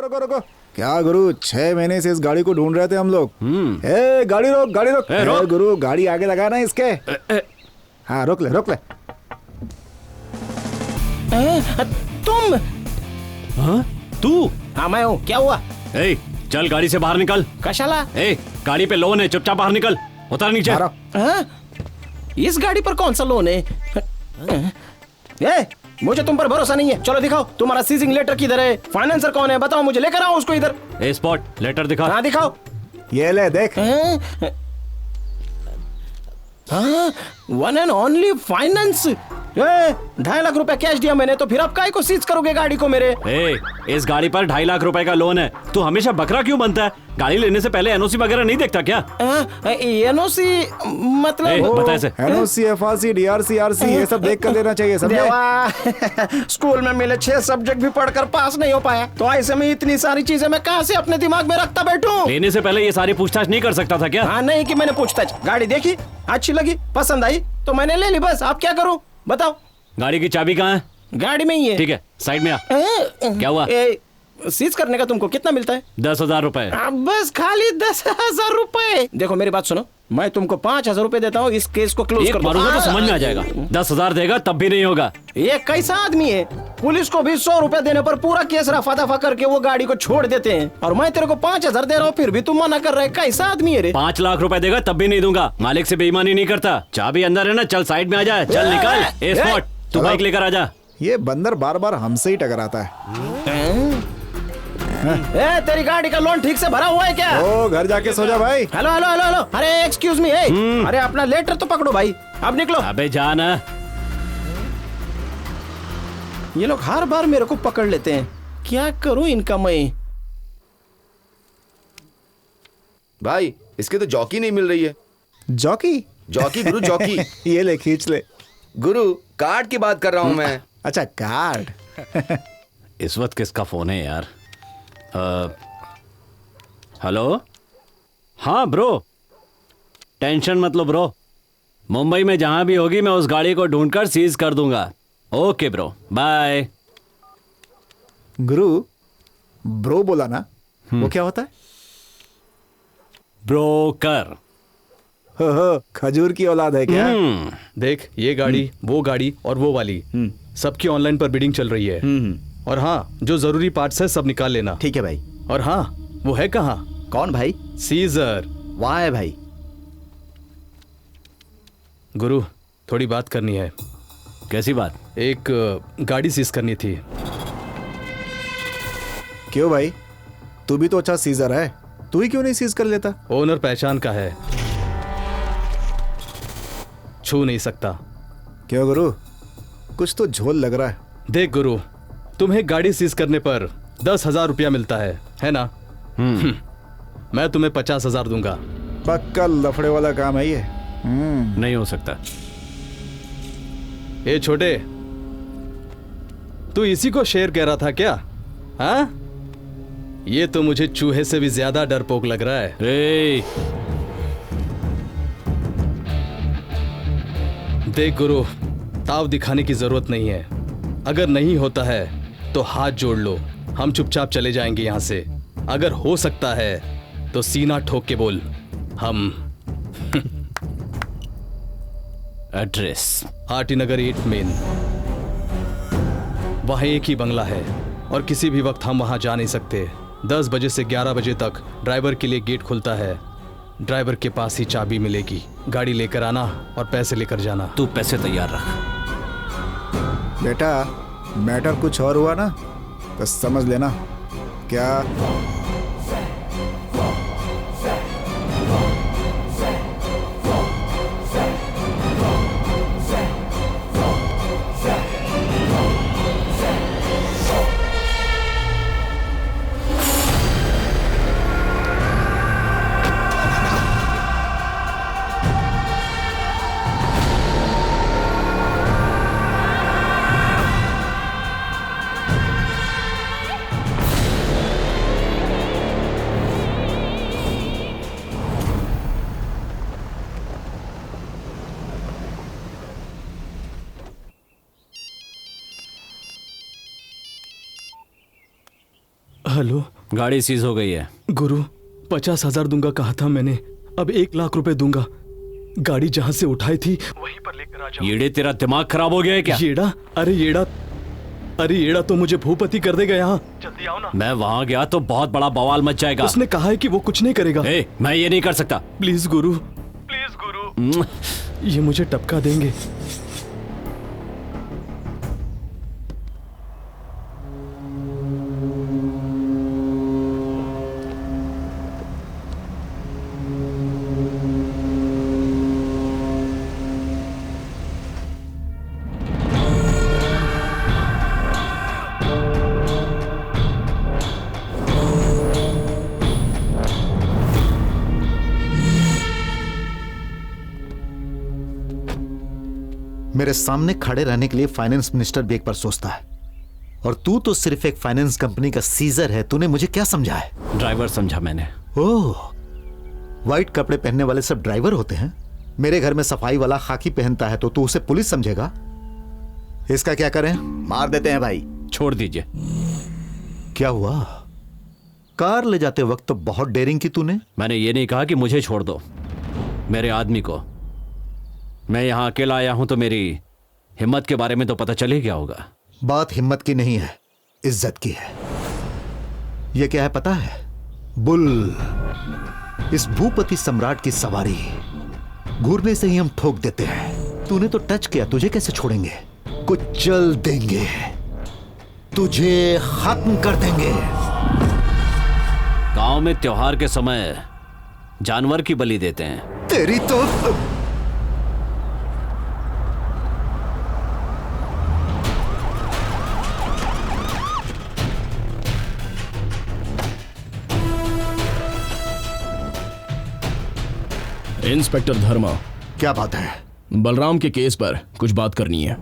रुको रुको। क्या गुरु, 6 महीने से इस गाड़ी को ढूंढ रहे थे हम लोग। गाड़ी रोक, गाड़ी रोक। रोक। गुरु, गाड़ी आगे लगा ना इसके। हाँ, रोक ले, रोक ले। तुम? हाँ? तू? हाँ मैं हूँ, क्या हुआ? ए, चल गाड़ी से बाहर निकल। कशाला? ए, गाड़ी पे लोन है, चुपचाप बाहर निकल। उतर नीचे। हाँ? इस गाड़ी पर कौन सा लोन है? मुझे तुम पर भरोसा नहीं है। चलो दिखाओ, तुम्हारा सीजिंग लेटर किधर है? फाइनेंसर कौन है बताओ मुझे, लेकर आओ उसको इधर। ए स्पॉट, लेटर दिखा। हाँ दिखाओ। ये ले देख। हाँ, 1 and only फाइनेंस। 2.5 लाख रुपए कैश दिया मैंने, तो फिर आप काहे को सीज करोगे गाड़ी को मेरे? इस गाड़ी पर 2.5 लाख रुपए का लोन है। तू हमेशा बकरा क्यों बनता है? गाड़ी लेने से पहले एनओसी वगैरह नहीं देखता क्या? एनओसी मतलब? बता इसे। एनओसी, एफआरसी, डीआरसी, आरसी, ये सब देख कर लेना चाहिए, समझे? देवा, स्कूल में मिले 6 सब्जेक्ट भी पढ़कर पास नहीं हो पाया, तो ऐसे में इतनी सारी चीजें मैं कहाँ से अपने दिमाग में रखता बैठूं? लेने से पहले ये सारी पूछताछ नहीं कर सकता था क्या? हाँ, नहीं कि मैंने पूछताछ। गाड़ी देखी, अच्छी लगी, पसंद आई तो मैंने ले ली, बस। आप क्या करूं बताओ? गाड़ी की चाबी कहाँ है? गाड़ी में ही है। ठीक है, साइड में आ। क्या हुआ? सीज करने का तुमको कितना मिलता है? 10,000 रुपए। बस खाली 10,000 रुपए? देखो मेरी बात सुनो, मैं तुमको 5,000 रुपए देता हूँ, इस केस को क्लोज कर दो। मारूंगा तो समझ में आ जाएगा। 10,000 देगा तब भी नहीं होगा। ये कैसा आदमी है? पुलिस को भी 100 रुपए देने पर पूरा केस रफा दफा करके वो गाड़ी को छोड़ देते हैं, और मैं तेरे को 5,000 दे रहा हूँ, फिर भी तुम मना कर रहे। कैसा आदमी है रे? 5 लाख रुपए देगा तब भी नहीं दूंगा। मालिक से बेईमानी नहीं करता। चाबी अंदर है ना, चल साइड में आ जा। चल निकल। ए स्पॉट, तू बाइक लेकर आ जा। ये बंदर बार बार हमसे ही टकराता है। तेरी गाड़ी का लोन ठीक से भरा हुआ है क्या? ओ, घर जाके सो जा भाई। हेलो हेलो हेलो हेलो, अरे एक्सक्यूज मी। अरे अपना लेटर तो पकड़ो भाई, अब निकलो। अबे जाना। ये लोग हर बार मेरे को पकड़ लेते हैं, क्या करूं इनका मैं? भाई इसके तो जॉकी नहीं मिल रही है। जॉकी? जॉकी गुरु, जॉकी। ये ले, खींच ले। गुरु, कार्ड की बात कर रहा हूँ मैं। अच्छा, कार्ड। इस वक्त किसका फोन है यार? हेलो? हाँ ब्रो, टेंशन मत लो ब्रो। मुंबई में जहां भी होगी मैं उस गाड़ी को ढूंढकर सीज कर दूंगा। Okay bro, bye. गुरु, ब्रो बोला ना, वो क्या होता है? ब्रोकर। हो, खजूर की औलाद है क्या? देख, ये गाड़ी, वो गाड़ी और वो वाली, सबकी ऑनलाइन पर बिडिंग चल रही है। और हाँ, जो जरूरी पार्ट्स है सब निकाल लेना। ठीक है भाई। और हाँ, वो है कहाँ? कौन भाई? सीजर। वहाँ है भाई। गुरु, थोड़ी बात करनी है। कैसी बात? एक गाड़ी सीज करनी थी। क्यों भाई, तू भी तो अच्छा सीजर है, तू ही क्यों नहीं सीज कर लेता? ओनर पहचान का है, छू नहीं सकता। क्यों गुरु, कुछ तो झोल लग रहा है। देख गुरु, तुम्हें गाड़ी सीज करने पर 10,000 रुपया मिलता है ना? मैं तुम्हें 50,000 दूंगा। पक्का लफड़े वाला काम है ये। नहीं हो सकता। ए छोटे, तू इसी को शेर कह रहा था क्या? हाँ? ये तो मुझे चूहे से भी ज्यादा डरपोक लग रहा है। देख गुरु, ताव दिखाने की जरूरत नहीं है। अगर नहीं होता है तो हाथ जोड़ लो, हम चुपचाप चले जाएंगे यहां से। अगर हो सकता है तो सीना ठोक के बोल, हम। एड्रेस? आरटी नगर 8 मेन। वहां एक ही बंगला है और किसी भी वक्त हम वहां जा नहीं सकते। 10 बजे से 11 बजे तक ड्राइवर के लिए गेट खुलता है। ड्राइवर के पास ही चाबी मिलेगी। गाड़ी लेकर आना और पैसे लेकर जाना। तू पैसे तैयार रख। बेटा, मैटर कुछ और हुआ ना तो समझ लेना। क्या? हेलो। गाड़ी सीज हो गई है। गुरु 50,000 दूंगा कहा था मैंने, अब 1,00,000 रुपए दूंगा। गाड़ी जहां से उठाई थी वहीं पर लेकर आ जाओ। येड़े तेरा दिमाग खराब हो गया है क्या? येड़ा? अरे येड़ा तो मुझे भूपति कर देगा यहाँ। जल्दी आओ ना। मैं वहां गया तो बहुत बड़ा बवाल मच जाएगा। उसने कहा है कि वो कुछ नहीं करेगा। मैं ये नहीं कर सकता। प्लीज गुरु, प्लीज गुरु। ये मुझे टपका देंगे। मेरे सामने खड़े रहने के लिए फाइनेंस मिनिस्टर भी एक बार सोचता है, और तू तो सिर्फ एक फाइनेंस कंपनी का सीजर है। तूने मुझे क्या समझा है? ड्राइवर समझा मैंने। ओह, व्हाइट कपड़े पहनने वाले सब ड्राइवर होते हैं। मेरे घर में सफाई वाला खाकी पहनता है तो तू उसे पुलिस समझेगा? इसका क्या करें? मार देते हैं भाई। छोड़ दीजिए। क्या हुआ? कार ले जाते वक्त तो बहुत डेयरिंग की तूने। मैंने ये नहीं कहा कि मुझे छोड़ दो, मेरे आदमी को। मैं यहाँ अकेला आया हूं तो मेरी हिम्मत के बारे में तो पता चल ही गया होगा। बात हिम्मत की नहीं है, इज्जत की है। यह क्या है पता है? बुल। इस भूपति सम्राट की सवारी घूरने से ही हम ठोक देते हैं। तूने तो टच किया, तुझे कैसे छोड़ेंगे? कुचल देंगे, तुझे खत्म कर देंगे। गांव में त्योहार के समय जानवर की बलि देते हैं। तेरी तो इंस्पेक्टर धर्मा, क्या बात है? बलराम के केस पर कुछ बात करनी है।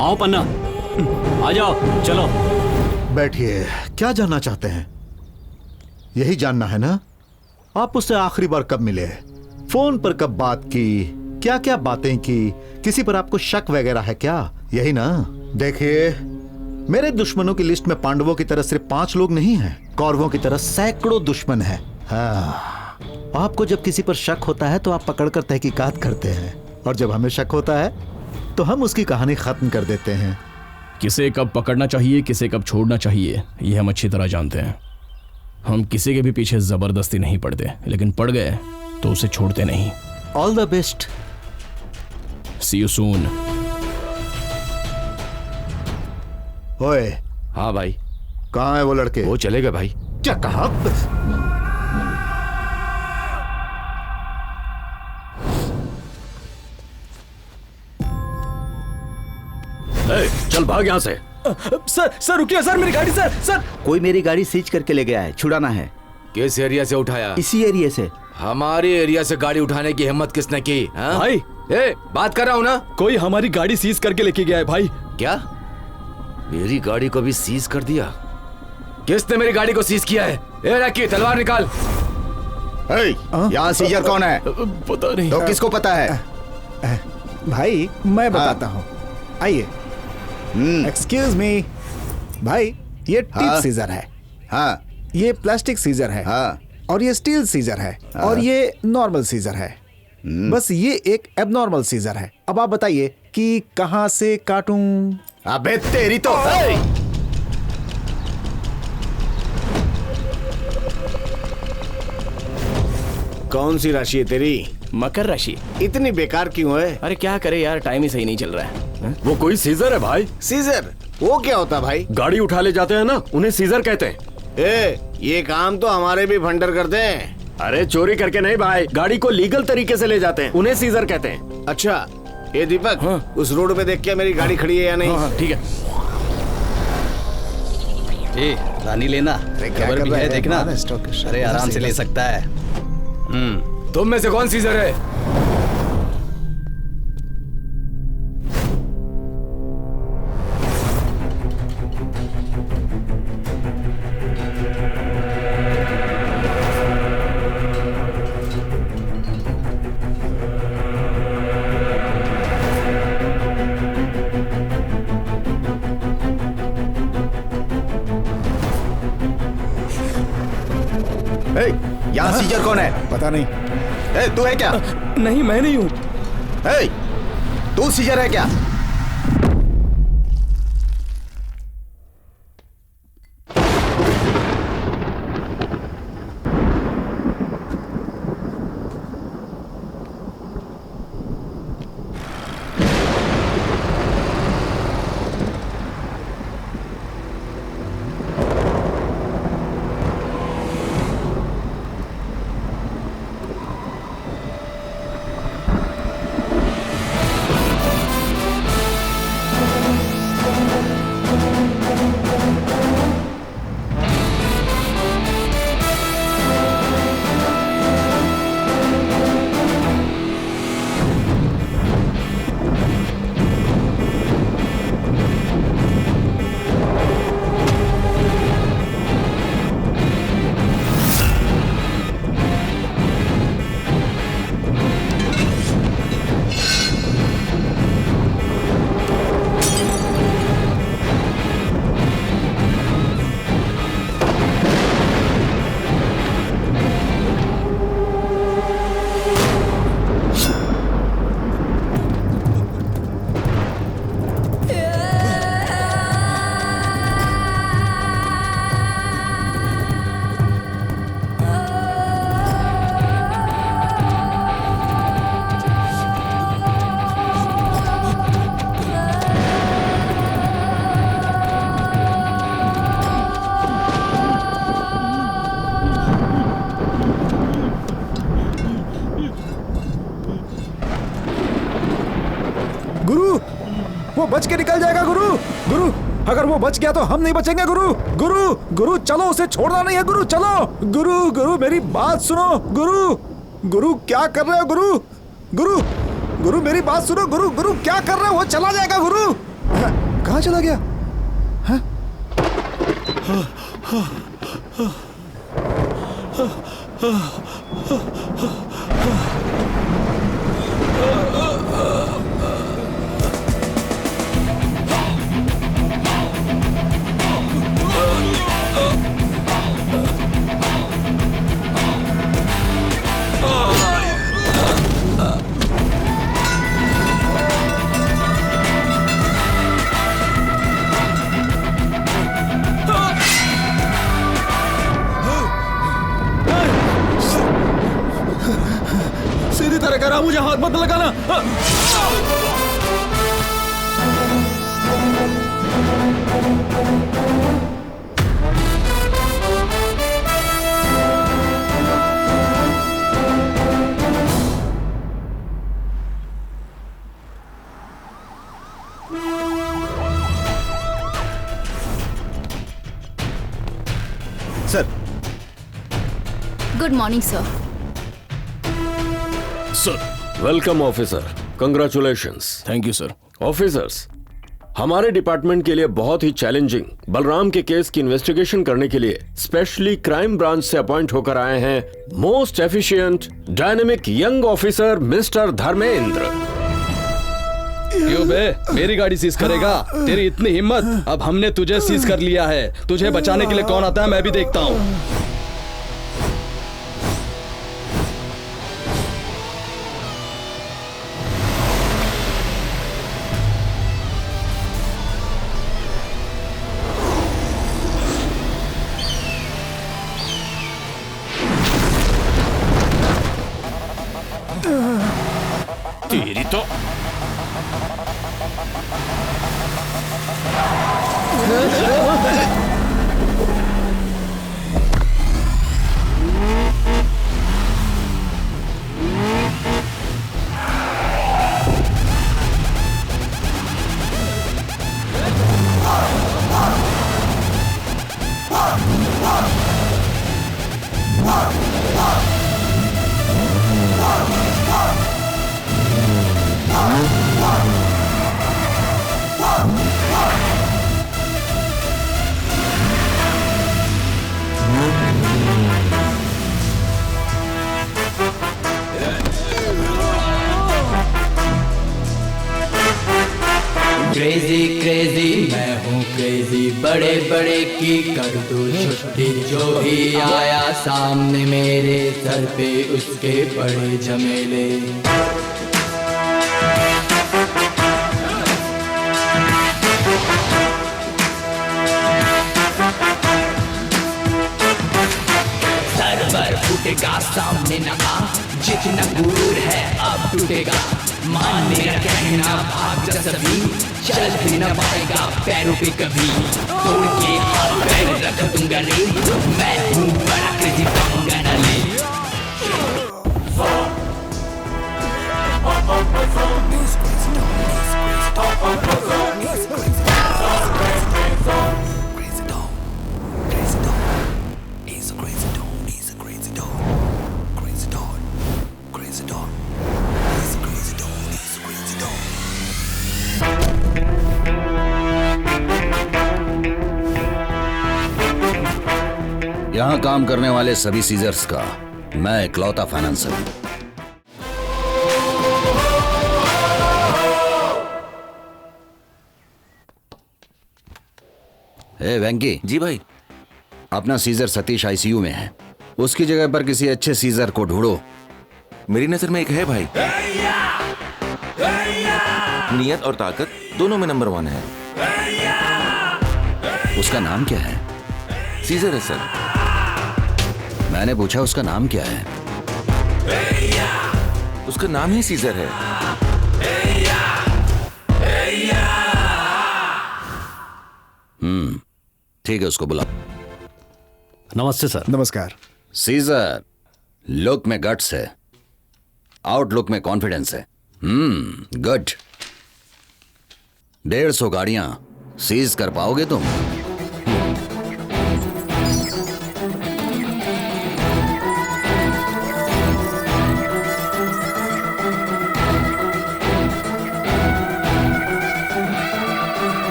आओ पन्ना, आ जाओ, चलो। बैठिए। क्या जानना चाहते हैं? यही जानना है ना? आप उससे आखिरी बार कब मिले? फोन पर कब बात की? क्या क्या बातें की? किसी पर आपको शक वगैरह है क्या? यही ना? देखिए, मेरे दुश्मनों की लिस्ट में पांडवों की तरह सिर्फ 5 लोग नहीं हैं, कौरवों की तरह सैकड़ों दुश्मन हैं। हाँ, आपको जब किसी पर शक होता है तो आप पकड़कर तहकीकात करते हैं, और जब हमें शक होता है तो हम उसकी कहानी खत्म कर देते हैं। किसे कब पकड़ना चाहिए, किसे कब छोड़ना चाहिए, ये हम अच्छी तरह जानते हैं। हम किसी के भी पीछे जबरदस्ती नहीं पड़ते, लेकिन पड़ गए तो उसे छोड़ते नहीं। All the best. See you soon. ओए, हाँ भाई। कहाँ है वो लड़के? वो चले गए भाई। क्या कहा? चल भाग यहाँ से। सर रुकिए सर, मेरी गाड़ी। सर कोई मेरी गाड़ी सीज करके ले गया है, छुड़ाना है। किस एरिया से उठाया? इसी एरिया से। हमारे एरिया से गाड़ी उठाने की हिम्मत किसने की? हाँ? भाई, बात कर रहा हूँ ना। कोई हमारी गाड़ी सीज करके लेके गया है भाई। क्या? मेरी गाड़ी को भी सीज कर दिया? किसने मेरी गाड़ी को सीज किया है? रखी तलवार निकाल। यहाँ सीजर कौन है? पता नहीं। तो किसको पता है? भाई मैं बताता हूँ, आइए। एक्सक्यूज मी भाई, ये टिप सीजर है। हाँ ये प्लास्टिक सीजर है। हाँ और ये स्टील सीजर है। और ये नॉर्मल सीजर है। बस ये एक एबनॉर्मल सीजर है। अब आप बताइए कि कहां से काटूं? अबे तेरी तो। कौन सी राशि है तेरी? मकर राशि। इतनी बेकार क्यों है? अरे क्या करे यार, टाइम ही सही नहीं चल रहा है। वो कोई सीजर है भाई। सीजर? वो क्या होता भाई? गाड़ी उठा ले जाते हैं ना, उन्हें सीजर कहते हैं। ये काम तो हमारे भी फंडर करते हैं। अरे चोरी करके नहीं भाई, गाड़ी को लीगल तरीके से ले जाते हैं, उन्हें सीजर कहते हैं। अच्छा, ये दीपक, उस रोड पे देख के मेरी गाड़ी खड़ी है या नहीं? ठीक है। रानी लेना खबर भी है, देखना। अरे आराम से ले सकता है। तुम में से कौन सीजर है? यहाँ सीजर कौन है? पता नहीं। तू है क्या? नहीं, मैं नहीं हूँ। तू सीजर है क्या? वो बच के निकल जाएगा गुरु। गुरु अगर वो बच गया तो हम नहीं बचेंगे गुरु। गुरु गुरु चलो, उसे छोड़ना नहीं है गुरु, चलो। गुरु गुरु मेरी बात सुनो गुरु। गुरु क्या कर रहे हो गुरु? गुरु गुरु मेरी बात सुनो गुरु। गुरु क्या कर रहे हो? वो चला जाएगा गुरु। कहाँ चला गया? हाँ? सीधी तरह करा, मुझे हाथ मत लगाना। Sir. Good morning sir. Welcome officer, congratulations. Thank you sir. Officers, हमारे डिपार्टमेंट के लिए बहुत ही चैलेंजिंग बलराम के केस की इन्वेस्टिगेशन करने के लिए स्पेशली क्राइम ब्रांच से अपॉइंट होकर आए हैं most efficient dynamic young officer mister Dharmendra. क्यों बे, मेरी गाड़ी सीज करेगा? तेरी इतनी हिम्मत? अब हमने तुझे सीज कर लिया है। तुझे बचाने के लिए कौन आता है मैं भी देखता हूँ। तेरी तो क्रेजी क्रेजी मैं हूँ क्रेजी बट बड़े बड़े की कर दो छुट्टी, जो भी आया सामने मेरे सर पे उसके बड़े झमेले। फूटेगा सामने न आ, जितना गुरूर है अब टूटेगा। मान मेरा कहना भाग जा सभी, चल भी न पाएगा पैरों पे कभी। तोड़ के हाथ पैर रख दूंगा रे, मैं हूँ बड़ा क्रेजी पाऊंगा न ले। यहाँ काम करने वाले सभी सीजर्स का मैं इकलौता फाइनेंसर हूँ। ए वेंकी। जी भाई। अपना सीजर सतीश आईसीयू में है, उसकी जगह पर किसी अच्छे सीजर को ढूंढो। मेरी नजर में एक है भाई, नियत और ताकत दोनों में नंबर 1 है। उसका नाम क्या है? सीजर है सर। मैंने पूछा उसका नाम क्या है? उसका नाम ही सीजर है। ठीक है, उसको बुलाओ। नमस्ते सर। नमस्कार। सीजर लुक में गट्स है, आउटलुक में कॉन्फिडेंस है। गुड। 150 गाड़ियां सीज कर पाओगे तुम?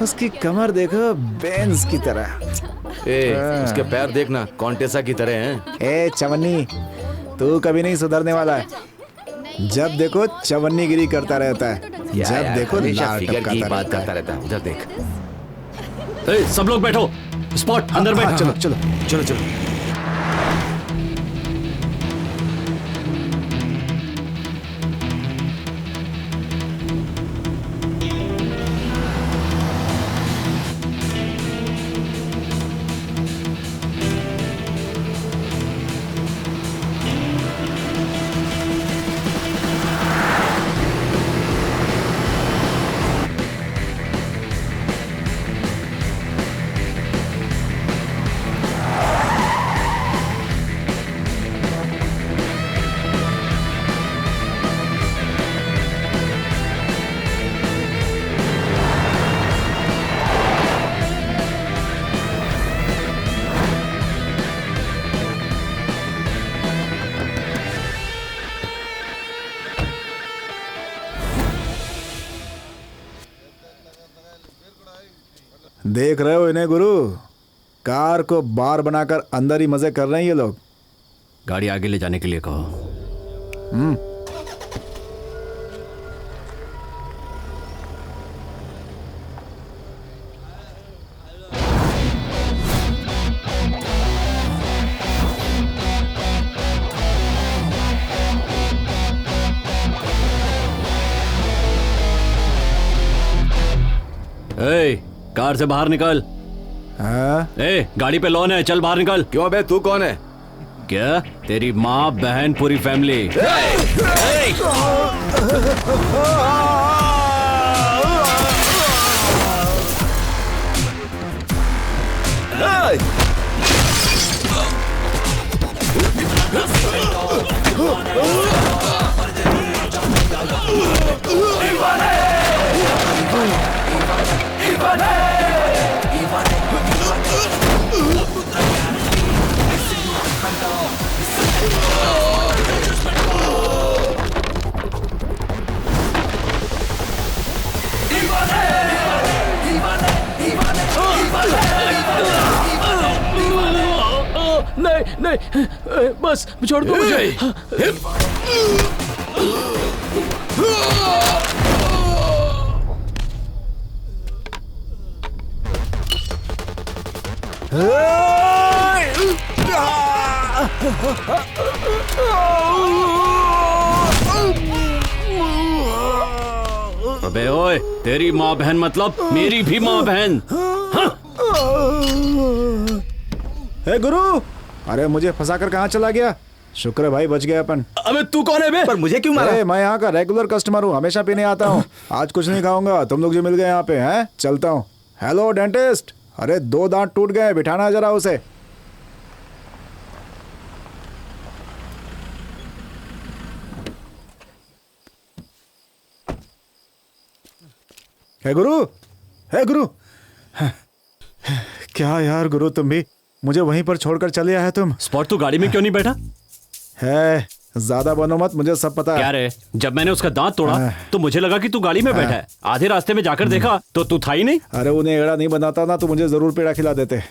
उसकी कमर देखो, बेंज की तरह। उसके पैर देखना कॉन्टेसा की तरह हैं। ए चवन्नी, तू कभी नहीं सुधरने वाला है। जब देखो चवन्नीगिरी करता रहता है, जब देखो लार टपकाता करता रहता है। उधर देख। सब लोग बैठो, स्पॉट अंदर बैठो। चलो चलो चलो चलो। देख रहे हो इन्हें गुरु? कार को बार बनाकर अंदर ही मजे कर रहे हैं ये लोग। गाड़ी आगे ले जाने के लिए कहो। ए, कार से बाहर निकल। ए, गाड़ी पे लोन है, चल बाहर निकल। क्यों बे, तू कौन है? क्या? तेरी माँ, बहन, पूरी फैमिली। नहीं नहीं, बस छोड़ दो मुझे। अबे ओए, तेरी माँ बहन मतलब मेरी भी माँ बहन। हाँ? हे गुरु, अरे मुझे फंसाकर कहाँ चला गया? शुक्र है भाई बच गया अपन। अबे तू कौन है बे? पर मुझे क्यों मारा? मैं यहाँ का रेगुलर कस्टमर हूँ, हमेशा पीने आता हूँ। आज कुछ नहीं खाऊंगा, तुम लोग जो मिल गए यहाँ पे हैं। चलता हूँ। हेलो डेंटिस्ट, अरे 2 दांत टूट गए, बिठाना जरा उसे। हे गुरु, हे गुरु। क्या यार गुरु, तुम भी मुझे वहीं पर छोड़कर चले आए तुम। स्पॉट, तू गाड़ी में क्यों नहीं बैठा? है, ज्यादा बनो मत, मुझे सब पता है। क्या रे, जब मैंने उसका दांत तोड़ा तो मुझे लगा कि तू गाड़ी में बैठा है। आधे रास्ते में जाकर देखा तो तू था ही नहीं। अरे उन्हें एड़ा नहीं बनाता ना तो मुझे जरूर पेड़ा खिला देते।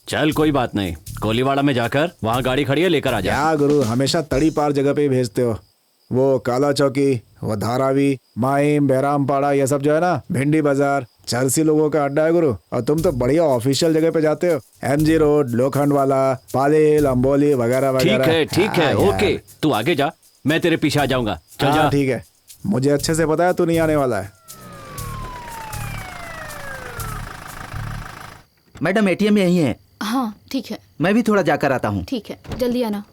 चल कोई बात नहीं, कोलीवाड़ा में जाकर वहाँ गाड़ी खड़ी है, लेकर आ जा। क्या गुरु, हमेशा तड़ी पार जगह पे ही भेजते हो। वो काला चौकी, वो धारावी, माइम, बहरामपाड़ा, ये सब जो है ना, भिंडी बाजार, चरसी लोगों का अड्डा है गुरु। और तुम तो बढ़िया ऑफिशियल जगह पे जाते हो। MG रोड, लोखंड वाला, पालेल, अंबोली वगैरह वगैरह। ठीक है, ओके, तू आगे जा, मैं तेरे पीछे आ जाऊंगा। चल जा। ठीक है, मुझे अच्छे से पता है तू नहीं आने वाला है। मैडम ATM यही है। हाँ ठीक है, मैं भी थोड़ा जाकर आता हूँ। ठीक है, जल्दी आना।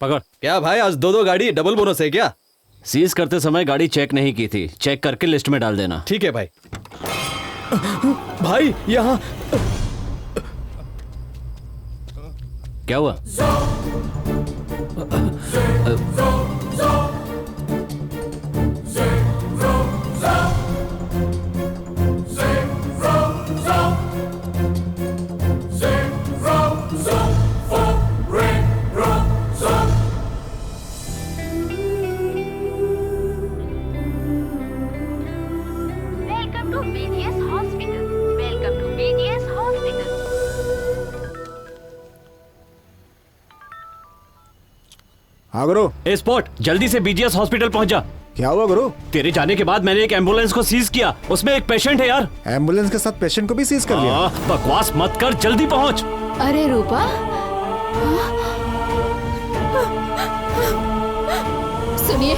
पकड़। क्या भाई, आज 2 गाड़ी डबल बोनस है क्या? सीज करते समय गाड़ी चेक नहीं की थी, चेक करके लिस्ट में डाल देना। ठीक है भाई। भाई यहाँ क्या हुआ? हाँ गुरु। ए स्पॉट, जल्दी से BGS हॉस्पिटल पहुंच जा। क्या हुआ गुरु? तेरे जाने के बाद मैंने एक एम्बुलेंस को सीज किया, उसमें एक पेशेंट है यार। एम्बुलेंस के साथ पेशेंट को भी सीज कर लिया? बकवास मत कर, जल्दी पहुंच। अरे रूपा, सुनिए,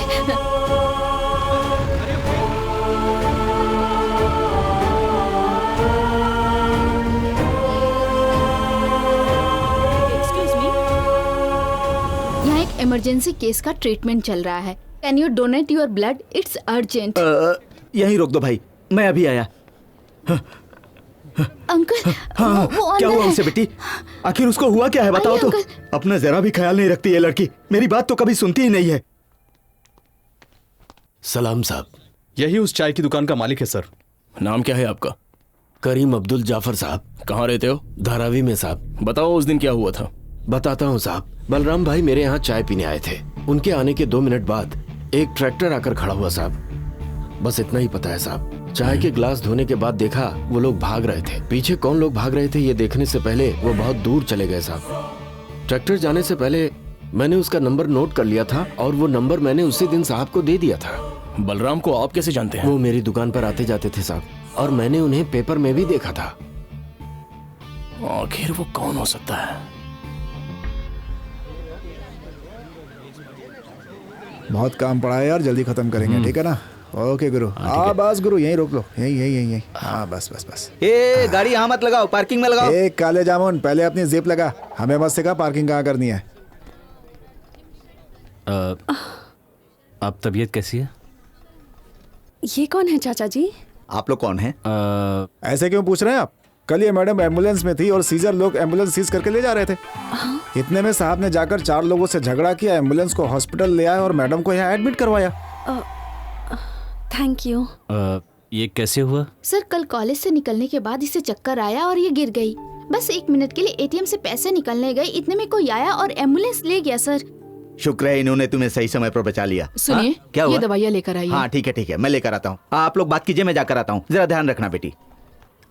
इमरजेंसी केस का ट्रीटमेंट चल रहा है। Can you donate your blood? It's urgent. यहीं रोक दो भाई, मैं अभी आया। अंकल, हाँ, क्या हुआ उसे बेटी? आखिर उसको हुआ क्या है बताओ तो। अपना जरा भी ख्याल नहीं रखती ये लड़की, मेरी बात तो कभी सुनती ही नहीं है। सलाम साहब। यही उस चाय की दुकान का मालिक है सर। नाम क्या है आपका? करीम अब्दुल जाफर साहब। कहाँ रहते हो? धारावी में साहब। बताओ उस दिन क्या हुआ था। बताता हूँ साहब। बलराम भाई मेरे यहाँ चाय पीने आए थे। उनके आने के 2 मिनट बाद एक ट्रैक्टर आकर खड़ा हुआ साहब। बस इतना ही पता है साहब। चाय के ग्लास धोने के बाद देखा वो लोग भाग रहे थे। पीछे कौन लोग भाग रहे थे ये देखने से पहले वो बहुत दूर चले गए साहब। ट्रैक्टर जाने से पहले मैंने उसका नंबर नोट कर लिया था और वो नंबर मैंने उसी दिन साहब को दे दिया था। बलराम को आप कैसे जानते हैं? वो मेरी दुकान पर आते जाते थे साहब और मैंने उन्हें पेपर में भी देखा था। आखिर वो कौन हो सकता है? बहुत काम पड़ा है यार, जल्दी खत्म करेंगे, ठीक है ना? ओके गुरु। हाँ बस गुरु, यहीं रोक लो, यहीं यहीं यहीं यहीं। हाँ बस बस बस। ए गाड़ी यहाँ मत लगाओ, पार्किंग में लगाओ। एक काले जामुन, पहले अपनी जिप लगा, हमें मत सिखा पार्किंग कहाँ करनी है। अब तबीयत कैसी है? ये कौन है चाचा जी? आप लोग कौन हैं? ऐसे क्यों पूछ रहे हैं आप? कल ये मैडम एम्बुलेंस में थी और सीजर लोग एम्बुलेंस सीज करके ले जा रहे थे। इतने में साहब ने जाकर 4 लोगों से झगड़ा किया, एम्बुलेंस को हॉस्पिटल ले आए और मैडम को यहाँ एडमिट करवाया। Thank you. ये कैसे हुआ? सर कल कॉलेज से निकलने के बाद इसे चक्कर आया और ये गिर गई। बस 1 मिनट के लिए एटीएम से पैसे निकलने गई, इतने में कोई आया और एम्बुलेंस ले गया सर। शुक्र है इन्होंने तुम्हें सही समय पर बचा लिया। सुनिए, क्या हुआ? ये दवाइयाँ लेकर आइए। हाँ ठीक है, मैं लेकर आता हूँ। आप लोग बात कीजिए, मैं जाकर आता हूँ। जरा ध्यान रखना बेटी।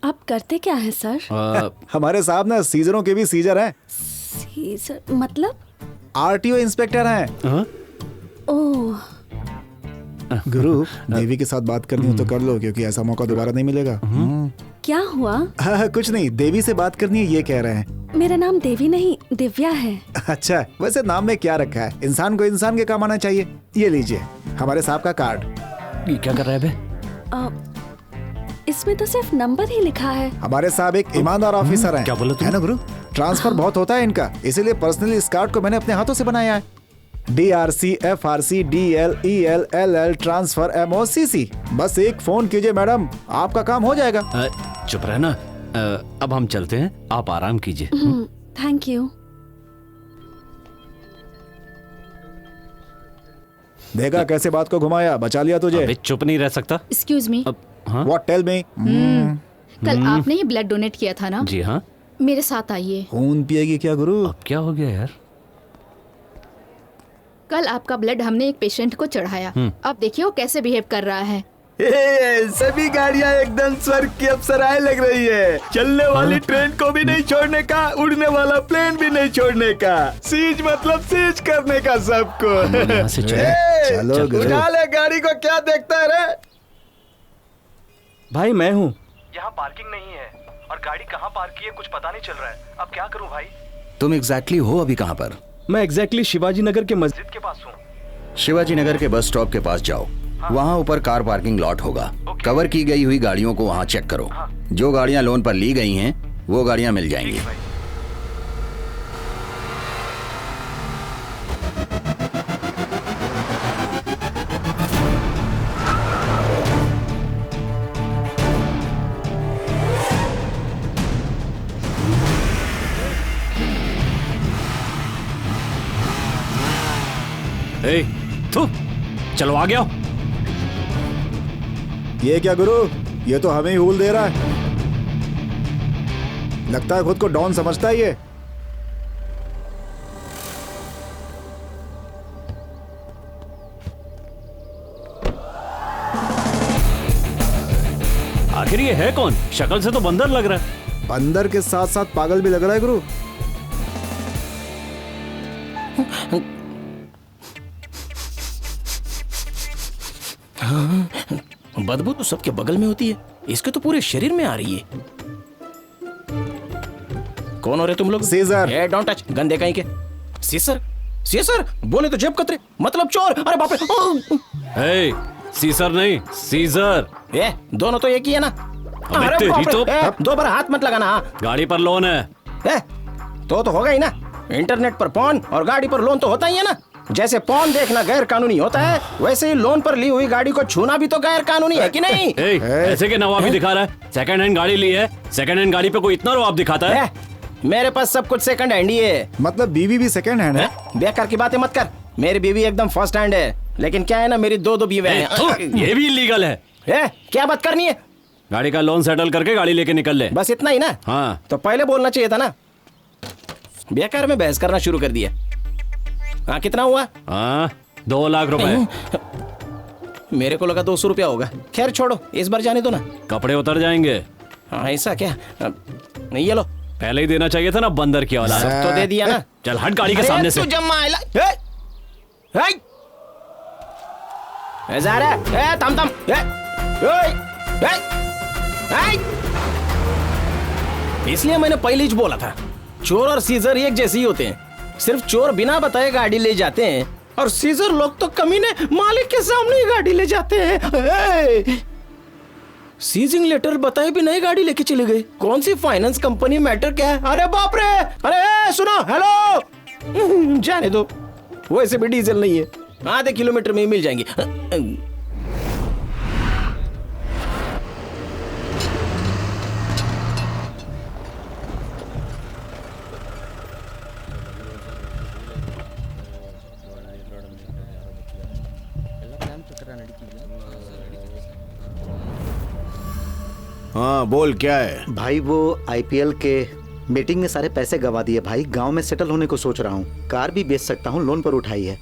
आप करते क्या है सर? हमारे साहब ना सीजरों के भी सीजर हैं। सीजर मतलब? आरटीओ इंस्पेक्टर हैं। ओह गुरु, देवी के साथ बात करनी हो तो कर लो, क्योंकि ऐसा मौका दोबारा नहीं मिलेगा। क्या हुआ? कुछ नहीं, देवी से बात करनी है ये कह रहे हैं। मेरा नाम देवी नहीं दिव्या है। अच्छा, वैसे नाम में क्या रखा है? इंसान को इंसान के काम आना चाहिए। ये लीजिए हमारे साहब का कार्ड। ये क्या कर रहा है बे? इसमें तो सिर्फ नंबर ही लिखा है। हमारे साहब एक ईमानदार ऑफिसर हैं। क्या बोला तुम? है ना गुरु? ट्रांसफर बहुत होता है इनका, इसीलिए पर्सनली इस कार्ड को मैंने अपने हाथों से बनाया है। DRC FRC DL EL LL transfer MOCC। बस एक फोन कीजिए मैडम, आपका काम हो जाएगा। चुप रहना। अब हम चलते हैं, आप आराम कीजिए। Thank you. देखा कैसे बात को घुमाया, बचा लिया तुझे। अबे चुप नहीं रह सकता। Excuse me. What tell me? कल आपने ही ब्लड डोनेट किया था ना? जी हाँ। मेरे साथ आइए। खून पिएगी क्या गुरु? अब क्या हो गया यार? कल आपका ब्लड हमने एक पेशेंट को चढ़ाया। अब देखिए वो कैसे बिहेव कर रहा है। सभी गाड़ियाँ एकदम स्वर्ग की अप्सराएं लग रही है। चलने वाली ट्रेन को भी नहीं छोड़ने का, उड़ने वाला प्लेन भी नहीं छोड़ने का। सीज मतलब सीज करने का सबको। यहाँ से चले। चलो गुरु। उठा ले गाड़ी को, क्या देखता है रे? भाई मैं हूँ। यहाँ पार्किंग नहीं है और गाड़ी कहाँ पार्क की है कुछ पता नहीं चल रहा है। अब क्या करूँ भाई? तुम एग्जैक्टली हो अभी कहाँ पर? मैं एग्जैक्टली शिवाजी नगर के मस्जिद के पास हूँ। शिवाजी नगर के बस स्टॉप के पास जाओ। वहाँ ऊपर कार पार्किंग लॉट होगा। कवर की गई हुई गाड़ियों को वहाँ चेक करो। जो गाड़ियाँ लोन पर ली गई हैं वो गाड़ियाँ मिल जाएंगी। चलो आ गया। ये क्या गुरु, ये तो हमें ही हूल दे रहा है। लगता है खुद को डॉन समझता है ये। आखिर ये है कौन? शक्ल से तो बंदर लग रहा है। बंदर के साथ साथ पागल भी लग रहा है गुरु। बदबू तो सबके बगल में होती है, इसके तो पूरे शरीर में आ रही है। कौन हो रहे तुम लोग? सीजर। डोंट टच, गंदे कहीं के। सीजर? सीजर बोले तो जेब कतरे, मतलब चोर। अरे बाप रे। सीजर नहीं, सीजर। दोनों तो एक ही है ना। अरे बाप रे, 2 बार हाथ मत लगाना। गाड़ी पर लोन है। तो होगा ही ना। इंटरनेट पर पॉन और गाड़ी पर लोन तो होता ही है ना। जैसे पॉन देखना गैर कानूनी होता है, वैसे ही लोन पर ली हुई गाड़ी को छूना भी तो गैर कानूनी है कि नहीं? ऐसे के नवाबी दिखा रहा है। सेकंड हैंड गाड़ी ली है, सेकंड हैंड गाड़ी पे कोई इतना रवाब दिखाता है? मेरे पास सब कुछ सेकंड हैंड ही है। मतलब बीवी भी सेकंड हैंड है? बेकार की बातें मत कर। मेरी बीवी एकदम फर्स्ट हैंड है, लेकिन क्या है ना, मेरी 2 बीवी हैं। ये भी इलीगल है। क्या बात करनी है? गाड़ी का लोन सेटल करके गाड़ी लेके निकल ले। बस इतना ही ना? हाँ। तो पहले बोलना चाहिए था ना। बेकार में बहस करना शुरू कर दिया। हाँ, कितना हुआ? 2 लाख रुपए। मेरे को लगा 200 रुपया होगा। खैर छोड़ो, इस बार जाने दो ना। कपड़े उतर जाएंगे। हाँ, ऐसा क्या? नहीं, ये लो। पहले ही देना चाहिए था ना, बंदर की औलाद। सब तो दे दिया ना। चल हट गाड़ी के सामने से। इसलिए मैंने पहले ही बोला था, चोर और सीजर एक जैसे ही होते हैं। सिर्फ चोर बिना बताए गाड़ी ले जाते हैं और सीजर लोग तो कमीने मालिक के सामने ही गाड़ी ले जाते हैं। सीजिंग लेटर बताए भी नहीं गाड़ी लेके चले गए। कौन सी फाइनेंस कंपनी, मैटर क्या है? अरे बाप रे। अरे सुनो, हेलो। जाने दो, वैसे भी डीजल नहीं है, आधे किलोमीटर में ही मिल जाएंगे। हाँ बोल, क्या है भाई? वो आईपीएल के मीटिंग में सारे पैसे गवा दिए भाई। गांव में सेटल होने को सोच रहा हूँ। कार भी बेच सकता हूँ, लोन पर उठाई है।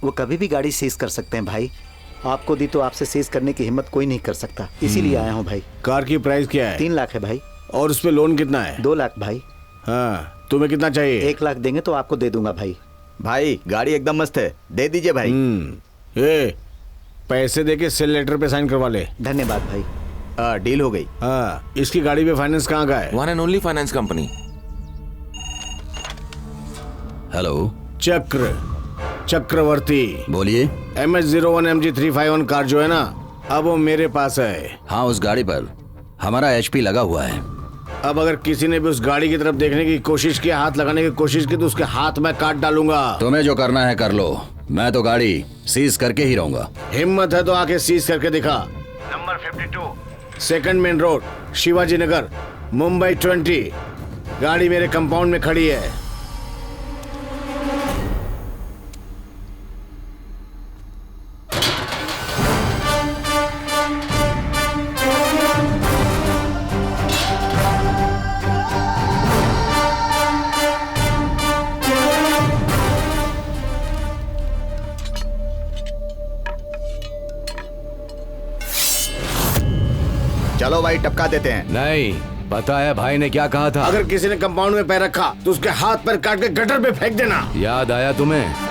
वो कभी भी गाड़ी सीज कर सकते हैं भाई। आपको दी तो आपसे सीज करने की हिम्मत कोई नहीं कर सकता, इसीलिए आया हूँ भाई। कार की प्राइस क्या है? 3 लाख है भाई। और उस पे लोन कितना है? 2 लाख भाई। हाँ, तुम्हें कितना चाहिए? 1 लाख देंगे तो आपको दे दूंगा भाई। भाई गाड़ी एकदम मस्त है, दे दीजिए भाई। ए, पैसे देके सेल लेटर पे साइन करवा ले। धन्यवाद भाई। डील हो गई। हाँ, इसकी गाड़ी पे फाइनेंस कहाँ का है? One and only finance company. Hello, Chakraborty बोलिए। MS01 MG351 कार जो है ना, अब वो मेरे पास है। हाँ, उस गाड़ी पर हमारा HP लगा हुआ है। अब अगर किसी ने भी उस गाड़ी की तरफ देखने की कोशिश की, हाथ लगाने की कोशिश की, तो उसके हाथ में काट डालूंगा। तुम्हें जो करना है कर लो, मैं तो गाड़ी सीज करके ही रहूंगा। हिम्मत है तो आके सीज करके दिखा। Number 52 second main road, Shivaji Nagar, Mumbai 20। गाड़ी मेरे कंपाउंड में खड़ी है। चलो भाई टपका देते हैं। नहीं, पता है भाई ने क्या कहा था? अगर किसी ने कंपाउंड में पैर रखा तो उसके हाथ पैर काट के गटर पे फेंक देना। याद आया तुम्हें?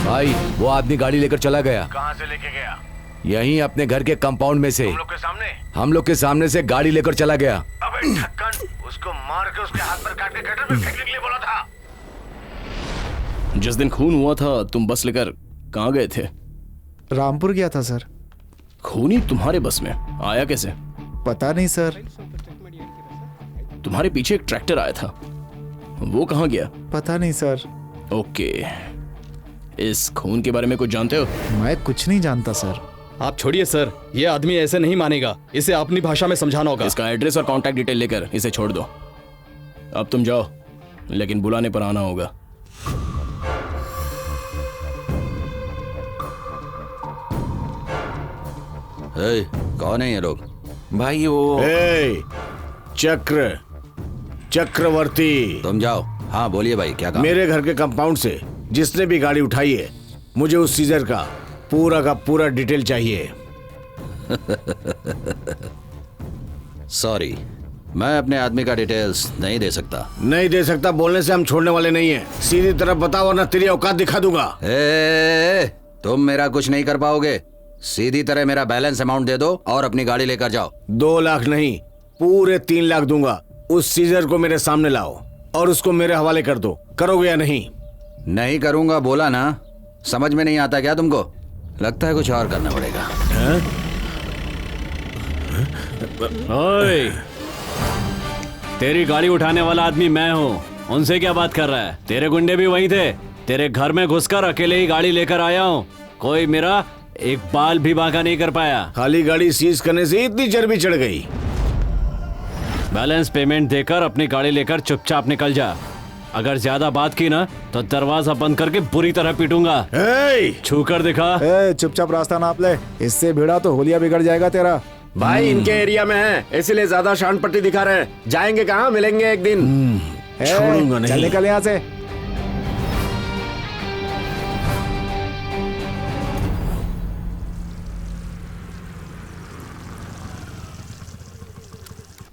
भाई वो आदमी गाड़ी लेकर चला गया। कहाँ से लेके गया? यहीं अपने घर के कंपाउंड में से। हम लोग के सामने? हम लोग के सामने से गाड़ी लेकर चला गया। अबे ढक्कन, उसको मार के उसके हाथ पर काट के गटर में फेंकने के लिए बोला था। जिस दिन खून हुआ था तुम बस लेकर कहाँ गए थे? रामपुर गया था सर। खूनी तुम्हारे बस में आया कैसे? पता नहीं सर। तुम्हारे पीछे एक ट्रैक्टर आया था, वो कहाँ गया? पता नहीं सर। ओके, इस खून के बारे में कुछ जानते हो? मैं कुछ नहीं जानता सर। आप छोड़िए सर, ये आदमी ऐसे नहीं मानेगा, इसे अपनी भाषा में समझाना होगा। इसका एड्रेस और कांटेक्ट डिटेल लेकर इसे छोड़ दो। अब तुम जाओ, लेकिन बुलाने पर आना होगा। कौन है ये लोग? भाई वो चक्रवर्ती। तुम जाओ। हाँ बोलिए भाई, क्या काम? मेरे घर के कंपाउंड से जिसने भी गाड़ी उठाई है, मुझे उस सीजर का पूरा डिटेल चाहिए। सॉरी, मैं अपने आदमी का डिटेल्स नहीं दे सकता। नहीं दे सकता बोलने से हम छोड़ने वाले नहीं हैं। सीधी तरफ बताओ वरना तेरी औकात दिखा दूंगा। तुम मेरा कुछ नहीं कर पाओगे। सीधी तरह मेरा बैलेंस अमाउंट दे दो और अपनी गाड़ी लेकर जाओ। 2 लाख नहीं, पूरे 3 लाख दूंगा। उस सीजर को मेरे सामने लाओ और उसको मेरे हवाले कर दो। करोगे या नहीं? नहीं करूंगा बोला ना। समझ में नहीं आता क्या तुमको? लगता है कुछ और करना पड़ेगा। ओए, तेरी गाड़ी उठाने वाला आदमी मैं हूँ, उनसे क्या बात कर रहा है? तेरे गुंडे भी वहीं थे। तेरे घर में घुसकर अकेले ही गाड़ी लेकर आया हूँ। कोई मेरा एक बाल भी बांका नहीं कर पाया। खाली गाड़ी सीज करने से इतनी चर्बी चढ़ गई। बैलेंस पेमेंट देकर अपनी गाड़ी लेकर चुपचाप निकल जा। अगर ज्यादा बात की ना तो दरवाजा बंद करके बुरी तरह पीटूंगा। छू कर दिखा। चुपचाप रास्ता नाप ले, इससे भिड़ा तो होलिया बिगड़ जाएगा तेरा। भाई इनके एरिया में है, इसलिए ज्यादा शान पट्टी दिखा रहे हैं। जाएंगे कहाँ? मिलेंगे एक दिन। छोड़ूंगा नहीं। चल निकल यहाँ से।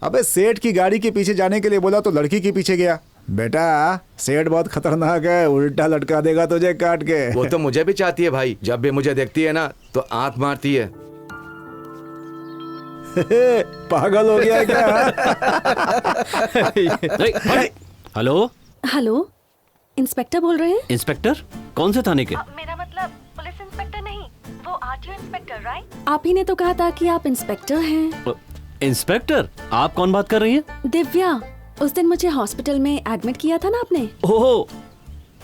अबे सेठ की गाड़ी के पीछे जाने के लिए बोला तो लड़की के पीछे गया। बेटा सेठ बहुत खतरनाक है, उल्टा लटका देगा तुझे काट के। वो तो मुझे भी चाहती है भाई, जब भी मुझे देखती है ना तो आंख मारती है। पागल हो गया क्या? हेलो हेलो, इंस्पेक्टर बोल रहे हैं? इंस्पेक्टर? कौन से थाने के? मेरा मतलब पुलिस इंस्पेक्टर नहीं, वो आरटीओ इंस्पेक्टर, राइट? आप ही ने तो कहा था कि आप इंस्पेक्टर हैं। इंस्पेक्टर? आप कौन बात कर रही हैं? दिव्या, उस दिन मुझे हॉस्पिटल में एडमिट किया था ना आपने। ओह,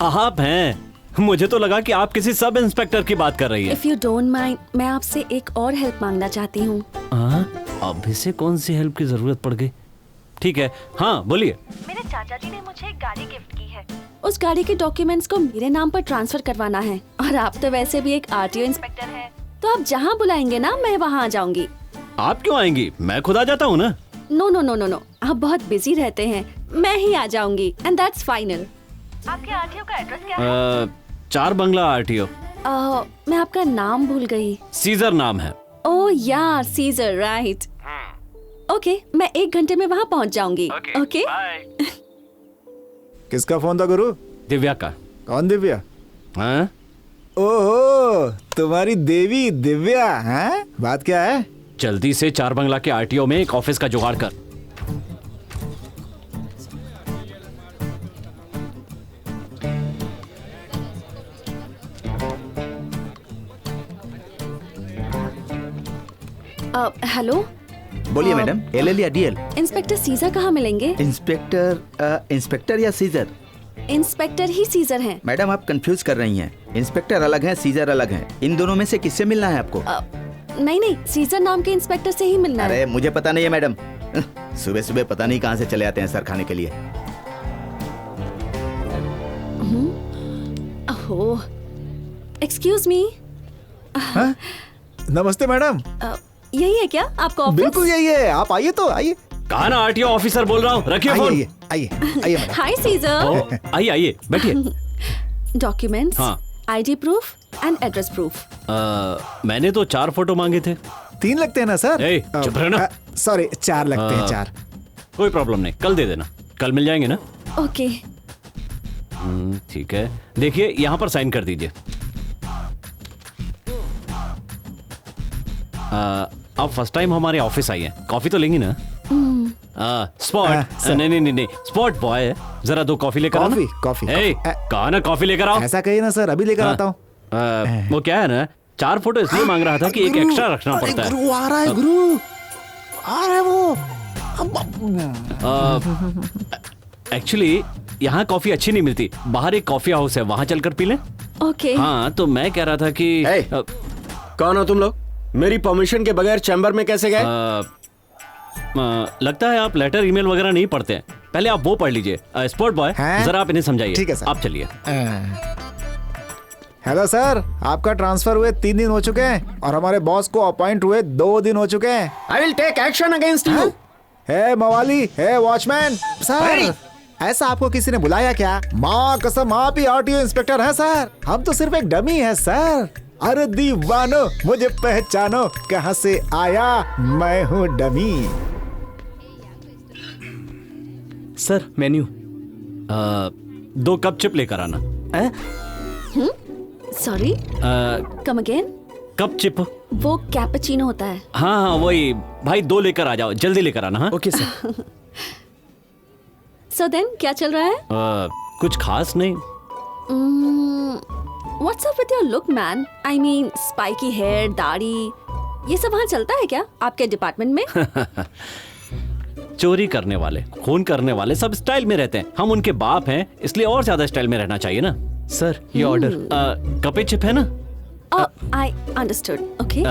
आप हैं। मुझे तो लगा कि आप किसी सब इंस्पेक्टर की बात कर रही हैं। इफ यू डोंट माइंड, मैं आपसे एक और हेल्प मांगना चाहती हूँ। अभी से कौन सी हेल्प की जरूरत पड़ गई? ठीक है, हाँ बोलिए। मेरे चाचा जी ने मुझे एक गाड़ी गिफ्ट की है। उस गाड़ी के डॉक्यूमेंट्स को मेरे नाम पर ट्रांसफर करवाना है, और आप तो वैसे भी एक आरटीओ इंस्पेक्टर हैं, तो आप जहाँ बुलाएंगे ना मैं वहाँ आ जाऊंगी। आप क्यों आएंगी? मैं खुद आ जाता हूँ ना। No no no no no, आप बहुत बिजी रहते हैं, मैं ही आ जाऊंगी एंड दैट्स फाइनल। आपके आरटीओ का एड्रेस क्या है? 4 बंगला आरटीओ। मैं आपका नाम भूल गई। सीजर नाम है। ओह यार, सीजर, राइट। ओके, मैं 1 घंटे में वहाँ पहुँच जाऊंगी। ओके। किसका फोन था गुरु? दिव्या का। कौन दिव्या? हाँ? ओहो, तुम्हारी देवी दिव्या। हैं? बात क्या है? जल्दी से 4 बंगला के आरटीओ में एक ऑफिस का जुगाड़ कर। हेलो, बोलिए मैडम, एलएल या डीएल? इंस्पेक्टर सीजर कहाँ मिलेंगे? इंस्पेक्टर या सीजर? इंस्पेक्टर ही सीजर हैं। मैडम आप कंफ्यूज कर रही हैं, इंस्पेक्टर अलग हैं, सीजर अलग हैं। इन दोनों में से किससे मिलना है आपको? नहीं नहीं, सीजर नाम के इंस्पेक्टर से ही मिलना है। अरे मुझे पता नहीं है मैडम, सुबह सुबह पता नहीं कहाँ से चले आते हैं सर खाने के लिए। ओह, एक्सक्यूज मी। नमस्ते मैडम। यही है क्या आपका ऑफिस? बिल्कुल यही है, आप आइए तो आइए। कहा ना आरटीओ ऑफिसर बोल रहा हूँ, रखिए फोन। आइए आइए आइए मैडम। हाय सीजर। आइए आइए बैठिए। डॉक्यूमेंट्स, हाँ। ID proof and address proof. मैंने तो 4 फोटो मांगे थे। 3 लगते हैं ना सर? चुप रहना। सॉरी, 4 लगते हैं, 4। कोई प्रॉब्लम नहीं, कल दे देना, कल मिल जाएंगे ना? ओके। ठीक है, देखिए यहाँ पर साइन कर दीजिए। आप फर्स्ट टाइम हमारे ऑफिस आई हैं, कॉफी तो लेंगी ना? स्पॉट नहीं नहीं नहीं, स्पॉट बॉय, जरा 2 कॉफी लेकर आना। कॉफी कहा ना कॉफी लेकर आओ। ऐसा कहिए ना सर, अभी लेकर आता हूँ। वो क्या है ना, 4 फोटो इसलिए मांग रहा था कि एक एक्स्ट्रा रखना पड़ता है। गुरु आ रहा है, गुरु आ रहा है वो। एक्चुअली यहाँ कॉफी अच्छी नहीं मिलती, बाहर एक कॉफी हाउस है, वहाँ चलकर पी लें। ओके। हाँ, तो मैं कह रहा था कि कौन हो तुम लोग? मेरी परमिशन के बगैर चैम्बर में कैसे गए? लगता है आप लेटर ईमेल वगैरह नहीं पढ़ते हैं, पहले आप वो पढ़ लीजिए। स्पोर्ट बॉय, जरा आप इन्हें समझाइए। ठीक है सर। आप चलिए। हेलो सर, आपका ट्रांसफर हुए 3 दिन हो चुके हैं और हमारे बॉस को अपॉइंट हुए 2 दिन हो चुके हैं। I will take action against you. Hey मवाली, हे वॉचमैन। सर, ऐसा आपको किसी ने बुलाया क्या? माँ कसम, आप ही आरटीओ इंस्पेक्टर हैं सर, हम तो सिर्फ एक डमी है सर। अरे दीवानो, मुझे पहचानो, कहाँ से आया, मैं हूँ dummy. Sir menu. 2 cup chip लेकर आना। Sorry, come again. Cup chip? वो कैपेचिनो होता है। हाँ हाँ वही भाई, 2 लेकर आ जाओ, जल्दी लेकर आना। हाँ ओके सर। सो देन क्या चल रहा है? कुछ खास नहीं। What's up with your look, man? I mean, spiky hair, दाढ़ी, ये सब वहाँ चलता है क्या आपके डिपार्टमेंट में? चोरी करने वाले, खून करने वाले सब स्टाइल में रहते हैं, हम उनके बाप हैं, इसलिए और ज्यादा स्टाइल में रहना चाहिए ना। सर ये ऑर्डर। कपे चिप है ना? I understood. Okay.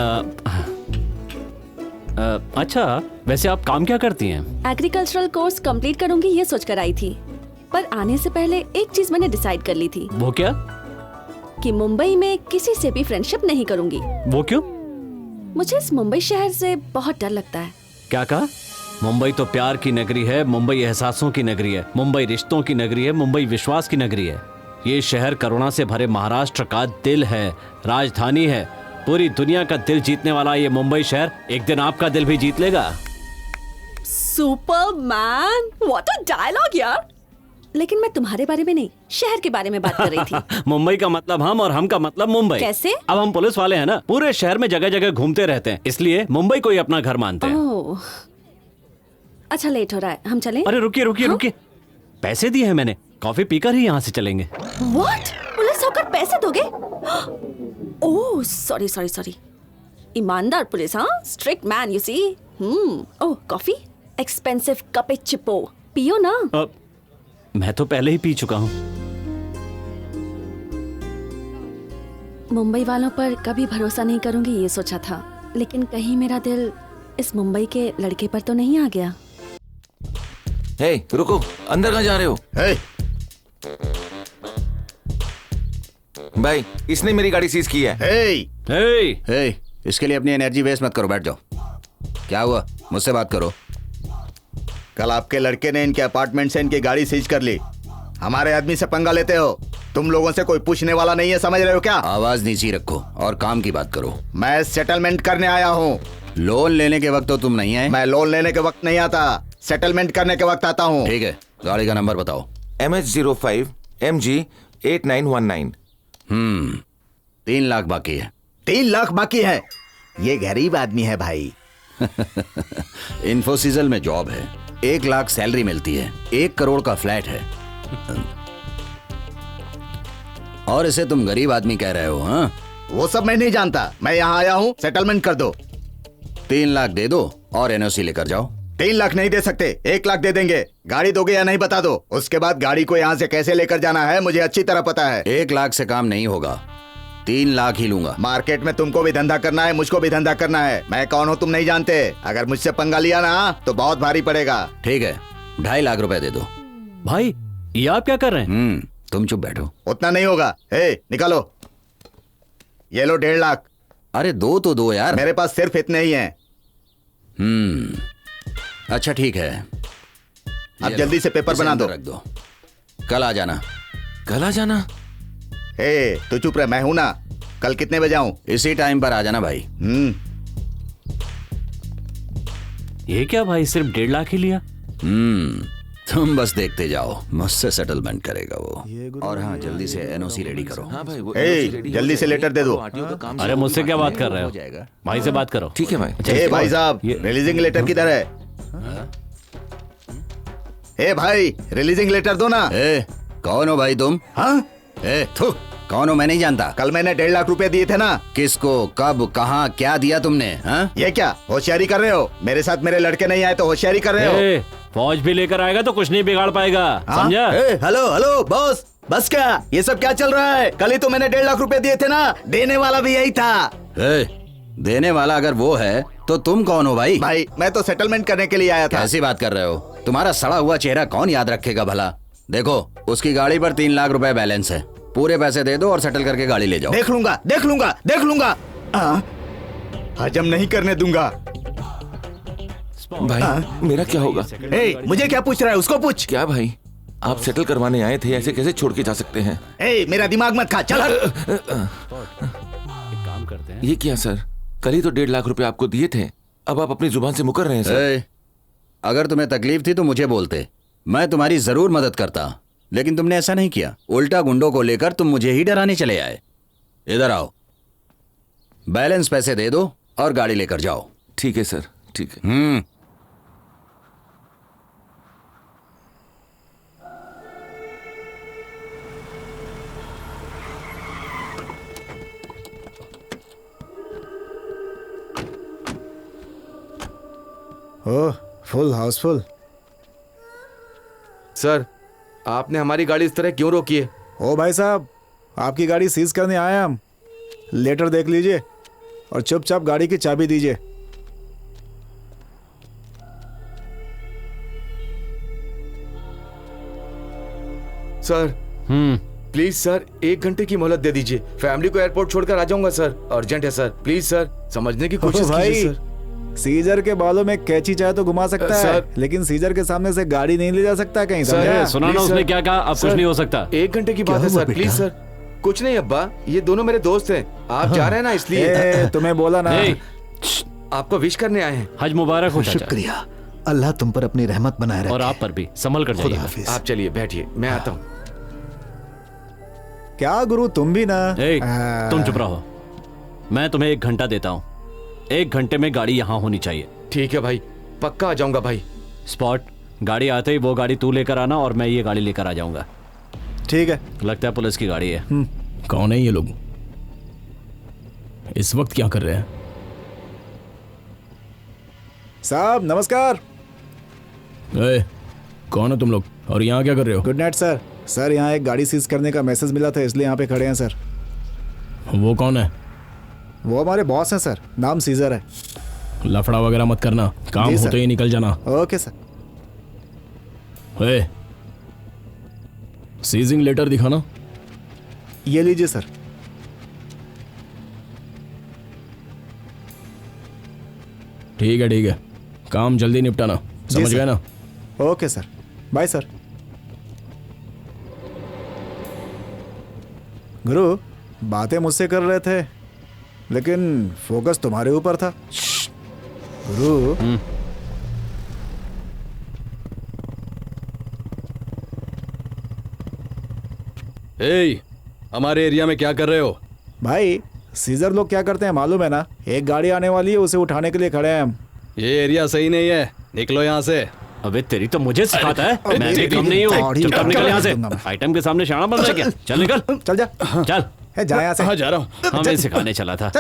अच्छा, वैसे आप काम क्या करती हैं? एग्रीकल्चरल कोर्स कंप्लीट करूंगी ये सोच कर आई थी, पर आने से पहले एक चीज मैंने डिसाइड कर ली थी। वो क्या? कि मुंबई में किसी से भी फ्रेंडशिप नहीं करूंगी। वो क्यों? मुझे इस मुंबई शहर से बहुत डर लगता है। क्या कहा? मुंबई तो प्यार की नगरी है, मुंबई एहसासों की नगरी है, मुंबई रिश्तों की नगरी है, मुंबई विश्वास की नगरी है। ये शहर करुणा से भरे महाराष्ट्र का दिल है, राजधानी है, पूरी दुनिया का दिल जीतने वाला ये मुंबई शहर एक दिन आपका दिल भी जीत लेगा। सुपरमैन, व्हाट अ डायलॉग यार। लेकिन मैं तुम्हारे बारे में नहीं, शहर के बारे में बात कर रही थी। मुंबई का मतलब हम और हम का मतलब मुंबई। कैसे? अब हम पुलिस वाले हैं ना, पूरे शहर में जगह जगह घूमते रहते हैं, इसलिए मुंबई को ही अपना घर मानते हैं। ओह, अच्छा लेट हो रहा है, हम चलें? अरे रुकिए रुकिए रुकिए, पैसे दिए हैं मैंने, कॉफी पीकर ही यहाँ से चलेंगे। व्हाट? पुलिस होकर पैसे दोगे? Oh sorry sorry sorry. ईमानदार पुलिस, हाँ, strict man you see. Oh coffee, expensive cappuccino, पियो ना। मैं तो पहले ही पी चुका हूँ। मुंबई वालों पर कभी भरोसा नहीं करूंगी ये सोचा था, लेकिन कहीं मेरा दिल इस मुंबई के लड़के पर तो नहीं आ गया। हे, रुको, अंदर कहाँ जा रहे हो? भाई, इसने मेरी गाड़ी सीज की है। हे, इसके लिए अपनी एनर्जी वेस्ट मत करो, बैठ जाओ। क्या हुआ, मुझसे बात करो। कल आपके लड़के ने इनके अपार्टमेंट से इनकी गाड़ी सीज कर ली। हमारे आदमी से पंगा लेते हो। तुम लोगों से कोई पूछने वाला नहीं है, समझ रहे हो क्या? आवाज नीची रखो और काम की बात करो। मैं सेटलमेंट करने आया हूँ। लोन लेने के वक्त तो तुम नहीं आए। मैं लोन लेने के वक्त नहीं आता, सेटलमेंट करने के वक्त आता हूँ। ठीक है, गाड़ी का नंबर बताओ। MH05 MG 8919। 3 लाख बाकी है। 3 लाख बाकी है? ये गरीब आदमी है भाई। इन्फोसिजल में जॉब है, 1 लाख सैलरी मिलती है, 1 करोड़ का फ्लैट है, और इसे तुम गरीब आदमी कह रहे हो? हाँ, वो सब मैं नहीं जानता, मैं यहाँ आया हूँ, सेटलमेंट कर दो। 3 लाख दे दो और एनओसी लेकर जाओ। 3 लाख नहीं दे सकते, 1 लाख दे देंगे। गाड़ी दोगे या नहीं बता दो, उसके बाद गाड़ी को यहाँ से कैसे लेकर जाना है मुझे अच्छी तरह पता है। 1 लाख से काम नहीं होगा, 3 लाख ही लूंगा। मार्केट में तुमको भी धंधा करना है, मुझको भी धंधा करना है। मैं कौन हूँ तुम नहीं जानते, अगर मुझसे पंगा लिया ना तो बहुत भारी पड़ेगा। ठीक है, 2.5 लाख रुपए दे दो। भाई ये आप क्या कर रहे हैं? तुम चुप बैठो। उतना नहीं होगा, निकालो, ये लो 1.5 लाख। अरे दो तो दो यार। मेरे पास सिर्फ इतने ही हैं। अच्छा ठीक है, अब जल्दी से पेपर बना दो। रख दो, कल आ जाना। कल आ जाना? तू चुप रह, मैं हूं ना। कल कितने बजे आऊं? इसी टाइम पर आ जाना भाई। ये क्या भाई, सिर्फ 1.5 लाख ही लिया? तुम बस देखते जाओ, मुझसे सेटलमेंट करेगा वो। और हाँ, जल्दी से एनओसी रेडी करो। हाँ भाई, जल्दी से लेटर दे दो। अरे मुझसे क्या बात कर रहे हो? भाई से बात करो। ठीक है भाई। भाई साहब, रिलीजिंग लेटर किधर है? भाई, रिलीजिंग लेटर दो ना। कौन हो भाई तुम? हाँ, कौन हो मैं नहीं जानता। कल मैंने 1.5 लाख रुपए दिए थे ना। किसको, कब, कहाँ, क्या दिया तुमने? हाँ? ये क्या होशियारी कर रहे हो? मेरे साथ मेरे लड़के नहीं आए तो होशियारी कर रहे हो? फौज भी लेकर आएगा तो कुछ नहीं बिगाड़ पाएगा, समझा? हेलो हेलो बॉस, बस क्या ये सब क्या चल रहा है? कल ही तो मैंने 1.5 लाख रुपए दिए थे ना, देने वाला भी यही था। देने वाला अगर वो है तो तुम कौन हो भाई? भाई मैं तो सेटलमेंट करने के लिए आया था। कैसी बात कर रहे हो? तुम्हारा सड़ा हुआ चेहरा कौन याद रखेगा भला? देखो, उसकी गाड़ी पर 3 लाख रुपए बैलेंस है, पूरे पैसे दे दो और सेटल करके गाड़ी ले जाओ। देख लूंगा देख लूंगा देख लूंगा, हजम नहीं करने दूंगा। भाई मेरा क्या होगा? मुझे क्या पूछ रहा है, उसको पूछ। क्या भाई, आप सेटल करवाने आए थे, ऐसे कैसे छोड़ के जा सकते हैं? मेरा दिमाग मत खा, चल। काम करते हैं। ये क्या सर, कल ही तो 1.5 लाख रुपए आपको दिए थे, अब आप अपनी जुबान से मुकर रहे हैं सर। अगर तुम्हें तकलीफ थी तो मुझे बोलते, मैं तुम्हारी जरूर मदद करता, लेकिन तुमने ऐसा नहीं किया। उल्टा गुंडों को लेकर तुम मुझे ही डराने चले आए। इधर आओ, बैलेंस पैसे दे दो और गाड़ी लेकर जाओ। ठीक है सर, ठीक है। ओह, फुल हाउसफुल। सर, आपने हमारी गाड़ी इस तरह क्यों रोकी है? ओ भाई साहब, आपकी गाड़ी सीज करने आए हम। लेटर देख लीजिए और चुपचाप गाड़ी की चाबी दीजिए। सर प्लीज सर, 1 घंटे की मोहलत दे दीजिए। फैमिली को एयरपोर्ट छोड़कर आ जाऊंगा सर, अर्जेंट है सर, प्लीज सर, समझने की कोशिश कीजिए सर। सीजर के बालों में कैची चाहे तो घुमा सकता है, लेकिन सीजर के सामने से गाड़ी नहीं ले जा सकता कहीं। सुना ना उसने क्या कहा? अब कुछ नहीं हो सकता। 1 घंटे की बात है सर, प्लीज सर। कुछ नहीं अब्बा, ये दोनों मेरे दोस्त हैं, आप जा रहे हैं ना इसलिए। तुम्हें बोला ना, आपको विश करने आए हैं। हज मुबारक हो। शुक्रिया, अल्लाह तुम पर अपनी रहमत बनाए रखे। और आप पर भी, संभल कर खुदा जाइएगा। हाफिज। आप चलिए बैठिए, मैं आता हूँ। क्या गुरु तुम भी ना। तुम चुप रहो। मैं तुम्हें 1 घंटा देता हूँ। 1 घंटे में गाड़ी यहाँ होनी चाहिए। ठीक है भाई, पक्का आ जाऊंगा भाई। स्पॉट, गाड़ी आते ही वो गाड़ी तू लेकर आना और मैं ये गाड़ी लेकर आ जाऊंगा। ठीक है। लगता है पुलिस की गाड़ी है। कौन है ये लोग? इस वक्त क्या कर रहे हैं? साहब नमस्कार। कौन हो तुम लोग और यहाँ क्या कर रहे हो? Good night sir. सर यहाँ एक गाड़ी सीज करने का मैसेज मिला था, इसलिए यहाँ पे खड़े हैं सर। वो कौन है? वो हमारे बॉस हैं सर, नाम सीजर है। लफड़ा वगैरह मत करना, काम जी सर। होते ही निकल जाना। Okay sir. सीजिंग लेटर दिखाना। ये लीजिए सर। ठीक है, काम जल्दी निपटाना, समझ गए ना? Okay sir, bye sir. गुरु बातें मुझसे कर रहे थे, लेकिन फोकस तुम्हारे ऊपर था। गुरु हमारे एरिया में क्या कर रहे हो? भाई सीजर लोग क्या करते हैं मालूम है ना? एक गाड़ी आने वाली है, उसे उठाने के लिए खड़े हैं हम। ये एरिया सही नहीं है, निकलो यहाँ से। अबे तेरी तो मुझे सिखाता है, मैं भी कम नहीं हूँ। चुपचाप निकल यहाँ से। आइटम के सामने शाना बन रहा है क्या? चल निकल, चल जा, चल जा यहाँ से। हाँ जा रहा हूँ। हमें सिखाने चला था।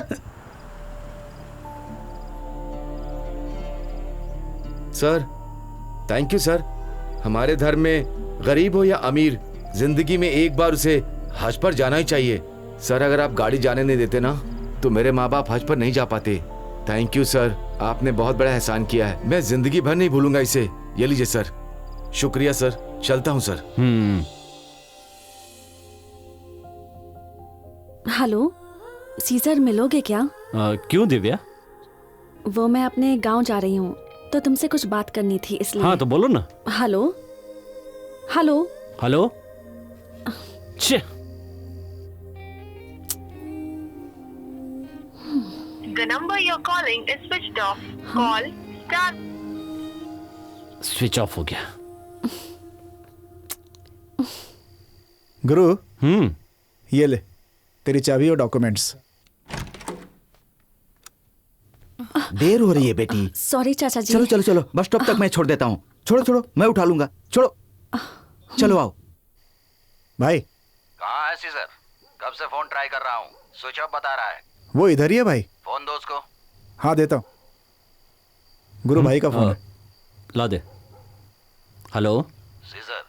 Sir thank you sir. हमारे धर्म में गरीब हो या अमीर, जिंदगी में एक बार उसे हज पर जाना ही चाहिए। सर अगर आप गाड़ी जाने नहीं देते ना तो मेरे माँ बाप हज पर नहीं जा पाते। थैंक यू सर, आपने बहुत बड़ा एहसान किया है, मैं जिंदगी भर नहीं भूलूंगा इसे। ये लीजिए सर। शुक्रिया सर, चलता हूँ सर। हेलो सीजर, मिलोगे क्या? क्यों दिव्या? वो मैं अपने गांव जा रही हूँ तो तुमसे कुछ बात करनी थी इसलिए। हाँ तो बोलो ना। Hello hello hello. The number you're calling is switched off. Call star. Switch off हो गया। गुरु ये ले तेरी चाबी और डॉक्यूमेंट्स। देर हो रही है बेटी। सॉरी चाचा जी। चलो चलो चलो, बस स्टॉप तक मैं छोड़ देता हूँ। छोड़ो छोड़ो, मैं उठा लूंगा। छोड़ो, चलो आओ। भाई कहाँ है सीजर? कब से फोन ट्राई कर रहा हूँ, स्विच ऑफ बता रहा है। वो इधर ही है भाई। फोन दो उसको। हाँ देता हूँ। गुरु भाई का फोन है। ला दे। Hello Caesar.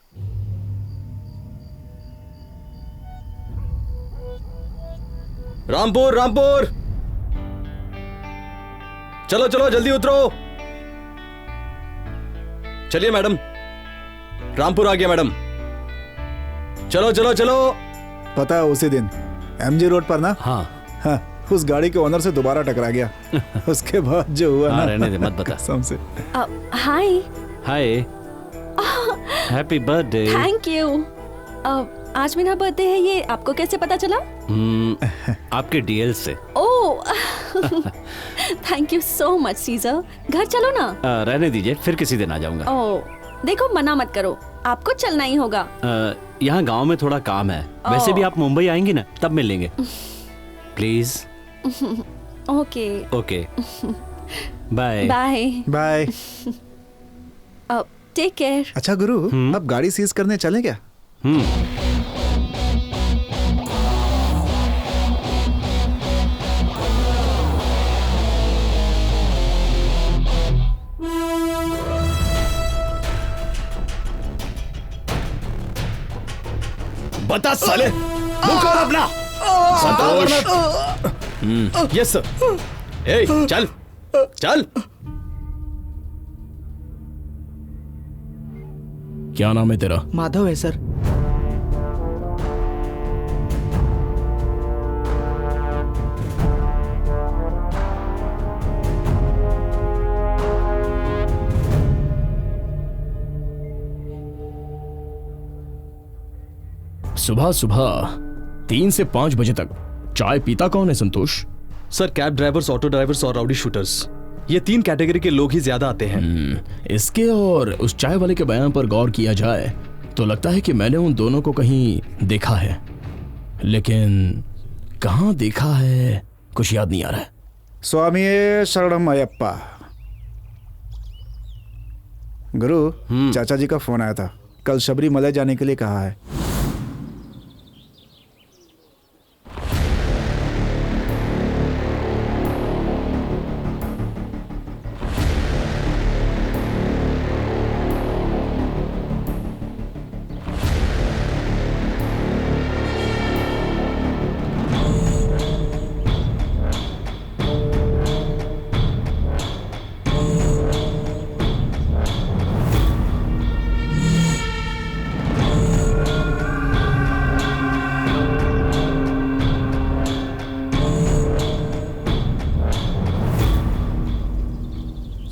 रामपुर रामपुर, चलो चलो जल्दी उतरो। चलिए मैडम, रामपुर आ गया मैडम। चलो चलो चलो। पता है उसी दिन एमजी रोड पर ना, हाँ उस गाड़ी के ओनर से दोबारा टकरा गया। उसके बाद जो हुआ ना, रहने दे, मत बता। कसम से। हाय हाय, हैप्पी बर्थडे। Thank you. आज मेरा बर्थडे है, ये आपको कैसे पता चला? आपके डीएल से। Oh thank you so much Caesar. घर चलो ना। रहने दीजिए, फिर किसी दिन आ जाऊंगा। ओह देखो, मना मत करो, आपको चलना ही होगा। यहाँ गांव में थोड़ा काम है। वैसे भी आप मुंबई आएंगी ना, तब मिल लेंगे। Please. Okay okay, bye bye bye. Take care. अच्छा गुरु, अब गाड़ी सीज करने चले क्या? बता साले, मुंह खोल अपना। संतोष। Yes sir. ए चल चल। क्या नाम है तेरा? माधव है सर। सुबह सुबह 3 से 5 बजे तक चाय पीता कौन है Santosh? Sir cab drivers, auto drivers और राउडी शूटर्स। ये 3 कैटेगरी के लोग ही ज्यादा आते हैं। इसके और उस चाय वाले के बयान पर गौर किया जाए तो लगता है कि मैंने उन दोनों को कहीं देखा है, लेकिन कहाँ देखा है कुछ याद नहीं आ रहा है। स्वामी शरणम अयप्पा। गुरु, चाचा जी का फोन आया था, कल शबरीमला जाने के लिए कहा है।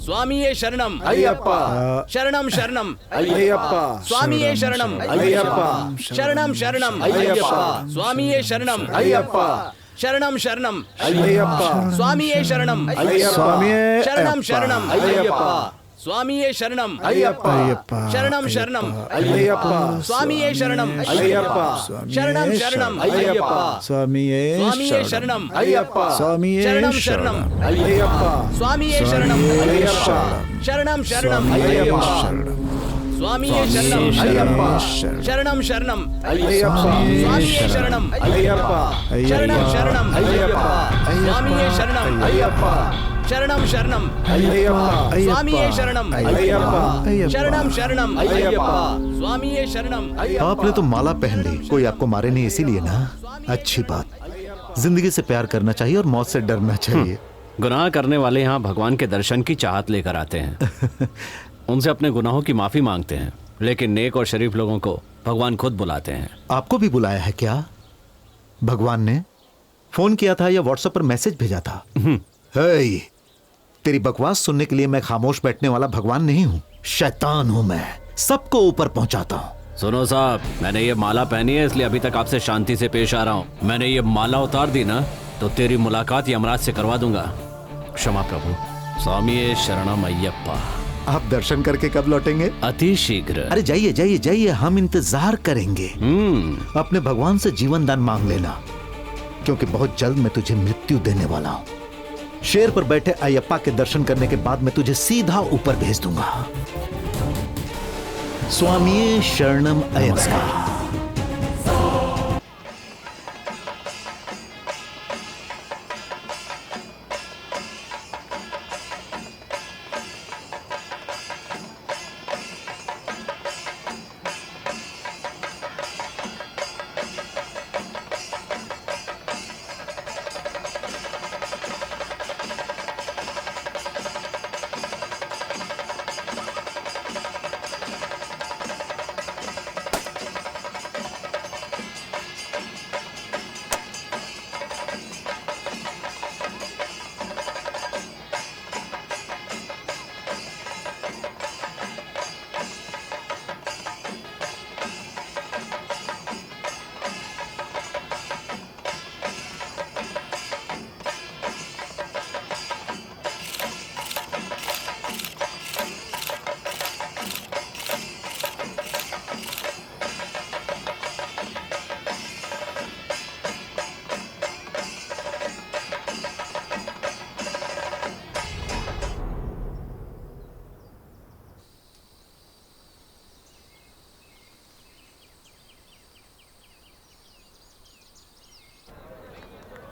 स्वामी शरणम अय्यप्पा। शरणम शरणम अय्यप्पा। स्वामी शरणम अय्यप्पा। शरणम शरणम अय्यप्पा। स्वामी शरणम अय्यप्पा। शरणम शरणम अय्यप्पा। स्वामी शरणम स्वामी शरणम शरणम अय्यप्पा। स्वामी शरणम अय्यप्पा। शरणम शरणम अय्यप्पा। स्वामी शरणम अय्यप्पा। शरणम शरणम अय्यप्पा। स्वामी स्वामी शरणम अय्यप्पा। स्वामी शरणम शरणम अय्यप्पा। स्वामी शरणम अय्यप्पा। शरणम शरणम अय्यप्पा। स्वामी शरणम शरणम शरणम स्वामी शरणम शरणम शरणम स्वामी शरणम शरणम शरणम स्वामी शरणम शरणम शरणम स्वामी शरणम। आपने तो माला पहन ली, कोई आपको मारे नहीं इसीलिए ना। अच्छी बात। जिंदगी से प्यार करना चाहिए और मौत से डरना चाहिए। गुनाह करने वाले यहाँ भगवान के दर्शन की चाहत लेकर आते हैं, उनसे अपने गुनाहों की माफी मांगते हैं, लेकिन नेक और शरीफ लोगों को भगवान खुद बुलाते हैं। आपको भी बुलाया है क्या? भगवान ने फोन किया था या व्हाट्सएप पर मैसेज भेजा था? हे, तेरी बकवास सुनने के लिए मैं खामोश बैठने वाला भगवान नहीं हूँ, शैतान हूँ मैं, सबको ऊपर पहुंचाता हूँ। सुनो साहब, मैंने ये माला पहनी है इसलिए अभी तक आपसे शांति से पेश आ रहा हूँ। मैंने ये माला उतार दी ना तो तेरी मुलाकात यमराज से करवा दूंगा। क्षमा प्रभु। स्वामी शरणम अय्यप्पा। आप दर्शन करके कब लौटेंगे? अति शीघ्र। अरे जाइए जाइए जाइए, हम इंतजार करेंगे। अपने भगवान से जीवन दान मांग लेना, क्योंकि बहुत जल्द मैं तुझे मृत्यु देने वाला हूँ। शेर पर बैठे अयप्पा के दर्शन करने के बाद मैं तुझे सीधा ऊपर भेज दूंगा। स्वामी शरणम अयप्पा।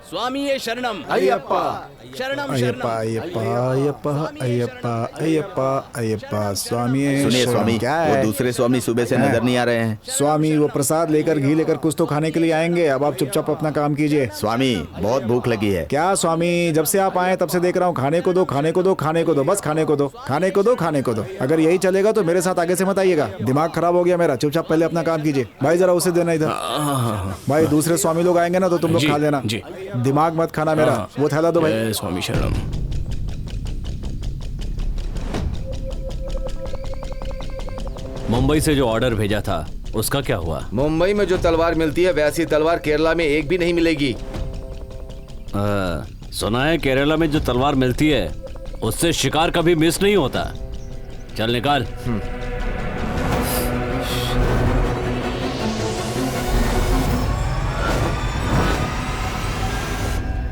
स्वामी शरणम अय्यप्पा। शरणम अय्यप्पा अय्यप्पा अय्यप्पा अय्यप्पा अय्यप्पा अय्यप्पा। स्वामी सुनिए स्वामी, क्या वो है? दूसरे स्वामी सुबह से नजर नहीं आ रहे हैं। स्वामी वो प्रसाद लेकर घी लेकर कुछ तो खाने के लिए आएंगे, अब आप चुपचाप अपना काम कीजिए। स्वामी बहुत भूख लगी है। क्या स्वामी, जब से आप आए तब से देख रहा हूँ, खाने को दो खाने को दो खाने को दो, बस खाने को दो खाने को दो खाने को दो। अगर यही चलेगा तो मेरे साथ आगे से मत आइएगा, दिमाग खराब हो गया मेरा। चुपचाप पहले अपना काम कीजिए। भाई जरा उसे देना इधर। भाई दूसरे स्वामी लोग आएंगे ना तो तुम लोग खा लेना, दिमाग मत खाना मेरा। वो थैला दो भाई। स्वामी शरणम। मुंबई से जो ऑर्डर भेजा था उसका क्या हुआ? मुंबई में जो तलवार मिलती है वैसी तलवार केरला में एक भी नहीं मिलेगी। सुना है केरला में जो तलवार मिलती है उससे शिकार कभी मिस नहीं होता। चल निकाल।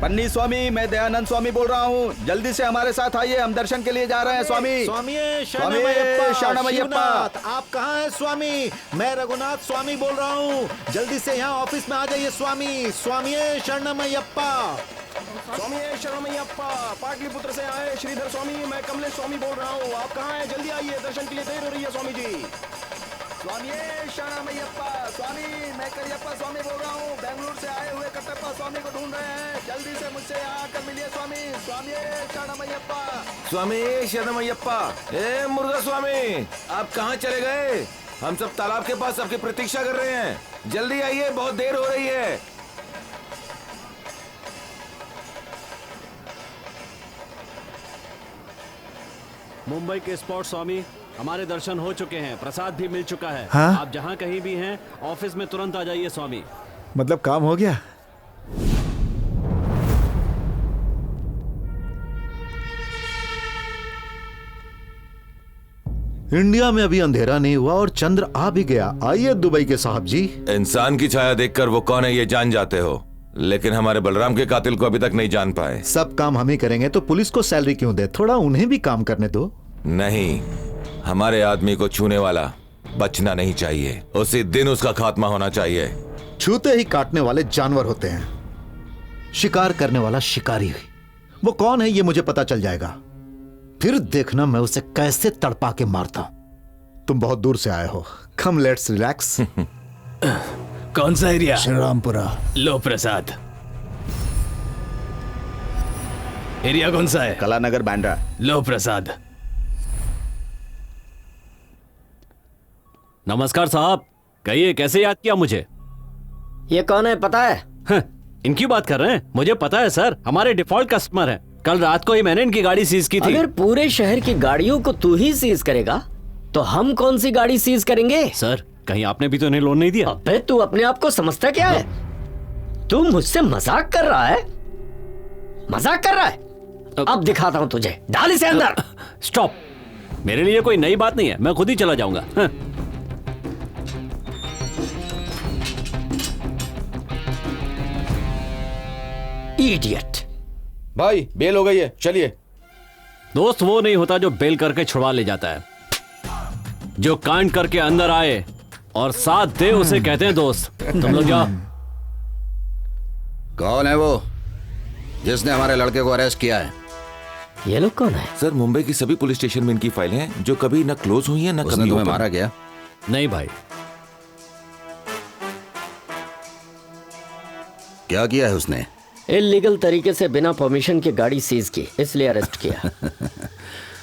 पन्नी स्वामी, मैं दयानंद स्वामी बोल रहा हूँ। जल्दी से हमारे साथ आइए, हम दर्शन के लिए जा रहे हैं स्वामी। स्वामी शरणमयप्पा, शरणमयप्पा, आप कहाँ हैं स्वामी? मैं रघुनाथ स्वामी बोल रहा हूँ। जल्दी से यहाँ ऑफिस में आ जाइए स्वामी। स्वामी शरणमयप्पा। स्वामी शरणमयप्पा, पाटलिपुत्र से आए श्रीधर स्वामी, मैं कमलेश स्वामी बोल रहा हूँ। आप कहाँ हैं? जल्दी आइए, दर्शन के लिए देर हो रही है स्वामी जी। स्वामी शरणमयप्पा, स्वामी मैं करियप्पा स्वामी बोल रहा हूँ। बेंगलुरु से आए हुए कटप्पा स्वामी को ढूंढ रहे हैं। जल्दी से मुझसे यहाँ आकर मिलिए स्वामी। स्वामी शरणमयप्पा। स्वामी शरणमयप्पा। ए मुर्गा स्वामी, आप कहाँ चले गए? हम सब तालाब के पास आपकी प्रतीक्षा कर रहे हैं। जल्दी आइए, बहुत देर हो रही है। मुंबई के स्पॉट स्वामी, हमारे दर्शन हो चुके हैं, प्रसाद भी मिल चुका है। हाँ? आप जहाँ कहीं भी हैं ऑफिस में तुरंत आ जाइए स्वामी। मतलब काम हो गया? इंडिया में अभी अंधेरा नहीं हुआ और चंद्र आ भी गया। आइए दुबई के साहब जी। इंसान की छाया देखकर वो कौन है ये जान जाते हो, लेकिन हमारे बलराम के कातिल को अभी तक नहीं जान पाए। सब काम हम ही करेंगे तो पुलिस को सैलरी क्यों दे? थोड़ा उन्हें भी काम करने दो। नहीं, हमारे आदमी को छूने वाला बचना नहीं चाहिए। उसी दिन उसका खात्मा होना चाहिए। छूते ही काटने वाले जानवर होते हैं, शिकार करने वाला शिकारी। वो कौन है ये मुझे पता चल जाएगा, फिर देखना मैं उसे कैसे तड़पा के मारता हूं। तुम बहुत दूर से आए हो, कम लेट्स रिलैक्स। कौन सा एरिया? श्रीरामपुरा। लो प्रसाद। एरिया कौन सा है? कलानगर, बांद्रा। लो प्रसाद। नमस्कार साहब, कहिए कैसे याद किया मुझे? ये कौन है पता है? इनकी बात कर रहे हैं? मुझे पता है सर, हमारे डिफॉल्ट कस्टमर हैं। कल रात को ही मैंने इनकी गाड़ी सीज की थी। अगर पूरे शहर की गाड़ियों को तू ही सीज करेगा तो हम कौन सी गाड़ी सीज करेंगे? सर, कहीं आपने भी तो इन्हें लोन नहीं दिया? अबे तू अपने आप को समझता क्या है? तू मुझसे मजाक कर रहा है? मजाक कर रहा है? अब दिखाता हूं तुझे। डाल इसे अंदर। स्टॉप, मेरे लिए कोई नई बात नहीं है, मैं खुद ही चला जाऊंगा। इडियट। भाई बेल हो गई है, चलिए। दोस्त वो नहीं होता जो बेल करके छुड़वा ले जाता है, जो कांड करके अंदर आए और साथ दे उसे कहते हैं दोस्त। तुम लोग जाओ। कौन है वो जिसने हमारे लड़के को अरेस्ट किया है? ये लोग कौन है? सर, मुंबई की सभी पुलिस स्टेशन में इनकी फाइलें हैं, जो कभी न क्लोज हुई हैं न उसने कभी तुम्हें open। मारा गया? नहीं भाई। क्या किया है उसने? इलीगल तरीके से बिना परमिशन की गाड़ी सीज की, इसलिए अरेस्ट किया।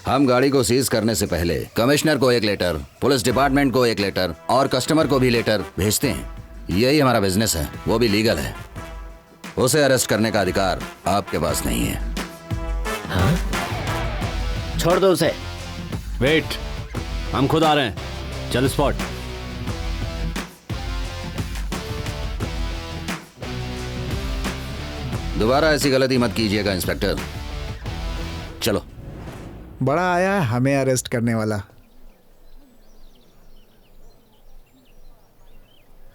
हम गाड़ी को सीज करने से पहले कमिश्नर को एक लेटर, पुलिस डिपार्टमेंट को एक लेटर और कस्टमर को भी लेटर भेजते हैं। यही हमारा बिजनेस है, वो भी लीगल है। उसे अरेस्ट करने का अधिकार आपके पास नहीं है। हाँ? छोड़ दो उसे। वेट, हम खुद आ रहे हैं। चल स्पॉट। दोबारा ऐसी गलती मत कीजिएगा इंस्पेक्टर। चलो। बड़ा आया है हमें अरेस्ट करने वाला।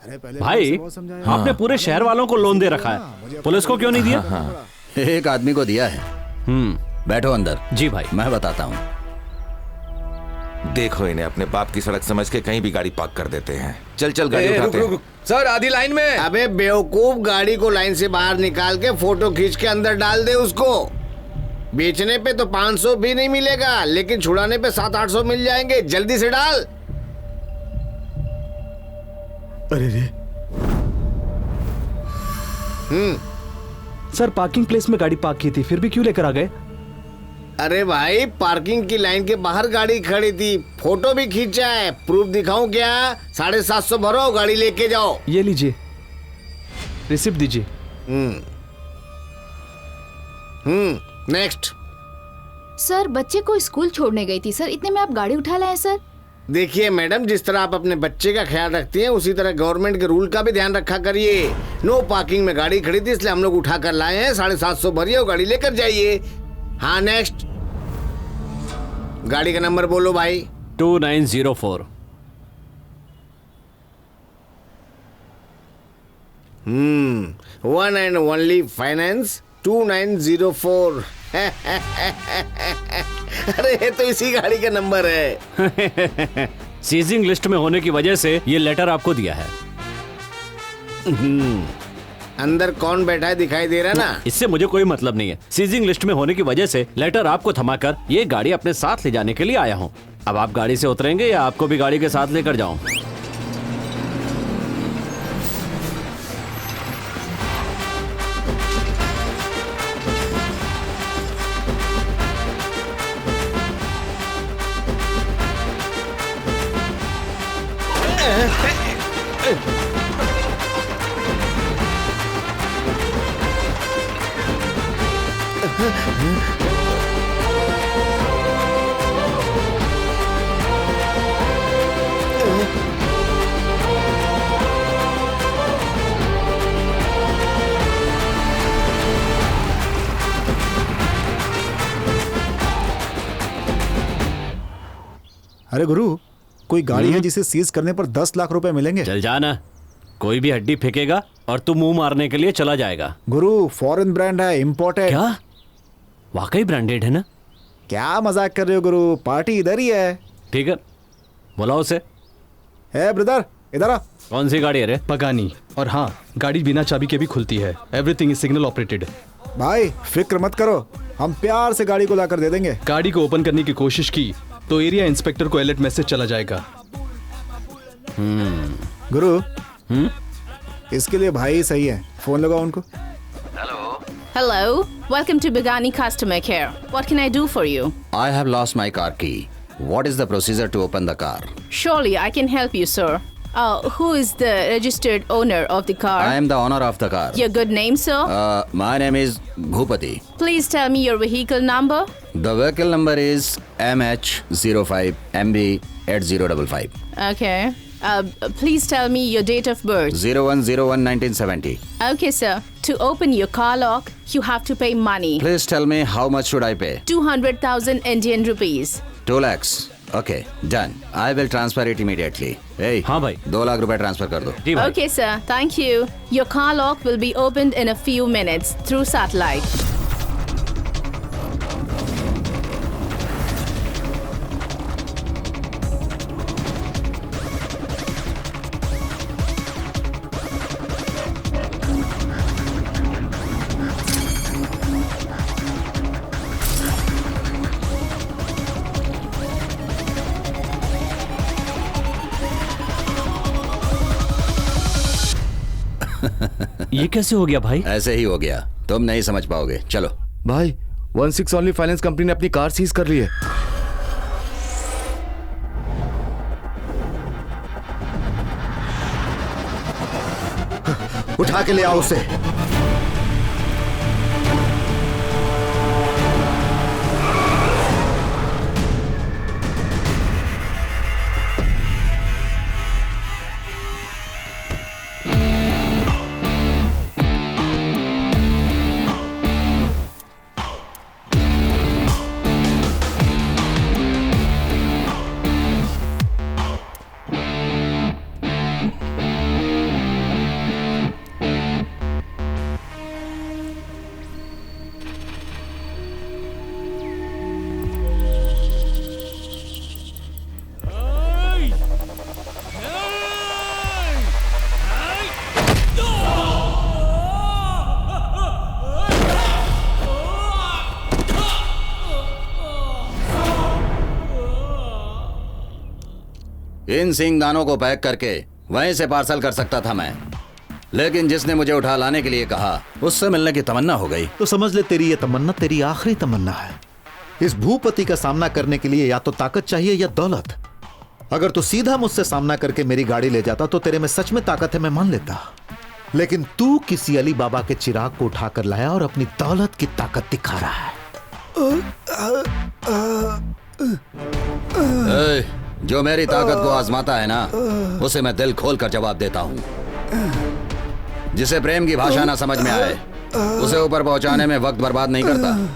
अरे पहले भाई, आपने पूरे शहर वालों को लोन दे रखा है, पुलिस को क्यों नहीं दिया? एक आदमी को दिया है। बैठो अंदर। जी भाई। मैं बताता हूँ। देखो, इन्हें अपने बाप की सड़क समझ के कहीं भी गाड़ी पार्क कर देते हैं। चल चल गाड़ी उठाते हैं। सर, आधी लाइन में। अबे बेवकूफ, गाड़ी को लाइन से बाहर निकाल के फोटो खींच के अंदर डाल दे उसको। बेचने पे तो 500 भी नहीं मिलेगा, लेकिन छुड़ाने पे 700-800 मिल जाएंगे। जल्दी से डाल। अरे रे। सर, पार्किंग प्लेस में गाड़ी पार्क की थी, फिर भी क्यों लेकर आ गए? अरे भाई, पार्किंग की लाइन के बाहर गाड़ी खड़ी थी, फोटो भी खींचा है। प्रूफ दिखाऊं क्या? 750 भरो, गाड़ी लेके जाओ। ये लीजिए, रिसिप्ट दीजिए। नेक्स्ट। सर, बच्चे को स्कूल छोड़ने गई थी सर, इतने में आप गाड़ी उठा लाए सर। देखिए मैडम, जिस तरह आप अपने बच्चे का ख्याल रखती हैं, उसी तरह गवर्नमेंट के रूल का भी ध्यान रखा करिए। नो पार्किंग में गाड़ी खड़ी थी, इसलिए हम लोग उठा कर लाए हैं। 750 भरिए और गाड़ी लेकर जाइए। हाँ, नेक्स्ट। गाड़ी का नंबर बोलो भाई। 2904। One and only finance 2904। अरे ये तो इसी गाड़ी का नंबर है। सीजिंग लिस्ट में होने की वजह से ये लेटर आपको दिया है। अंदर कौन बैठा है दिखाई दे रहा ना? इससे मुझे कोई मतलब नहीं है। सीजिंग लिस्ट में होने की वजह से लेटर आपको थमाकर ये गाड़ी अपने साथ ले जाने के लिए आया हूँ। अब आप गाड़ी से उतरेंगे या आपको भी गाड़ी के साथ लेकर जाऊं? अरे गुरु, कोई गाड़ी है जिसे सीज करने पर 10 लाख रुपए मिलेंगे? चल जाना, कोई भी हड्डी फेंकेगा और तू मुंह मारने के लिए चला जाएगा। गुरु, फॉरेन ब्रांड है, इम्पोर्टेड। क्या? वाकई ब्रांडेड है ना? क्या मजाक कर रहे हो गुरु, पार्टी इधर ही है। ठीक है, बुलाओ उसे। है ब्रदर, इधर आ। कौन सी गाड़ी है रे? पगानी। और हाँ, गाड़ी बिना चाबी के भी खुलती है। Everything is signal operated. भाई फिक्र मत करो, हम प्यार से गाड़ी को लाकर दे देंगे। गाड़ी को ओपन करने की कोशिश की तो एरिया इंस्पेक्टर को अलर्ट मैसेज चला जाएगा। गुरु, इसके लिए भाई सही है, फोन लगाओ उनको। Hello, welcome to Begani Customer Care. What can I do for you? I have lost my car key. What is the procedure to open the car? Surely I can help you, sir. Who is the registered owner of the car? I am the owner of the car. Your good name, sir? My name is Bhupati. Please tell me your vehicle number. The vehicle number is MH05MB8055. Okay. Please tell me your date of birth. 01/01/1970. Okay, sir. To open your car lock, you have to pay money. Please tell me how much should I pay? 200,000 Indian rupees. 2 lakhs. Okay, done. I will transfer it immediately. Hey. हाँ भाई। 2 लाख रुपए transfer कर दो। Okay, sir. Thank you. Your car lock will be opened in a few minutes through satellite. ये कैसे हो गया भाई? ऐसे ही हो गया, तुम नहीं समझ पाओगे। चलो भाई, 16 ओनली फाइनेंस कंपनी ने अपनी कार सीज कर ली है। उठा के ले आओ उसे। इन सिंगदानों को पैक करके वहीं से पार्सल कर सकता था मैं, लेकिन जिसने मुझे उठा लाने के लिए कहा उससे मिलने की तमन्ना हो गई। तो समझ ले तेरी ये तमन्ना तेरी आखिरी तमन्ना है। इस भूपति का सामना करने के लिए या तो ताकत चाहिए या दौलत। अगर तू सीधा मुझसे सामना करके मेरी गाड़ी ले जाता तो तेरे में सच में ताकत है, मैं मान लेता। लेकिन तू किसी अली बाबा के चिराग को उठाकर लाया और अपनी दौलत की ताकत दिखा रहा है। जो मेरी ताकत को आजमाता है ना, उसे मैं दिल खोल कर जवाब देता हूँ। जिसे प्रेम की भाषा ना समझ में आए, उसे ऊपर पहुंचाने में वक्त बर्बाद नहीं करता।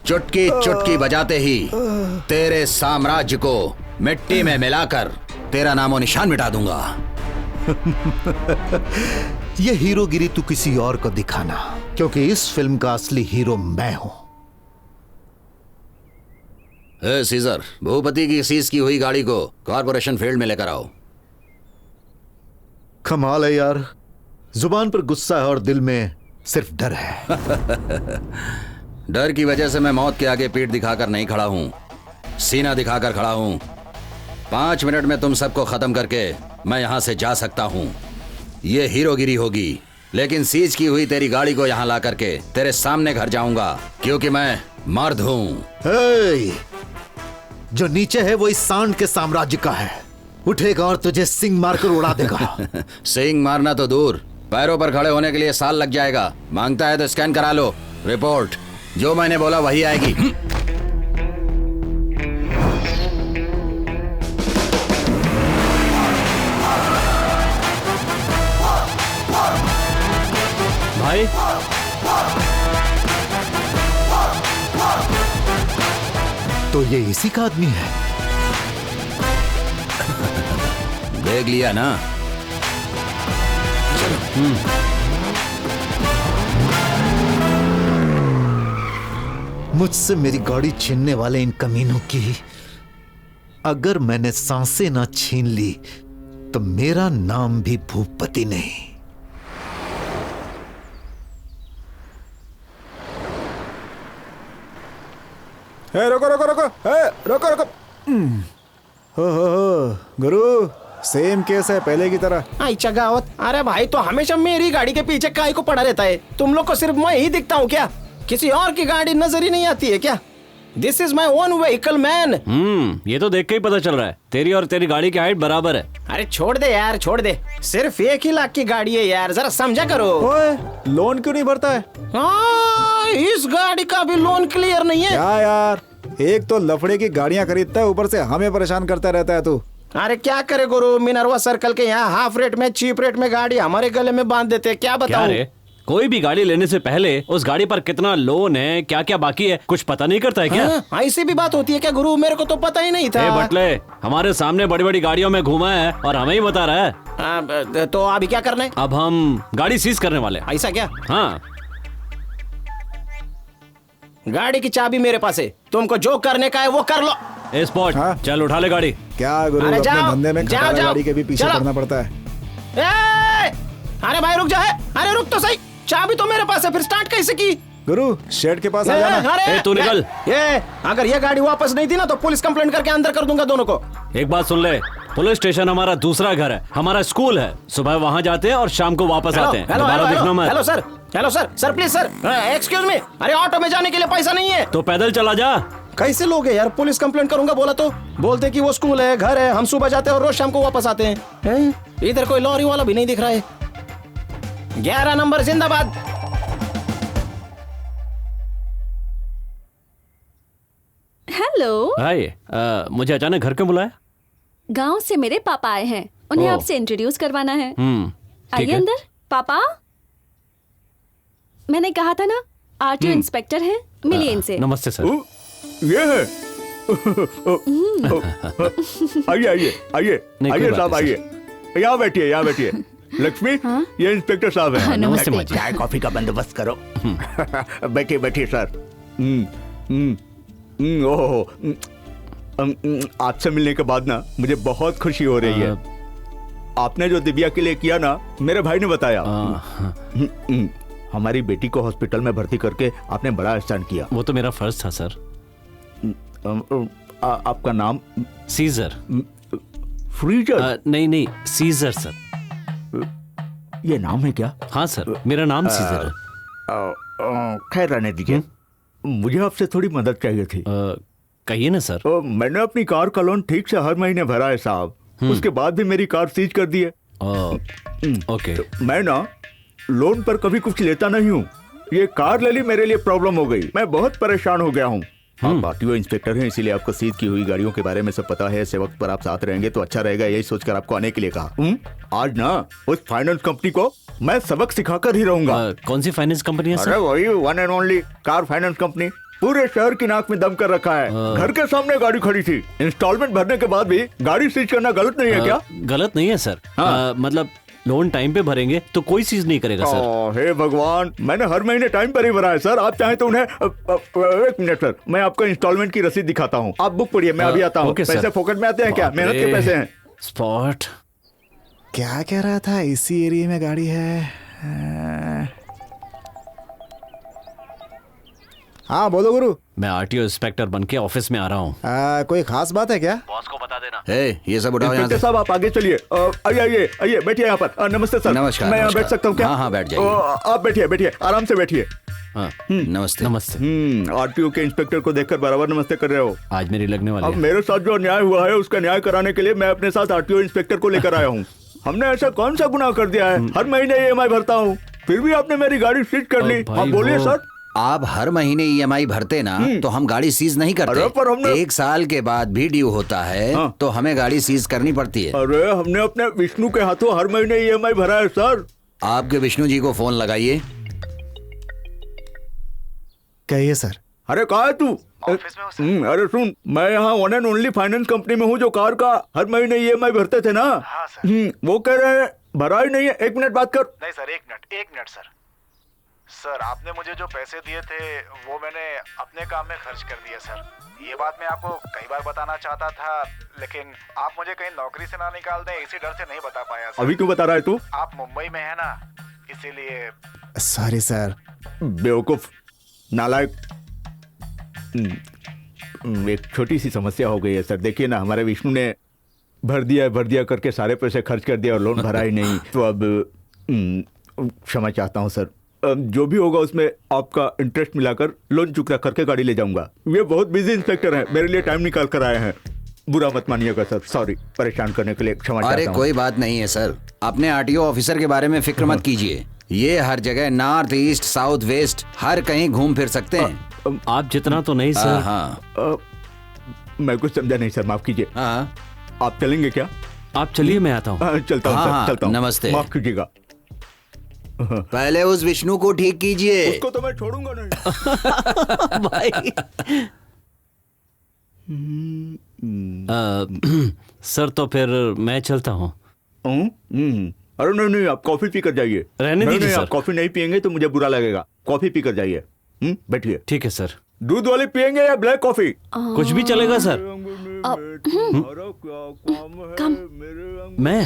चुटकी चुटकी बजाते ही तेरे साम्राज्य को मिट्टी में मिलाकर तेरा नामो निशान मिटा दूंगा। ये हीरोगिरी तू किसी और को दिखाना, क्योंकि इस फिल्म का असली हीरो मैं हूं। सीजर, भूपति की सीज की हुई गाड़ी को कॉर्पोरेशन फील्ड में लेकर आओ। कमाल है यार, जुबान पर गुस्सा है और दिल में सिर्फ डर है। डर की वजह से मैं मौत के आगे पीठ दिखाकर नहीं खड़ा हूं, सीना दिखाकर खड़ा हूं। 5 मिनट में तुम सबको खत्म करके मैं यहां से जा सकता हूं। ये हीरोगिरी होगी, लेकिन सीज की हुई तेरी गाड़ी को यहां ला करके तेरे सामने घर जाऊंगा, क्योंकि मैं मर्द हूं। जो नीचे है वो इस सांड के साम्राज्य का है, उठेगा और तुझे सिंग मारकर उड़ा देगा। सिंग मारना तो दूर, पैरों पर खड़े होने के लिए साल लग जाएगा। मांगता है तो स्कैन करा लो। रिपोर्ट जो मैंने बोला वही आएगी। भाई तो ये इसी का आदमी है। देख लिया ना। मुझसे मेरी गाड़ी छीनने वाले इन कमीनों की अगर मैंने सांसें ना छीन ली तो मेरा नाम भी भूपति नहीं। रुको रुको रुको, रुको रुको। हो गुरु, सेम केस है पहले की तरह। आई चगावत, अरे भाई तो हमेशा मेरी गाड़ी के पीछे काहे को पड़ा रहता है? तुम लोग को सिर्फ मैं ही दिखता हूँ क्या? किसी और की गाड़ी नजर ही नहीं आती है क्या? This is my own vehicle man. ये तो देख के ही पता चल रहा है, तेरी और तेरी गाड़ी की हाइट बराबर है। अरे छोड़ दे यार, छोड़ दे। सिर्फ 1 ही लाख की गाड़ी है यार, जरा समझा करो। ओए, लोन क्यों नहीं भरता है? इस गाड़ी का भी लोन क्लियर नहीं है क्या यार? एक तो लफड़े की गाड़ियां खरीदता है, ऊपर से हमें परेशान करता रहता है तू। अरे क्या करे गुरु, मिनरवा सर्कल के यहाँ हाफ रेट में, चीप रेट में गाड़ी हमारे गले में बांध देते, क्या बताऊं? कोई भी गाड़ी लेने से पहले उस गाड़ी पर कितना लोन है, क्या क्या बाकी है, कुछ पता नहीं करता है क्या? ऐसी भी बात होती है क्या गुरु? मेरे को तो पता ही नहीं था। बटले, हमारे सामने बड़ी बड़ी गाड़ियों में घूमा है और हमें ही बता रहा है। तो अभी क्या करना है? अब हम गाड़ी सीज करने वाले। ऐसा क्या? हाँ, गाड़ी की चाबी मेरे पास है, तुमको जो करने का है वो कर लो। स्पॉट, चल उठा ले गाड़ी। क्या गुरु, अरे अपने जाओ, धंधे में जाओ, खटारा जाओ, गाड़ी के भी पीछे चलो। पड़ना पड़ता है। अरे भाई रुक जा, अरे रुक तो सही, चाबी तो मेरे पास है, फिर स्टार्ट कैसे की? गुरु, शेड के पास आ जाना। तू निकल। अगर ये गाड़ी वापस नहीं दी ना तो पुलिस कंप्लेंट करके अंदर कर दूंगा दोनों को। एक बात सुन ले, पुलिस स्टेशन हमारा दूसरा घर है, हमारा स्कूल है। सुबह वहाँ जाते हैं और शाम को वापस आते हैं। दोबारा दिखना मत। Hello sir, hello sir, sir please sir, excuse me. अरे ऑटो में जाने के लिए पैसा नहीं है तो पैदल चला जा। कैसे लोग हैं यार? पुलिस कंप्लेंट करूंगा बोला तो बोलते कि वो स्कूल है, घर है, हम सुबह जाते हैं और रोज शाम को वापस आते हैं। इधर कोई लॉरी वाला भी नहीं दिख रहा है। 11 नंबर जिंदाबाद। हेलो। हाय, मुझे अचानक घर क्यों बुलाया? गांव से मेरे पापा आए हैं, उन्हें ओह। आपसे इंट्रोड्यूस करवाना है। ठीक आइए है। अंदर। पापा, मैंने कहा था ना आरटीओ इंस्पेक्टर हैं, मिलिए इनसे। नमस्ते सर। ये है। आइए आइए आइए नहीं, कोई आइए बात साहब, नहीं, आइए। यहाँ बैठिए, यहाँ बैठिए। लक्ष्मी, ये इंस्पेक्टर साहब है। नमस्ते माँ जी। चाय कॉफी का बंदोबस्त करो। बैठिए बैठिए सर। ओहो, आपसे मिलने के बाद ना मुझे बहुत खुशी हो रही है। आपने जो दिव्या के लिए किया ना, मेरे भाई ने बताया। हमारी बेटी को हॉस्पिटल में भर्ती करके आपने बड़ा एहसान किया। वो तो मेरा फर्ज था सर। आपका नाम? सीजर। फ्रीजर? नहीं नहीं, सीजर सर। ये नाम है क्या? हाँ सर, मेरा नाम सीजर है। खैर रहने दीजिए, मुझे आपसे थोड़ी मदद चाहिए थी। कहिए ना सर। मैंने अपनी कार का लोन ठीक से हर महीने भरा है साहब, उसके बाद भी मेरी कार सीज कर दी है। ओके। मैं ना लोन पर कभी कुछ लेता नहीं हूँ, ये कार ले ली, मेरे लिए प्रॉब्लम हो गई, मैं बहुत परेशान हो गया हूँ। आप आरटीओ इंस्पेक्टर हैं, इसीलिए आपको सीज की हुई गाड़ियों के बारे में सब पता है। ऐसे वक्त पर आप साथ रहेंगे तो अच्छा रहेगा, यही सोचकर आपको आने के लिए कहा। आज ना उस फाइनेंस कंपनी को मैं सबक सिखाकर ही रहूंगा। कौन सी फाइनेंस कंपनी है सर? अरे वही one and only car finance company. पूरे शहर की नाक में दम कर रखा है। घर के सामने गाड़ी खड़ी थी, इंस्टॉलमेंट भरने के बाद भी गाड़ी सीज करना गलत नहीं है क्या? गलत नहीं है सर। मतलब लोन टाइम पे भरेंगे तो कोई चीज नहीं करेगा सर। हे भगवान, मैंने हर महीने टाइम पर ही भरा है सर। आप चाहें तो उन्हें एक मिनट सर, मैं आपको इंस्टॉलमेंट की रसीद दिखाता हूँ। आप बुक पढ़िए, मैं अभी आता हूँ। पैसे फोकट में आते हैं क्या? मेहनत के पैसे हैं। स्पॉट क्या कह रहा था? इसी एरिया में गाड़ी है। हाँ बोलो गुरु। मैं आरटीओ इंस्पेक्टर बन के ऑफिस में आ रहा हूँ। कोई खास बात है क्या? बॉस को बता देना। ये सब उठाओ यहाँ से। साहब आप आगे चलिए। आइए आइए आइए, बैठिए यहाँ पर। नमस्ते सर। नमस्कार। मैं यहाँ बैठ सकता हूँ क्या? हाँ बैठ जाइए। आप बैठिए बैठिए, आराम से बैठिए। नमस्ते। नमस्ते। आरटीओ के इंस्पेक्टर को देखकर बराबर नमस्ते कर रहे हो। आज मेरी लगने वाली अब है। मेरे साथ जो अन्याय हुआ है उसका न्याय कराने के लिए मैं अपने साथ आरटीओ इंस्पेक्टर को लेकर आया हूँ। हमने ऐसा कौन सा गुनाह कर दिया है? हर महीने ईएमआई भरता हूँ, फिर भी आपने मेरी गाड़ी सीज कर ली। आप बोलिए सर। आप हर महीने ईएमआई भरते ना तो हम गाड़ी सीज नहीं करते। पर हमने 1 साल के बाद भी ड्यू होता है तो हमें गाड़ी सीज करनी पड़ती है। अरे हमने अपने विष्णु के हाथों हर महीने ईएमआई भरा है सर। आपके विष्णु जी को फोन लगाइए। कहिए सर। अरे कहाँ है तू? अरे सुन, मैं यहाँ one and only finance company में हूँ जो कार का हर महीने ईएमआई भरते थे ना। हाँ सर। वो कह रहे हैं भरा ही नहीं है। 1 मिनट बात कर। नहीं सर, एक मिनट सर। सर आपने मुझे जो पैसे दिए थे वो मैंने अपने काम में खर्च कर दिए सर। ये बात मैं आपको कई बार बताना चाहता था, लेकिन आप मुझे कहीं नौकरी से ना निकाल दें इसी डर से नहीं बता पाया सर। अभी क्यों बता रहा है तू? आप मुंबई में है ना, इसीलिए। Sorry sir. बेवकूफ, नालायक। एक छोटी सी समस्या हो गई है सर। देखिए ना, हमारे विष्णु ने भर दिया करके सारे पैसे खर्च कर दिया और लोन भरा ही नहीं। तो अब क्षमा चाहता हूँ सर। जो भी होगा उसमें आपका इंटरेस्ट मिलाकर लोन चुकता करके गाड़ी ले जाऊंगा। ये बहुत बिजी इंस्पेक्टर हैं, मेरे लिए टाइम निकाल कर आए हैं। बुरा मत मानिएगा सर, सॉरी, परेशान करने के लिए क्षमा चाहता हूं। अरे कोई बात नहीं है सर, अपने आरटीओ ऑफिसर के बारे में फिक्र मत कीजिए। ये हर जगह नॉर्थ ईस्ट साउथ वेस्ट हर कहीं घूम फिर सकते हैं। आप जितना तो नहीं सर। हाँ मैं कुछ समझा नहीं सर, माफ कीजिए। हाँ आप चलेंगे क्या? आप चलिए, मैं आता हूँ। चलता हूँ सर, चलता हूँ। नमस्ते। माफ कीजिएगा। पहले उस विष्णु को ठीक कीजिए। उसको तो मैं छोड़ूंगा नहीं। भाई। सर तो फिर मैं चलता हूँ। अरे नहीं, आप कॉफी पीकर जाइए। रहने दीजिए सर। आप कॉफी नहीं पियेंगे तो मुझे बुरा लगेगा। कॉफी पीकर जाइए। बैठिए। ठीक है सर। दूध वाली पियेंगे या ब्लैक कॉफी? कुछ भी चलेगा सर। कम। मैं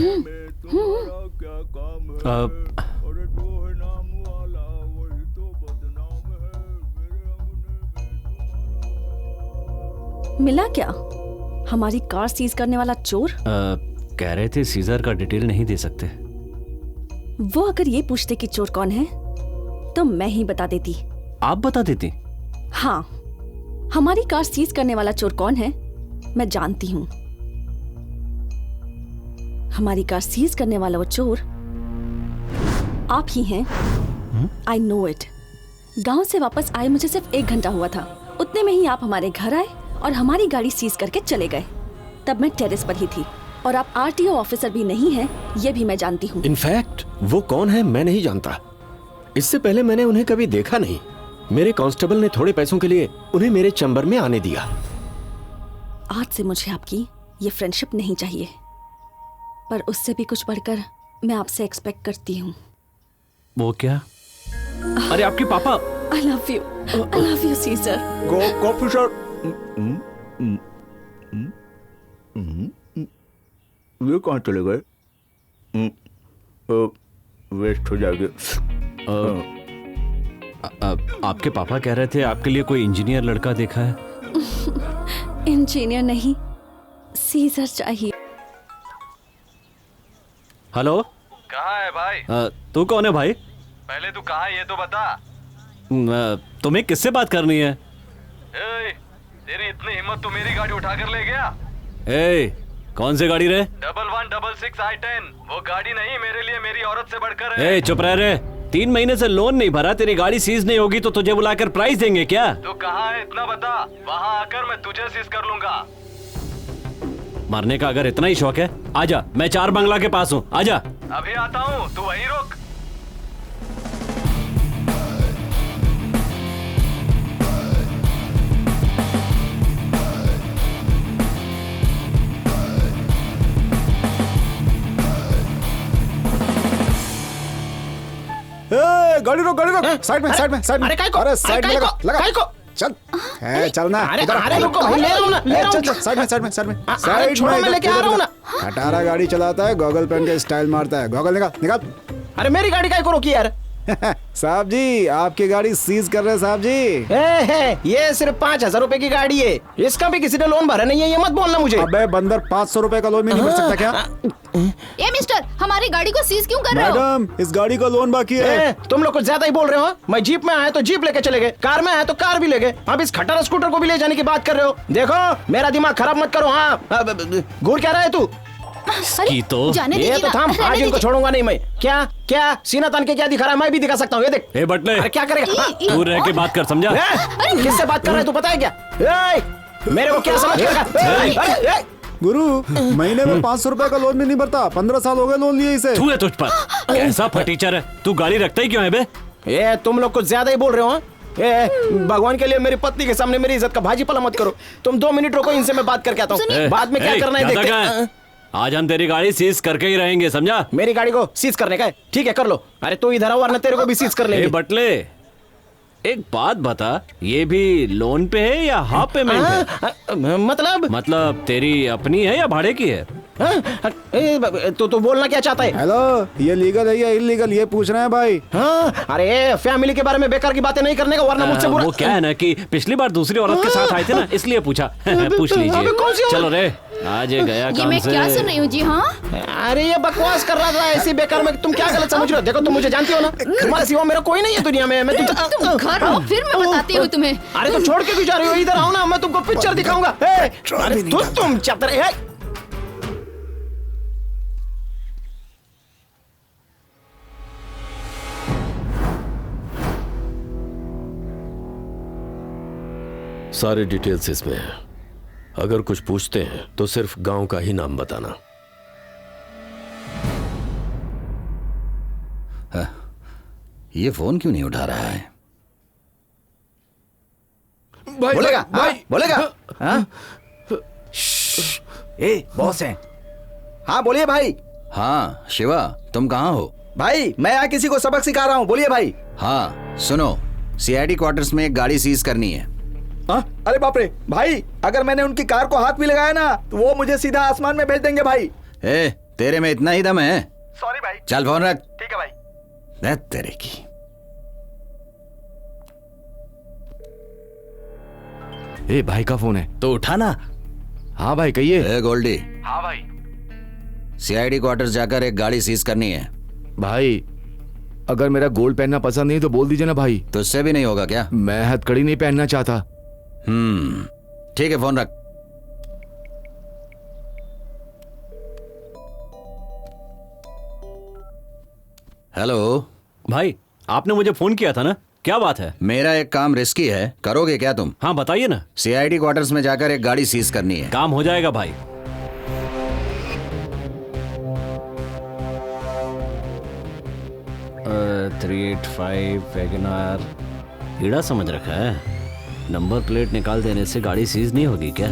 मिला क्या? हमारी कार सीज करने वाला चोर? कह रहे थे सीजर का डिटेल नहीं दे सकते। वो अगर ये पूछते कि चोर कौन है तो मैं ही बता देती। आप बता देती? हाँ, हमारी कार सीज करने वाला चोर कौन है मैं जानती हूँ। हमारी कार सीज करने वाला वो चोर आप ही हैं। I know it. गांव से वापस आए मुझे सिर्फ 1 घंटा हुआ था, उतने में ही आप हमारे घर आए और हमारी गाड़ी सीज करके चले गए। तब मैं टेरेस पर ही थी और आप आरटीओ ऑफिसर भी नहीं हैं, ये भी मैं जानती हूँ। इनफैक्ट वो कौन है मैं नहीं जानता। इससे पहले मैंने उन्हें कभी देखा नहीं। मेरे कांस्टेबल ने थोड़े पैसों के लिए उन्हें मेरे चैम्बर में आने दिया। आज से मुझे आपकी ये फ्रेंडशिप नहीं चाहिए, पर उससे भी कुछ बढ़कर मैं आपसे एक्सपेक्ट करती हूँ। वो क्या? अरे आपके पापा। I love you Caesar. Coffee sir. ये कहाँ चले गए? वेस्ट हो जाएंगे। आपके पापा कह रहे थे आपके लिए कोई इंजीनियर लड़का देखा है। इंजीनियर नहीं, सीजर चाहिए। हेलो। कहाँ है भाई? तू कौन है भाई? पहले तू कहाँ है ये तो बता। तुम्हें किससे बात करनी है? तेरी इतनी हिम्मत, तू मेरी गाड़ी उठा कर ले गया? कौन सी गाड़ी रे? 1166 I-10। वो गाड़ी नहीं, मेरे लिए मेरी औरत से बढ़कर है। चुप रह रे। 3 महीने से लोन नहीं भरा, तेरी गाड़ी सीज नहीं होगी तो तुझे बुलाकर प्राइस देंगे क्या? तो कहाँ है इतना बता, वहाँ आकर मैं तुझे सीज कर लूंगा। मरने का अगर इतना ही शौक है, आजा, मैं 4 बंगला के पास हूँ, आजा। अभी आता हूँ, तू वहीं रुक। गाड़ी रोक साइड में साइड में। अरे काय को? अरे साइड में लगा काय को? चल चल ना। अरे रुको भाई, ले रहा हूँ ना, चल साइड में छोड़ो, मैं लेके आ रहा हूँ ना। हटारा गाड़ी चलाता है, गॉगल पहन के स्टाइल मारता है। गॉगल निकाल। अरे मेरी गाड़ी काय को रोकी यार? साहब जी आपकी गाड़ी सीज कर रहे हैं साहब जी। ये सिर्फ 5,000 रुपए की गाड़ी है, इसका भी किसी ने लोन भरा नहीं है, ये मत बोलना मुझे। अबे बंदर 500 रुपए का लोन भी नहीं भर सकता क्या? ये मिस्टर, हमारी गाड़ी को सीज क्यों कर रहे हो? मैडम इस गाड़ी का लोन बाकी है। तुम लोग कुछ ज्यादा ही बोल रहे हो। मैं जीप में आया तो जीप लेके चले गए, कार में आया तो कार भी ले गए, अब इस खटारा स्कूटर को भी ले जाने की बात कर रहे हो। देखो मेरा दिमाग खराब मत करो। हाँ घूर क्या रहा है तू? तो जाने ये तो थाम, आज इनको छोड़ूंगा नहीं मैं। क्या सीना तान के क्या दिखा रहा है? मैं भी दिखा सकता हूँ, ये देख। ए बटले, अरे क्या करेगा? दूर रह के बात कर, समझा? किससे बात कर रहा है तू, पता है क्या? मेरे को क्या समझ? गुरु महीने में 500 रुपए का लोन भी नहीं भरता, 15 साल हो गए लोन लिए इसे। तू है तुझ पर कैसा फटीचर है तू, गाड़ी रखता ही क्यों है बे? ये तुम लोग कुछ ज्यादा ही बोल रहे हो। भगवान के लिए मेरी पत्नी के सामने मेरी इज्जत का भाजी पला मत करो। तुम 2 मिनट रुको, इनसे मैं बात करके आता हूँ, बाद में क्या करना है देखते हैं। आज हम तेरी गाड़ी सीज करके ही रहेंगे, समझा? मेरी गाड़ी को सीज करने का है? ठीक है कर लो। अरे तू इधर आओ वरना तेरे को भी सीज कर लेंगे। बटले एक बात बता, ये भी लोन पे है या हाफ पेमेंट है? मतलब तेरी अपनी है या भाड़े की है? तो बोलना क्या चाहता है? हेलो, ये लीगल है या इलीगल ये पूछ रहे हैं भाई। हाँ अरे फैमिली के बारे में बेकार की बातें नहीं करने का, वरना मुझसे वो क्या है ना कि पिछली बार दूसरी औरत के साथ आए थे ना, इसलिए पूछा। पूछ लीजिए। चलो रे, आज ये गया ये काम मैं से। क्या सुन रही हूँ जी? हाँ अरे ये बकवास कर रहा था ऐसी बेकार में। तुम क्या गलत समझ रहे हो? देखो तुम मुझे जानती हो ना, तुम्हारे सिवा मेरा कोई नहीं है दुनिया में। मैं तुम घर आओ, फिर मैं बताती हूँ तुम्हें। अरे तो छोड़ के क्यों जा रही हो? इधर आओ ना, मैं तुमको पिक्चर दिखाऊंगा। अरे तुम चतरे है। सारे डिटेल्स इसमें है। अगर कुछ पूछते हैं तो सिर्फ गांव का ही नाम बताना। ये फोन क्यों नहीं उठा रहा है? भाई, बोलेगा भाई, बोलेगा। हाँ? ए बॉस है। हाँ बोलिए भाई। हाँ शिवा, तुम कहाँ हो? भाई मैं यहाँ किसी को सबक सिखा रहा हूँ, बोलिए भाई। हाँ सुनो, सीआईडी क्वार्टर्स में एक गाड़ी सीज करनी है। अरे बाप रे भाई, अगर मैंने उनकी कार को हाथ भी लगाया ना तो वो मुझे सीधा आसमान में भेज देंगे भाई। ए तेरे में इतना ही दम है? सॉरी भाई। चल फोन रख। ठीक है भाई। तेरे की। ए भाई का फोन है तो उठाना। हाँ भाई कहिए। ए गोल्डी, हाँ भाई। सीआईडी क्वार्टर्स जाकर एक गाड़ी सीज करनी है। भाई अगर मेरा गोल्ड पहनना पसंद नहीं तो बोल दीजिए ना भाई। तो उससे भी नहीं होगा क्या? मैं हथकड़ी नहीं पहनना चाहता। ठीक है फोन रख। हेलो भाई, आपने मुझे फोन किया था ना, क्या बात है? मेरा एक काम रिस्की है, करोगे क्या तुम? हाँ बताइए ना। सीआईडी क्वार्टर्स में जाकर एक गाड़ी सीज करनी है। काम हो जाएगा भाई। uh, 385 वैगनआर कीड़ा समझ रखा है। नंबर प्लेट निकाल देने से गाड़ी सीज नहीं होगी क्या?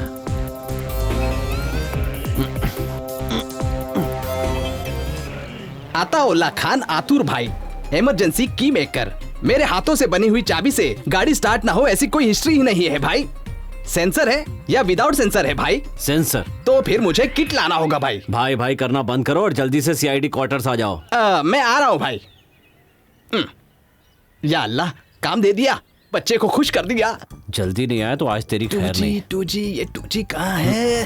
अताउल्ला खान आतुर भाई, इमरजेंसी की मेकर। मेरे हाथों से बनी हुई चाबी से गाड़ी स्टार्ट ना हो ऐसी कोई हिस्ट्री ही नहीं है भाई। सेंसर है या विदाउट सेंसर है भाई? सेंसर। तो फिर मुझे किट लाना होगा भाई। भाई भाई करना बंद करो और जल्दी से सीआईडी क्वार्टर्स आ जाओ। मैं आ रहा हूँ भाई। या अल्लाह, काम दे दिया, बच्चे को खुश कर दिया। जल्दी नहीं आया तो आज तेरी खैर नहीं। 2G ये 2G कहाँ है?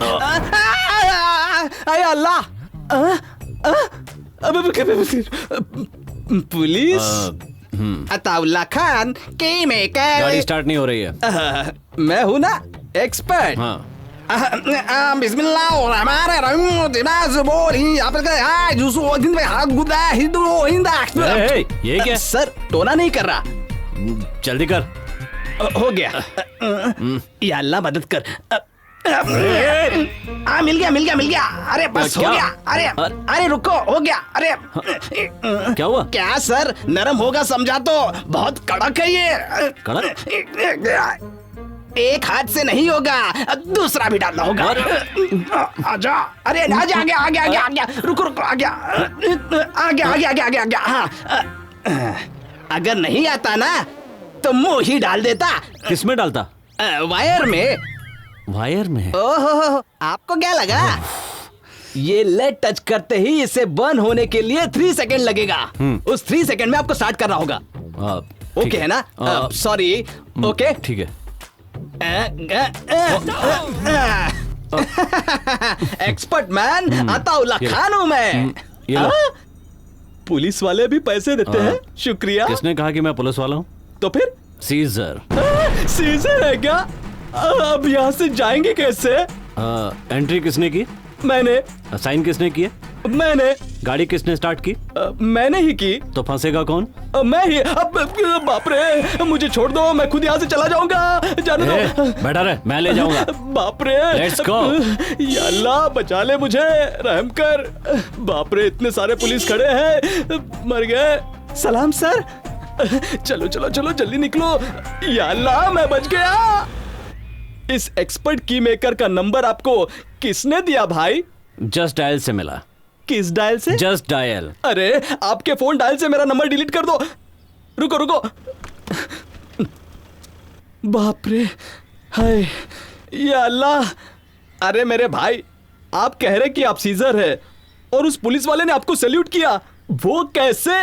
अरे अल्लाह, पुलिस। अताउल्ला खान की मेकर। गाड़ी स्टार्ट नहीं हो रही है। मैं हूँ ना एक्सपर्ट। हाँ। ये क्या? सर टोना नहीं कर रहा। जल्दी कर। हो गया। या अल्लाह मदद कर। मिल गया। अरे बस हो गया। अरे रुको, हो गया। अरे क्या हुआ? क्या सर, नरम होगा समझा तो बहुत कड़क है ये। कड़क? एक हाथ से नहीं होगा, दूसरा भी डालना होगा। आजा। अरे आ गया। रुको आ गया। हाँ अगर नहीं आता ना तो मुंह ही डाल देता। किसमें डालता? वायर में। वायर में? ओहो, आपको क्या लगा? ये लेड टच करते ही इसे बर्न होने के लिए 3 सेकंड लगेगा। उस 3 सेकंड में आपको स्टार्ट करना होगा। ओके है ना? सॉरी। ओके ठीक है। एक्सपर्ट मैन अताउल्ला खान हूं मैं। पुलिस वाले भी पैसे देते हैं। शुक्रिया। किसने कहा कि मैं पुलिस वाला हूँ? तो फिर? सीजर। सीजर है क्या? अब यहाँ से जाएंगे कैसे? एंट्री किसने की? मैंने। साइन किसने किए? मैंने। गाड़ी किसने स्टार्ट की? मैंने ही की। तो फंसेगा कौन? मैं ही। अब बाप रे, मुझे छोड़ दो, मैं खुद यहाँ से चला जाऊंगा। जाने दो। बैठा रहे, मैं ले जाऊंगा। बाप रे। Let's go. या अल्लाह बचा ले मुझे, रहम कर। बाप रे, इतने सारे पुलिस खड़े हैं, मर गए। सलाम सर। चलो चलो चलो जल्दी निकलो। या अल्लाह मैं बच गया। इस एक्सपर्ट की मेकर का नंबर आपको किसने दिया भाई? जस्ट डायल से मिला। किस डायल से? Just dial. अरे आपके फोन डायल से मेरा नंबर डिलीट कर दो। रुको रुको। बाप रे, हाय या अल्लाह। अरे मेरे भाई, आप कह रहे कि आप सीजर है और उस पुलिस वाले ने आपको सैल्यूट किया, वो कैसे?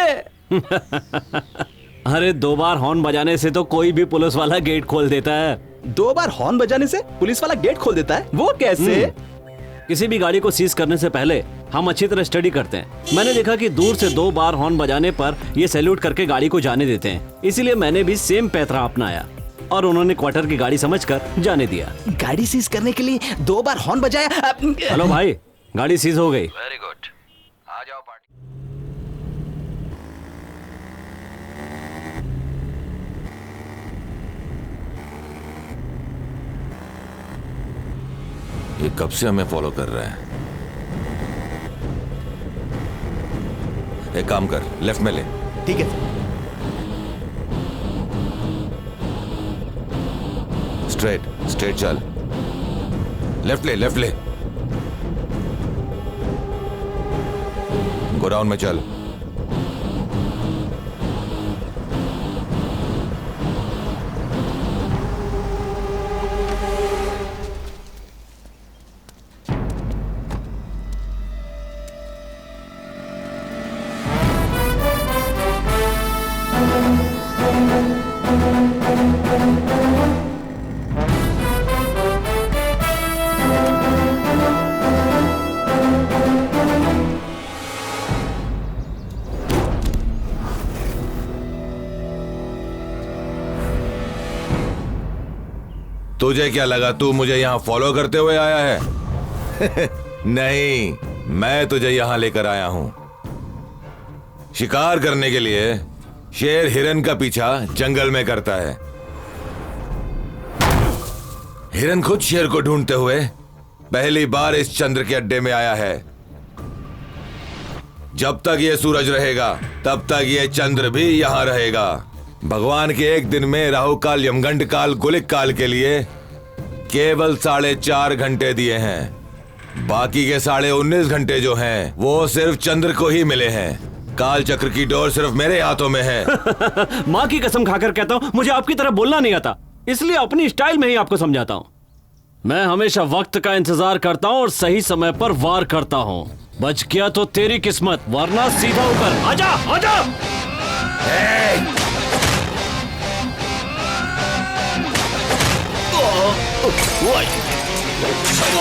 अरे 2 बार हॉर्न बजाने से तो कोई भी पुलिस वाला गेट खोल देता है। 2 बार हॉर्न बजाने से पुलिस वाला गेट खोल देता है? वो कैसे? किसी भी गाड़ी को सीज करने से पहले हम अच्छी तरह स्टडी करते हैं। मैंने देखा कि दूर से 2 बार हॉर्न बजाने पर ये सैल्यूट करके गाड़ी को जाने देते हैं, इसीलिए मैंने भी सेम पैतरा अपनाया और उन्होंने क्वार्टर की गाड़ी समझकर जाने दिया। गाड़ी सीज करने के लिए 2 बार हॉर्न बजाया? हेलो भाई, गाड़ी सीज हो गई। वेरी गुड, आ जाओ पार्टी। ये कब से हमें फॉलो कर रहा है? एक काम कर, लेफ्ट में ले। ठीक है। स्ट्रेट स्ट्रेट चल। लेफ्ट ले, लेफ्ट ले। गोडाउन में चल। तुझे क्या लगा तू मुझे यहाँ फॉलो करते हुए आया है? नहीं, मैं तुझे यहाँ लेकर आया हूँ। शिकार करने के लिए शेर हिरन का पीछा जंगल में करता है। हिरन खुद शेर को ढूंढते हुए पहली बार इस चंद्र के अड्डे में आया है। जब तक ये सूरज रहेगा तब तक ये चंद्र भी यहाँ रहेगा। भगवान के एक दिन में राहु काल, यमगंड काल, गुलिक काल के लिए केवल 4.5 घंटे दिए हैं। बाकी के 19.5 घंटे जो हैं वो सिर्फ चंद्र को ही मिले हैं। काल चक्र की डोर सिर्फ मेरे हाथों में है। माँ की कसम खाकर कहता हूँ, मुझे आपकी तरह बोलना नहीं आता, इसलिए अपनी स्टाइल में ही आपको समझाता हूँ। मैं हमेशा वक्त का इंतजार करता हूँ और सही समय पर वार करता हूँ। बच गया तो तेरी किस्मत, वरना सीधा ऊपर। आजा आजा।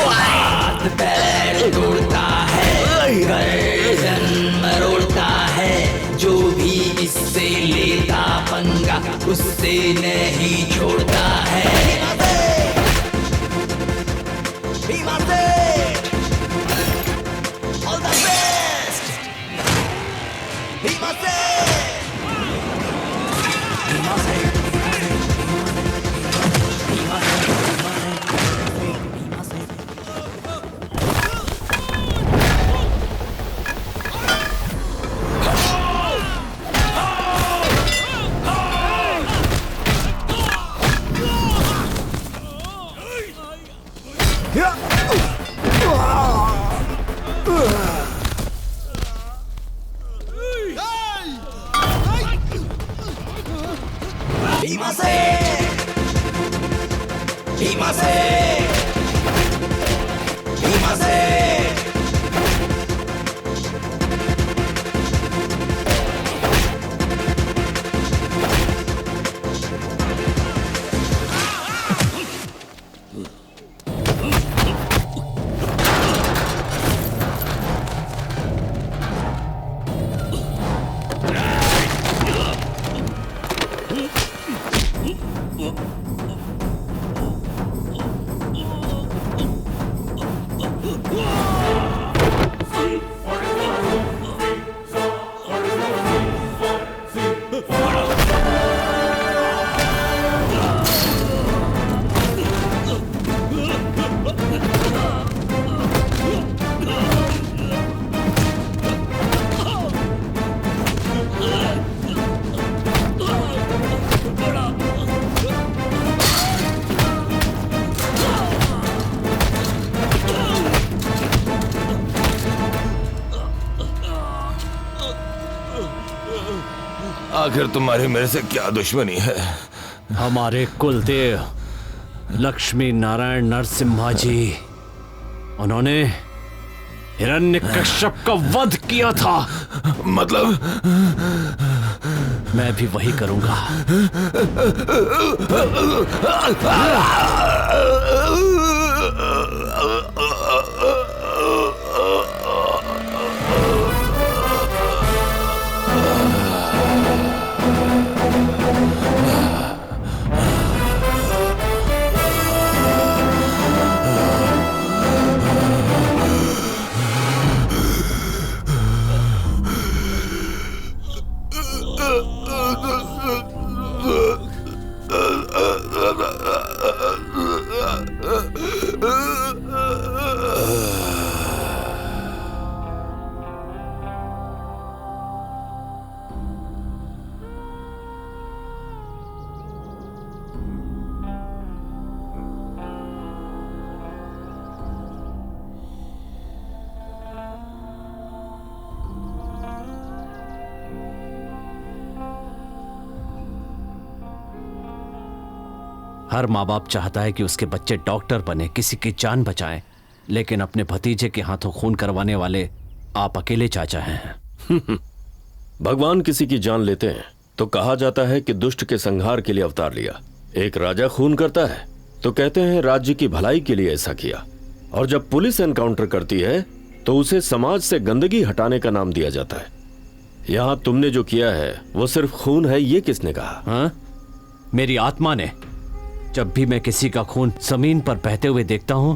हाथ पैर तोड़ता है, गर्दन मरोड़ता है, जो भी इससे लेता पंगा उससे नहीं छोड़ता है। All the best. Himase, Himase, Himase. आखिर तुम्हारी मेरे से क्या दुश्मनी है? हमारे कुलदेव लक्ष्मी नारायण नरसिम्हा जी, उन्होंने हिरण्यकश्यप का वध किया था। मतलब? मैं भी वही करूंगा। हर माँ बाप चाहता है कि उसके बच्चे डॉक्टर बने, किसी की जान बचाएं, लेकिन अपने भतीजे के हाथों खून करवाने वाले आप अकेले चाचा हैं। भगवान किसी की जान लेते हैं तो कहा जाता है कि दुष्ट के संहार के लिए अवतार लिया। एक राजा खून करता है तो कहते हैं राज्य की भलाई के लिए ऐसा किया, और जब पुलिस एनकाउंटर करती है तो उसे समाज से गंदगी हटाने का नाम दिया जाता है। यहाँ तुमने जो किया है वो सिर्फ खून है, ये किसने कहा? हाँ? मेरी आत्मा ने। जब भी मैं किसी का खून जमीन पर बहते हुए देखता हूं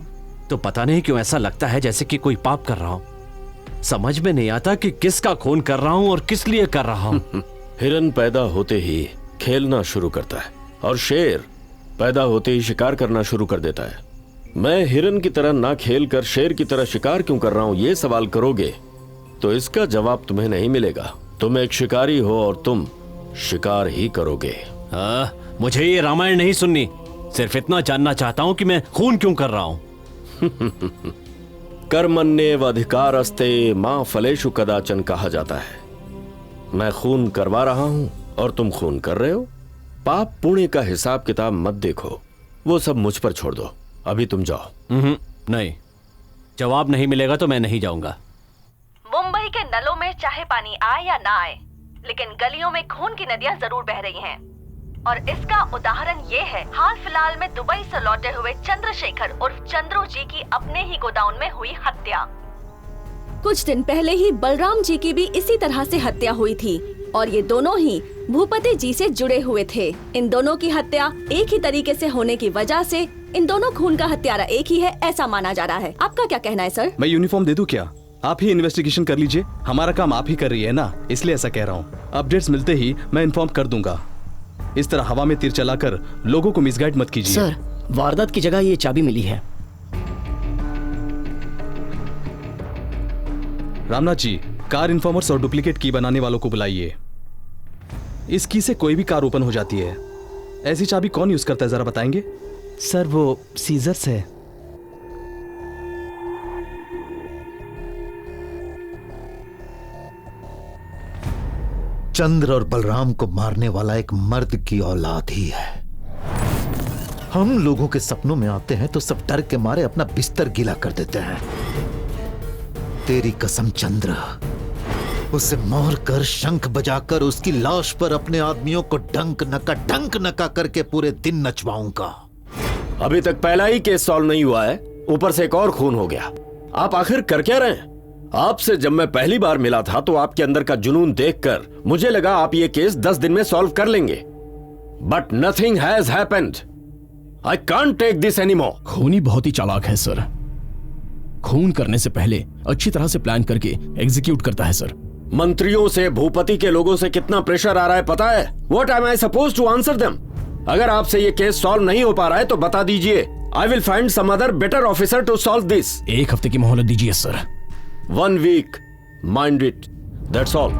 तो पता नहीं क्यों ऐसा लगता है जैसे कि कोई पाप कर रहा हूं। समझ में नहीं आता कि किसका खून कर रहा हूं और किस लिए कर रहा हूं। हिरन पैदा होते ही खेलना शुरू करता है और शेर पैदा होते ही शिकार करना शुरू कर देता है। मैं हिरन की तरह ना खेल कर शेर की तरह शिकार क्यों कर रहा हूं, ये सवाल करोगे तो इसका जवाब तुम्हें नहीं मिलेगा। तुम एक शिकारी हो और तुम शिकार ही करोगे। मुझे ये रामायण नहीं सुननी, सिर्फ इतना जानना चाहता हूं कि मैं खून क्यों कर रहा हूं। कर्मण्येव अधिकारस्ते मां फलेषु कदाचन कहा जाता है। मैं खून करवा रहा हूं और तुम खून कर रहे हो। पाप पुण्य का हिसाब किताब मत देखो, वो सब मुझ पर छोड़ दो। अभी तुम जाओ। नहीं, जवाब नहीं मिलेगा तो मैं नहीं जाऊंगा। मुंबई के नलों में चाहे पानी आए या ना आए, लेकिन गलियों में खून की नदियां जरूर बह रही हैं। और इसका उदाहरण ये है, हाल फिलहाल में दुबई से लौटे हुए चंद्रशेखर उर्फ चंद्रू जी की अपने ही गोडाउन में हुई हत्या। कुछ दिन पहले ही बलराम जी की भी इसी तरह से हत्या हुई थी और ये दोनों ही भूपति जी से जुड़े हुए थे। इन दोनों की हत्या एक ही तरीके से होने की वजह से इन दोनों खून का हत्यारा एक ही है, ऐसा माना जा रहा है। आपका क्या कहना है सर? मैं यूनिफॉर्म दे दूं क्या? आप ही इन्वेस्टिगेशन कर लीजिए, हमारा काम आप ही कर रही है ना, इसलिए ऐसा कह रहा हूँ। अपडेट्स मिलते ही मैं इन्फॉर्म कर दूंगा। इस तरह हवा में तीर चलाकर लोगों को मिसगाइड मत कीजिए। सर, वारदात की जगह ये चाबी मिली है। रामनाथ जी, कार इन्फॉर्मर्स और डुप्लीकेट की बनाने वालों को बुलाइए। इस की से कोई भी कार ओपन हो जाती है। ऐसी चाबी कौन यूज करता है, जरा बताएंगे? सर, वो सीजर्स है। चंद्र और बलराम को मारने वाला एक मर्द की औलाद ही है। हम लोगों के सपनों में आते हैं तो सब डर के मारे अपना बिस्तर गीला कर देते हैं। तेरी कसम चंद्र, उसे मार कर शंख बजाकर उसकी लाश पर अपने आदमियों को डंक नका करके पूरे दिन नचवाऊंगा। अभी तक पहला ही केस सॉल्व नहीं हुआ है, ऊपर से एक और खून हो गया। आप आखिर कर क्या रहे हैं? आपसे जब मैं पहली बार मिला था तो आपके अंदर का जुनून देखकर मुझे लगा आप ये केस 10 दिन में सॉल्व कर लेंगे, but nothing has happened. I can't take this anymore. खूनी बहुत ही चालाक है सर। खून करने से पहले अच्छी तरह से प्लान करके एग्जीक्यूट करता है सर। मंत्रियों से, भूपति के लोगों से कितना प्रेशर आ रहा है पता है? What am I suppose to answer them? अगर आपसे ये केस सॉल्व नहीं हो पा रहा है तो बता दीजिए। I will find some other better officer to solve this. 1 हफ्ते की मोहलत दीजिए sir. 1 week, mind it, that's all.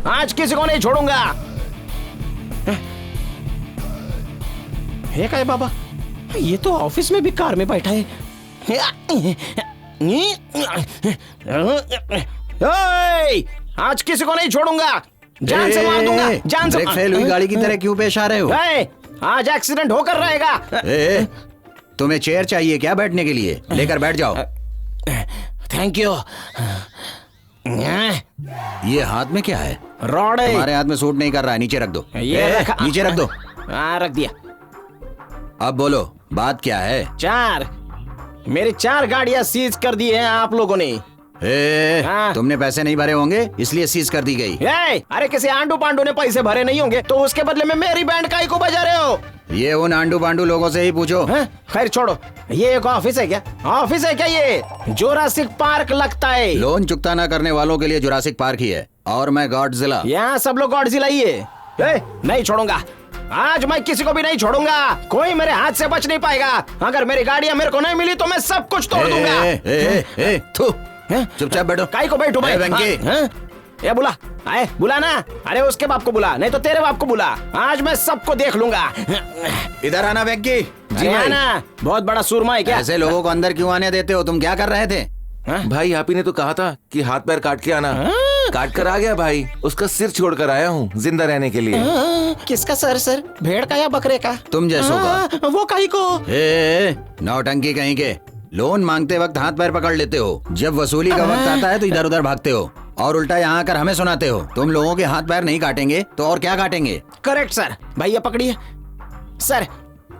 आज किसी को नहीं छोड़ूंगा। है क्या बाबा? ये तो ऑफिस में भी कार में बैठा है। आज किसी को नहीं छोड़ूंगा, जान से मार दूंगा, जान से। ब्रेक फेल हुई गाड़ी की तरह क्यों पेश आ रहे हो? आज एक्सीडेंट होकर रहेगा। तुम्हें चेयर चाहिए क्या बैठने के लिए? लेकर बैठ जाओ। Thank you. ये हाथ में क्या है? रॉड है। तुम्हारे हाथ में सूट नहीं कर रहा है, नीचे रख दो। ये रखा। नीचे रख दो। रख दिया। अब बोलो, बात क्या है? 4 मेरी 4 गाड़ियां सीज कर दी हैं आप लोगों ने। तुमने पैसे नहीं भरे होंगे इसलिए सीज कर दी गई। अरे किसी आंडू पांडू ने पैसे भरे नहीं होंगे तो उसके बदले में मेरी बैंड काहे को बजा रहे हो? ये उन आंडू पांडू लोगों से ही पूछो। खैर छोड़ो, ये एक ऑफिस है क्या? ऑफिस है क्या? ये जुरासिक पार्क लगता है। लोन चुकता न करने वालों के लिए जुरासिक पार्क ही है, और मैं गॉडजिला। यहाँ सब लोग गॉडजिला ही है। नहीं छोड़ूंगा, आज मैं किसी को भी नहीं छोड़ूंगा। कोई मेरे हाथ से बच नहीं पाएगा। अगर मेरी गाड़ियां मेरे को नहीं मिली तो मैं सब कुछ तोड़ दूंगा। चुपचाप बैठो। काई को बैठो भाई? ये बुला, आए बुला ना। अरे उसके बाप को बुला, नहीं तो तेरे बाप को बुला। आज मैं सबको देख लूंगा। इधर आना वेंकी। जी आना। बहुत बड़ा सुरमा है क्या? ऐसे लोगों को अंदर क्यों आने देते हो? तुम क्या कर रहे थे? भाई आप ही ने तो कहा था कि हाथ पैर काट के आना। काट कर आ गया भाई, उसका सिर छोड़ कर आया हूँ जिंदा रहने के लिए। किसका सर? सर भेड़ का या बकरे का? तुम जैसों का। वो काई को? नौटंकी कहीं के। लोन मांगते वक्त हाथ पैर पकड़ लेते हो, जब वसूली का वक्त आता है तो इधर उधर भागते हो, और उल्टा यहाँ आकर हमें सुनाते हो। तुम लोगों के हाथ पैर नहीं काटेंगे तो और क्या काटेंगे? Correct sir. भैया पकड़िए सर।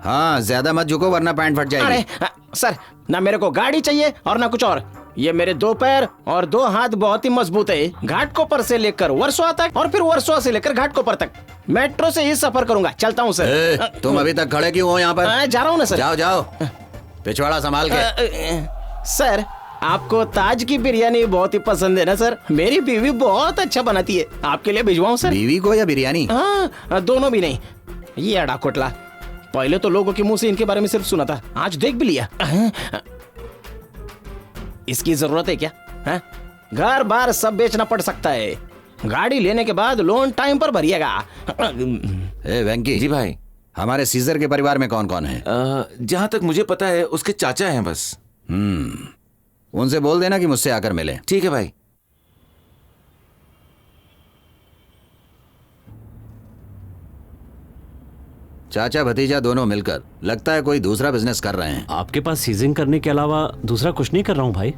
हाँ, ज्यादा मत झुको वरना पैंट फट जाएगी। अरे सर, ना मेरे को गाड़ी चाहिए और ना कुछ और। ये मेरे 2 पैर और 2 हाथ बहुत ही मजबूत है। घाटकोपर से लेकर वर्सोवा तक और फिर वर्सोवा से लेकर घाटकोपर तक मेट्रो से ही सफर करूंगा। चलता हूँ सर। तुम अभी तक खड़े क्यों हो यहाँ पर? जा रहा हूँ ना सर। जाओ जाओ, पिछवाड़ा संभाल के। सर आपको ताज की बिरयानी बहुत ही पसंद है ना सर? मेरी बीवी बहुत अच्छा बनाती है, आपके लिए भिजवाऊं सर? बीवी को या बिरयानी? दोनों भी नहीं। ये अड़ा कोटला, पहले तो लोगों के मुंह से इनके बारे में सिर्फ सुना था, आज देख भी लिया। इसकी जरूरत है क्या? घर बार सब बेचना पड़ सकता है। गाड़ी लेने के बाद लोन टाइम पर भरिएगा। वेंकी जी भाई, हमारे सीजर के परिवार में कौन कौन है? जहाँ तक मुझे पता है उसके चाचा हैं बस। उनसे बोल देना कि मुझसे आकर मिले। ठीक है भाई। चाचा भतीजा दोनों मिलकर लगता है कोई दूसरा बिजनेस कर रहे हैं। आपके पास सीजिंग करने के अलावा दूसरा कुछ नहीं कर रहा हूँ भाई।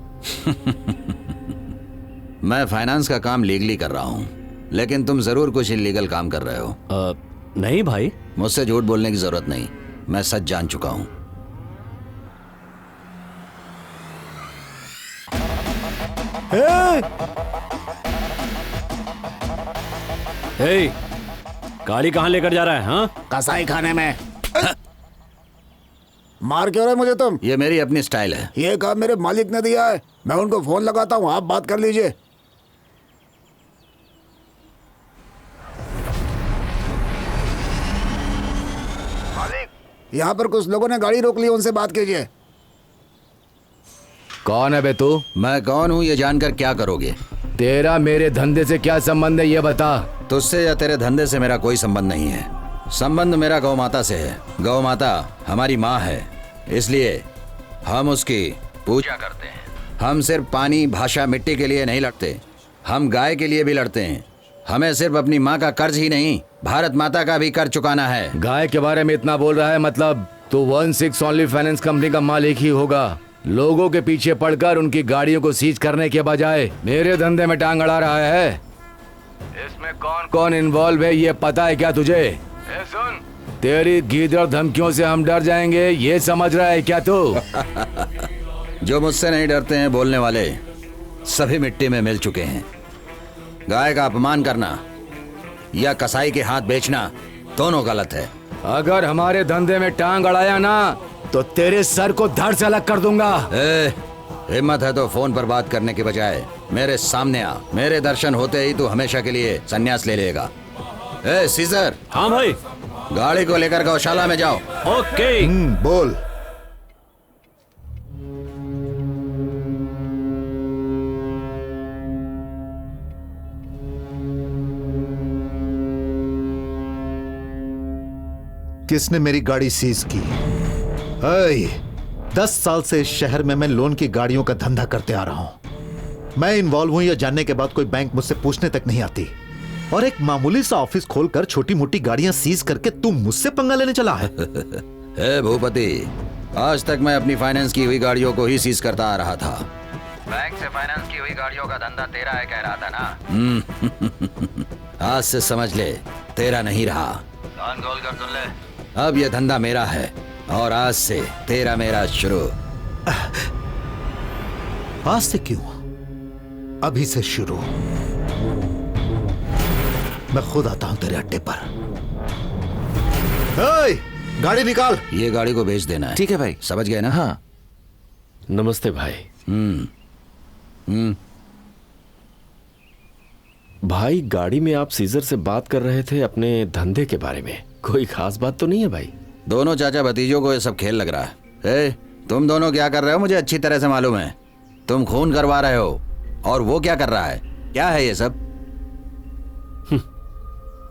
मैं फाइनेंस का काम लीगली कर रहा हूँ, लेकिन तुम जरूर कुछ इलीगल काम कर रहे हो। नहीं भाई, मुझसे झूठ बोलने की जरूरत नहीं, मैं सच जान चुका हूँ। गाड़ी कहाँ लेकर जा रहा है? हाँ, कसाई खाने में। मार क्यों रहे मुझे तुम? ये मेरी अपनी स्टाइल है। ये काम मेरे मालिक ने दिया है, मैं उनको फोन लगाता हूँ, आप बात कर लीजिए। मालिक, यहाँ पर कुछ लोगों ने गाड़ी रोक ली, उनसे बात कीजिए। कौन है बे तू? मैं कौन हूँ ये जानकर क्या करोगे? तेरा मेरे धंधे से क्या संबंध है ये बता। तुझसे या तेरे धंधे से मेरा कोई संबंध नहीं है। संबंध मेरा गौ माता से है। गौ माता हमारी माँ है, इसलिए हम उसकी पूजा करते हैं। हम सिर्फ पानी, भाषा, मिट्टी के लिए नहीं लड़ते, हम गाय के लिए भी लड़ते हैं। हमें सिर्फ अपनी माँ का कर्ज ही नहीं, भारत माता का भी कर्ज चुकाना है। गाय के बारे में इतना बोल रहा है, मतलब तो 16 ओनली फाइनेंस कंपनी का मालिक ही होगा। लोगों के पीछे पड़कर उनकी गाड़ियों को सीज करने के बजाय मेरे धंधे में टांग अड़ा रहा है। इसमें कौन कौन इन्वॉल्व है ये पता है क्या तुझे? सुन, तेरी गीदड़ धमकियों से हम डर जाएंगे, ये समझ रहा है क्या तू? जो मुझसे नहीं डरते हैं बोलने वाले सभी मिट्टी में मिल चुके हैं। गाय का अपमान करना या कसाई के हाथ बेचना दोनों गलत है। अगर हमारे धंधे में टांग अड़ाया ना तो तेरे सर को धड़ से अलग कर दूंगा। हिम्मत है तो फोन पर बात करने के बजाय मेरे सामने आ। मेरे दर्शन होते ही तू हमेशा के लिए संन्यास ले लेगा। सीजर। हाँ भाई। गाड़ी को लेकर गौशाला में जाओ। ओके। बोल। किसने मेरी गाड़ी सीज की? 10 साल से इस शहर में मैं लोन की गाड़ियों का धंधा करते आ रहा हूं। मैं इन्वॉल्व हूं यह जानने के बाद कोई बैंक मुझसे पूछने तक नहीं आती, और एक मामूली सा ऑफिस खोलकर छोटी मोटी गाड़ियां सीज करके तू मुझसे पंगा लेने चला है। भूपति, आज तक मैं अपनी फाइनेंस की हुई गाड़ियों को ही सीज करता आ रहा था। बैंक से फाइनेंस की हुई गाड़ियों का धंधा तेरा है कह रहा था ना? आज से समझ ले, तेरा नहीं रहा। कान खोल कर सुन ले, अब यह धंधा मेरा है और आज से तेरा मेरा शुरू। आज से क्यों? अभी से शुरू। मैं खुद आता हूं तेरे अड्डे पर। गाड़ी निकाल। ये गाड़ी को भेज देना है। ठीक है भाई। समझ गए ना? हाँ। नमस्ते भाई। भाई, गाड़ी में आप सीजर से बात कर रहे थे अपने धंधे के बारे में, कोई खास बात तो नहीं है भाई? दोनों चाचा भतीजों को ये सब खेल लग रहा है। तुम दोनों क्या कर रहे हो मुझे अच्छी तरह से मालूम है। तुम खून करवा रहे हो और वो क्या कर रहा है? क्या है ये सब?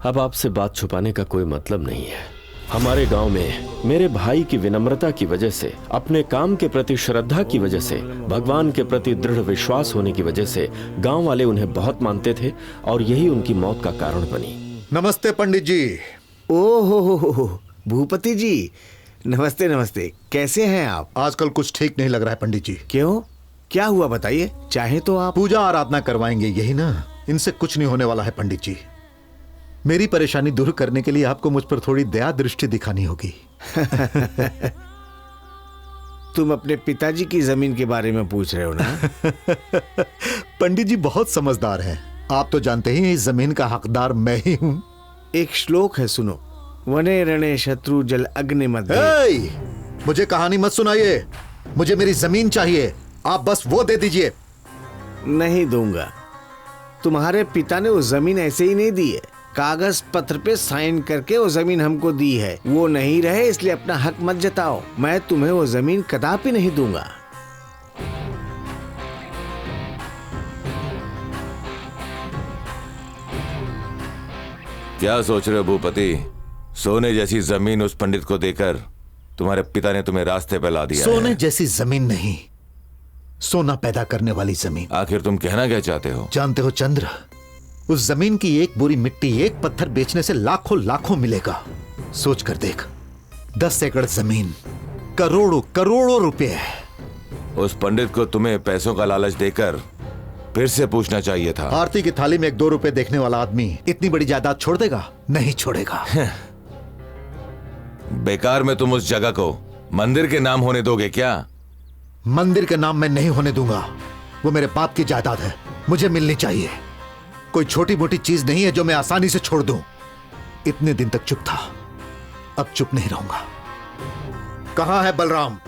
अब आपसे बात छुपाने का कोई मतलब नहीं है। हमारे गांव में मेरे भाई की विनम्रता की वजह से, अपने काम के प्रति श्रद्धा की वजह से, भगवान के प्रति दृढ़ विश्वास होने की वजह से गांव वाले उन्हें बहुत मानते थे और यही उनकी मौत का कारण बनी। नमस्ते पंडित जी। ओहो भूपति जी, नमस्ते नमस्ते। कैसे हैं आप? आजकल कुछ ठीक नहीं लग रहा है पंडित जी। क्यों, क्या हुआ बताइए? चाहे तो आप पूजा आराधना करवाएंगे, यही ना? इनसे कुछ नहीं होने वाला है पंडित जी। मेरी परेशानी दूर करने के लिए आपको मुझ पर थोड़ी दया दृष्टि दिखानी होगी। तुम अपने पिताजी की जमीन के बारे में पूछ रहे हो ना? पंडित जी बहुत समझदार हैं। आप तो जानते ही इस जमीन का हकदार मैं ही हूं। एक श्लोक है, सुनो। वने रणे शत्रु जल अग्नि मध्य। मुझे कहानी मत सुनाइए, मुझे मेरी जमीन चाहिए। आप बस वो दे दीजिए। नहीं दूंगा। तुम्हारे पिता ने वो जमीन ऐसे ही नहीं दी है, कागज पत्र पे साइन करके वो जमीन हमको दी है। वो नहीं रहे इसलिए अपना हक मत जताओ। मैं तुम्हें वो जमीन कदापि नहीं दूंगा। क्या सोच रहे हो भूपति? सोने जैसी जमीन उस पंडित को देकर तुम्हारे पिता ने तुम्हें रास्ते पे ला दिया। सोने जैसी जमीन नहीं, सोना पैदा करने वाली जमीन। आखिर तुम कहना क्या चाहते हो? जानते हो चंद्र, उस जमीन की एक बोरी मिट्टी, एक पत्थर बेचने से लाखों लाखों मिलेगा। सोच कर देख, 10 एकड़ जमीन, करोड़ों करोड़ों रुपए। उस पंडित को तुम्हें पैसों का लालच देकर फिर से पूछना चाहिए था। आरती की थाली में 1-2 रुपए देखने वाला आदमी इतनी बड़ी जायदाद छोड़ देगा? नहीं छोड़ेगा। बेकार में तुम उस जगह को मंदिर के नाम होने दोगे क्या? मंदिर के नाम मैं नहीं होने दूंगा। वो मेरे बाप की जायदाद है, मुझे मिलनी चाहिए। कोई छोटी मोटी चीज नहीं है जो मैं आसानी से छोड़ दूं। इतने दिन तक चुप था, अब चुप नहीं रहूंगा। कहां है बलराम?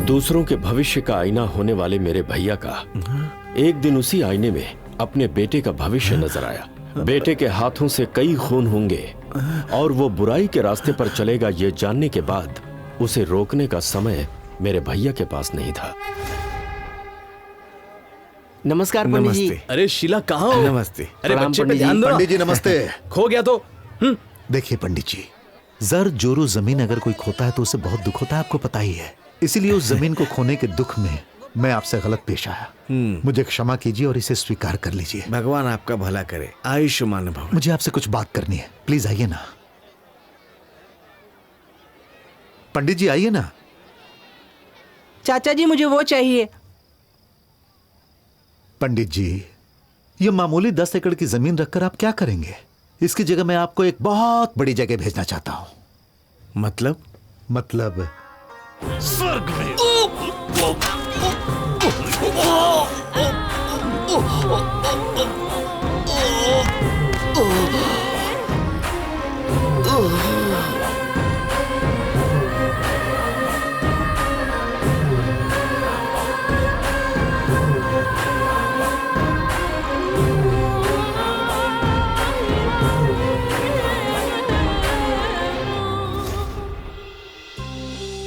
दूसरों के भविष्य का आईना होने वाले मेरे भैया का एक दिन उसी आईने में अपने बेटे का भविष्य नजर आया। बेटे के हाथों से कई खून होंगे और वो बुराई के रास्ते पर चलेगा, ये जानने के बाद उसे रोकने का समय मेरे भैया के पास नहीं था। नमस्कार पंडित जी। नमस्ते। अरे शीला कहाँ हो? नमस्ते। अरे प्रणाम बच्चे पे पंडित जी। ध्यान दो। पंडित जी नमस्ते। खो गया तो देखिए पंडित जी, जर जोरू जमीन अगर कोई खोता है तो उसे बहुत दुख होता है, आपको पता ही है। इसीलिए उस जमीन को खोने के दुख में मैं आपसे गलत पेश आया। मुझे क्षमा कीजिए और इसे स्वीकार कर लीजिए। भगवान आपका भला करे। आयुष्मान भव। मुझे आपसे कुछ बात करनी है, प्लीज आइए ना। पंडित जी आइए ना। चाचा जी मुझे वो चाहिए। पंडित जी, ये मामूली 10 एकड़ की जमीन रखकर आप क्या करेंगे? इसकी जगह मैं आपको एक बहुत बड़ी जगह भेजना चाहता हूं। मतलब स्वर्ग में।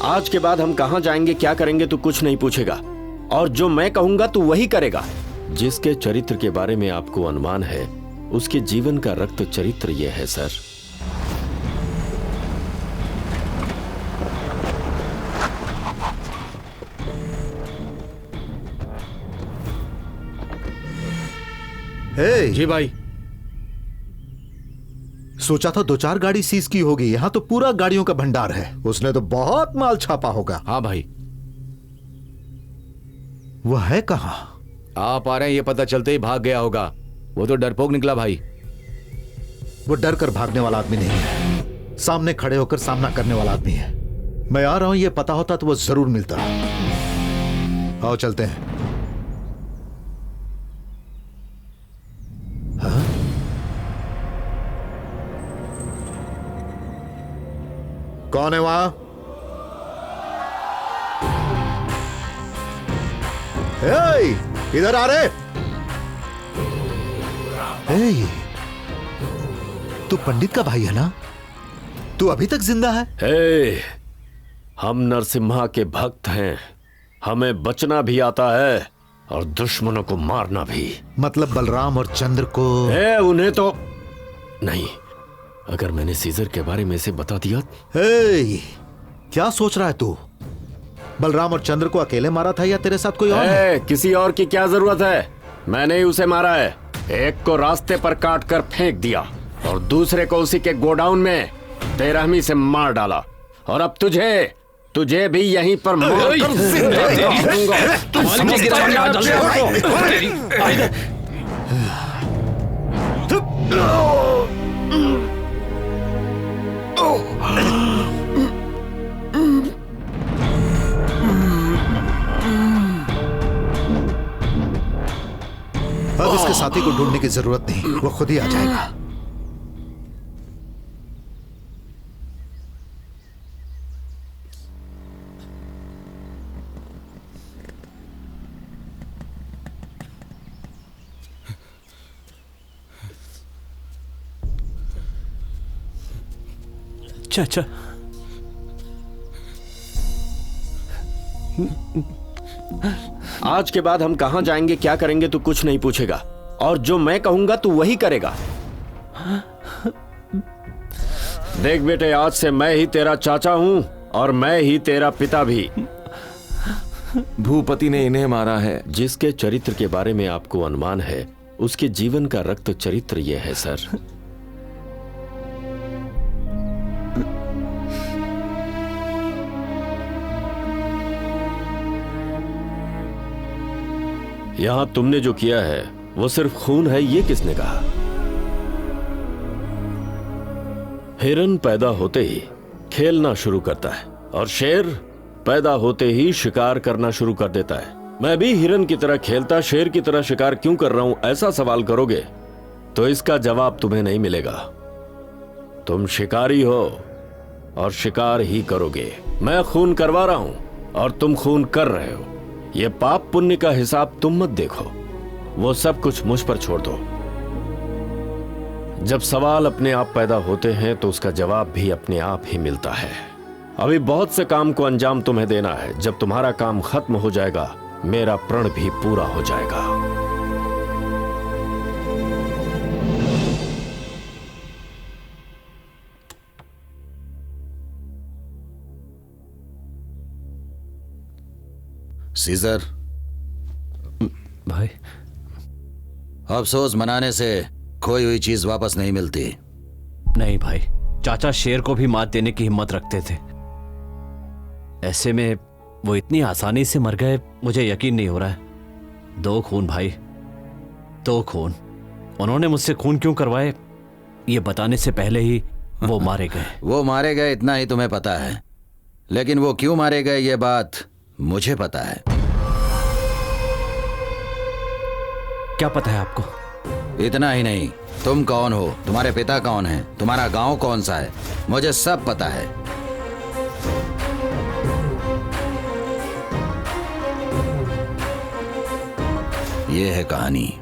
आज के बाद हम कहां जाएंगे, क्या करेंगे तो कुछ नहीं पूछेगा, और जो मैं कहूंगा तू वही करेगा। जिसके चरित्र के बारे में आपको अनुमान है, उसके जीवन का रक्त चरित्र यह है सर। जी भाई, सोचा था 2-4 गाड़ी सीज की होगी, यहां तो पूरा गाड़ियों का भंडार है। उसने तो बहुत माल छापा होगा। हाँ भाई। वह है कहां? आप आ रहे हैं ये पता चलते ही भाग गया होगा। वो तो डरपोक निकला भाई। वो डर कर भागने वाला आदमी नहीं है, सामने खड़े होकर सामना करने वाला आदमी है। मैं आ रहा हूं, ये पता होता तो वो जरूर मिलता। आओ चलते हैं। हाँ? कौन है वहां? इधर आ रहे। तू पंडित का भाई है ना? तू अभी तक जिंदा है? हम नरसिम्हा के भक्त हैं, हमें बचना भी आता है और दुश्मनों को मारना भी। मतलब बलराम और चंद्र को? उन्हें तो नहीं। अगर मैंने सीजर के बारे में इसे बता दिया। क्या सोच रहा है तू? बलराम और चंद्र को अकेले मारा था या तेरे साथ कोई और है? किसी और की क्या जरूरत है? मैंने ही उसे मारा है। एक को रास्ते पर काट कर फेंक दिया और दूसरे को उसी के गोडाउन में बेरहमी से मार डाला। और अब तुझे भी यहीं पर मार कर जिंदा रखूंगा। तू समझ अब इसके साथी को ढूंढने की जरूरत नहीं, वो खुद ही आ जाएगा। चाचा, आज के बाद हम कहां जाएंगे, क्या करेंगे तो कुछ नहीं पूछेगा, और जो मैं कहूंगा तू वही करेगा। देख बेटे, आज से मैं ही तेरा चाचा हूं और मैं ही तेरा पिता भी। भूपति ने इन्हें मारा है। जिसके चरित्र के बारे में आपको अनुमान है, उसके जीवन का रक्त चरित्र यह है सर। यहां तुमने जो किया है वो सिर्फ खून है, ये किसने कहा? हिरन पैदा होते ही खेलना शुरू करता है और शेर पैदा होते ही शिकार करना शुरू कर देता है। मैं भी हिरन की तरह खेलता, शेर की तरह शिकार क्यों कर रहा हूं, ऐसा सवाल करोगे तो इसका जवाब तुम्हें नहीं मिलेगा। तुम शिकारी हो और शिकार ही करोगे। मैं खून करवा रहा हूं और तुम खून कर रहे हो। ये पाप पुण्य का हिसाब तुम मत देखो, वो सब कुछ मुझ पर छोड़ दो। जब सवाल अपने आप पैदा होते हैं तो उसका जवाब भी अपने आप ही मिलता है। अभी बहुत से काम को अंजाम तुम्हें देना है। जब तुम्हारा काम खत्म हो जाएगा, मेरा प्रण भी पूरा हो जाएगा। सीजर, भाई अफसोस मनाने से खोई हुई चीज वापस नहीं मिलती। नहीं भाई, चाचा शेर को भी मात देने की हिम्मत रखते थे। ऐसे में वो इतनी आसानी से मर गए, मुझे यकीन नहीं हो रहा है। 2 खून भाई, 2 खून। उन्होंने मुझसे खून क्यों करवाए ये बताने से पहले ही वो मारे गए। वो मारे गए इतना ही तुम्हें पता है, लेकिन वो क्यों मारे गए ये बात मुझे पता है। क्या पता है आपको? इतना ही नहीं, तुम कौन हो, तुम्हारे पिता कौन है, तुम्हारा गांव कौन सा है, मुझे सब पता है। ये है कहानी।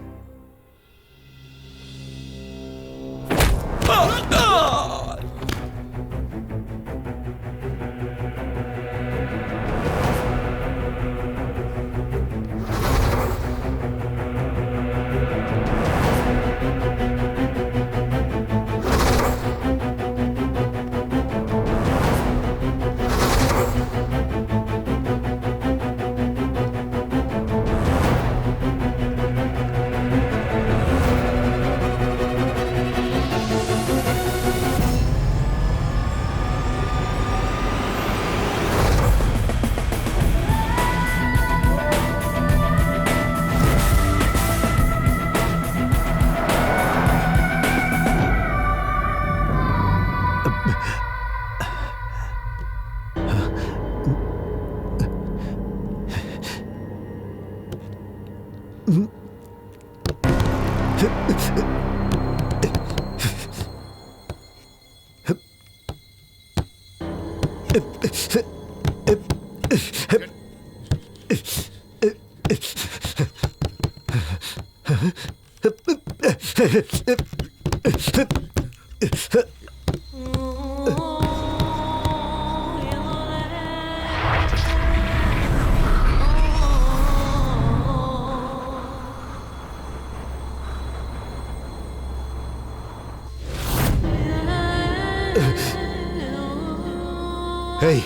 हे,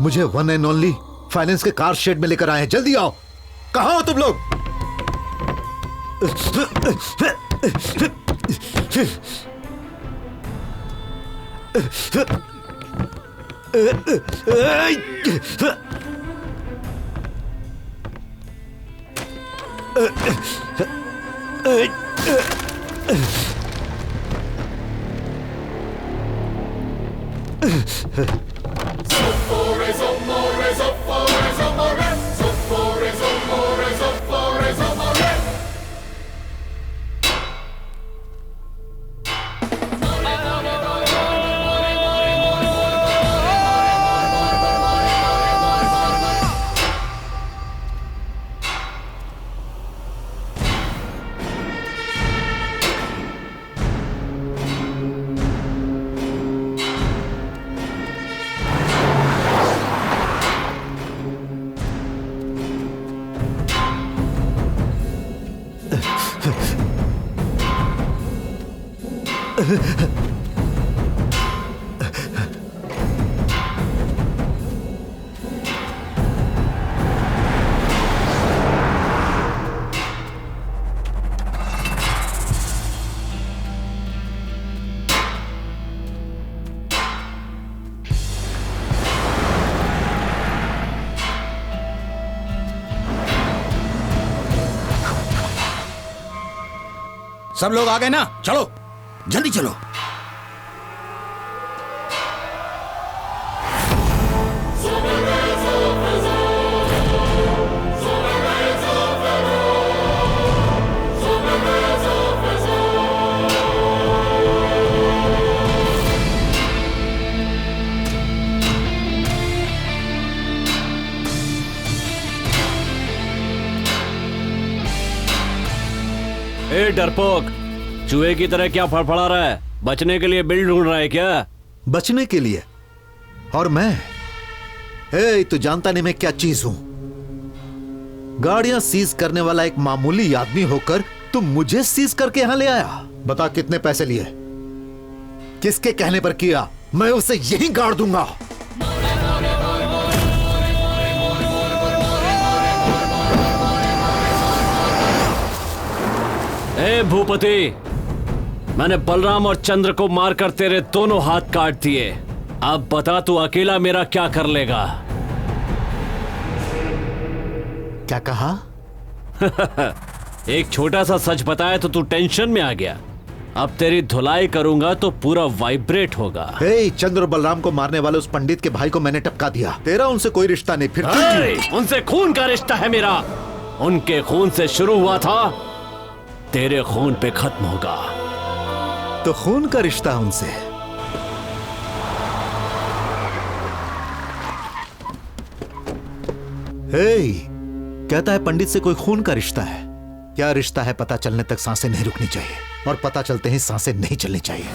मुझे वन एंड ओनली फाइनेंस के कार शेड में लेकर आए हैं, जल्दी आओ। कहां हो तुम लोग? सब लोग आ गए ना? चलो जल्दी चलो। ए डरपोक, चूहे की तरह क्या फड़फड़ा रहा है? बचने के लिए बिल ढूंढ रहा है क्या? बचने के लिए? और मैं? तू जानता नहीं मैं क्या चीज हूं। गाड़ियां सीज करने वाला एक मामूली आदमी होकर तुम मुझे सीज करके यहां ले आया। बता कितने पैसे लिए, किसके कहने पर किया? मैं उसे यहीं गाड़ दूंगा। हे भूपति, मैंने बलराम और चंद्र को मारकर तेरे दोनों हाथ काट दिए। अब बता तू अकेला मेरा क्या कर लेगा? क्या कहा? एक छोटा सा सच बताया तो तू टेंशन में आ गया। अब तेरी धुलाई करूंगा तो पूरा वाइब्रेट होगा। हे, चंद्र और बलराम को मारने वाले उस पंडित के भाई को मैंने टपका दिया। तेरा उनसे कोई रिश्ता नहीं। फिर उनसे खून का रिश्ता है मेरा। उनके खून से शुरू हुआ था, तेरे खून पे खत्म होगा। तो खून का रिश्ता उनसे। हे, कहता है पंडित से कोई खून का रिश्ता है। क्या रिश्ता है पता चलने तक सांसें नहीं रुकनी चाहिए, और पता चलते ही सांसें नहीं चलनी चाहिए।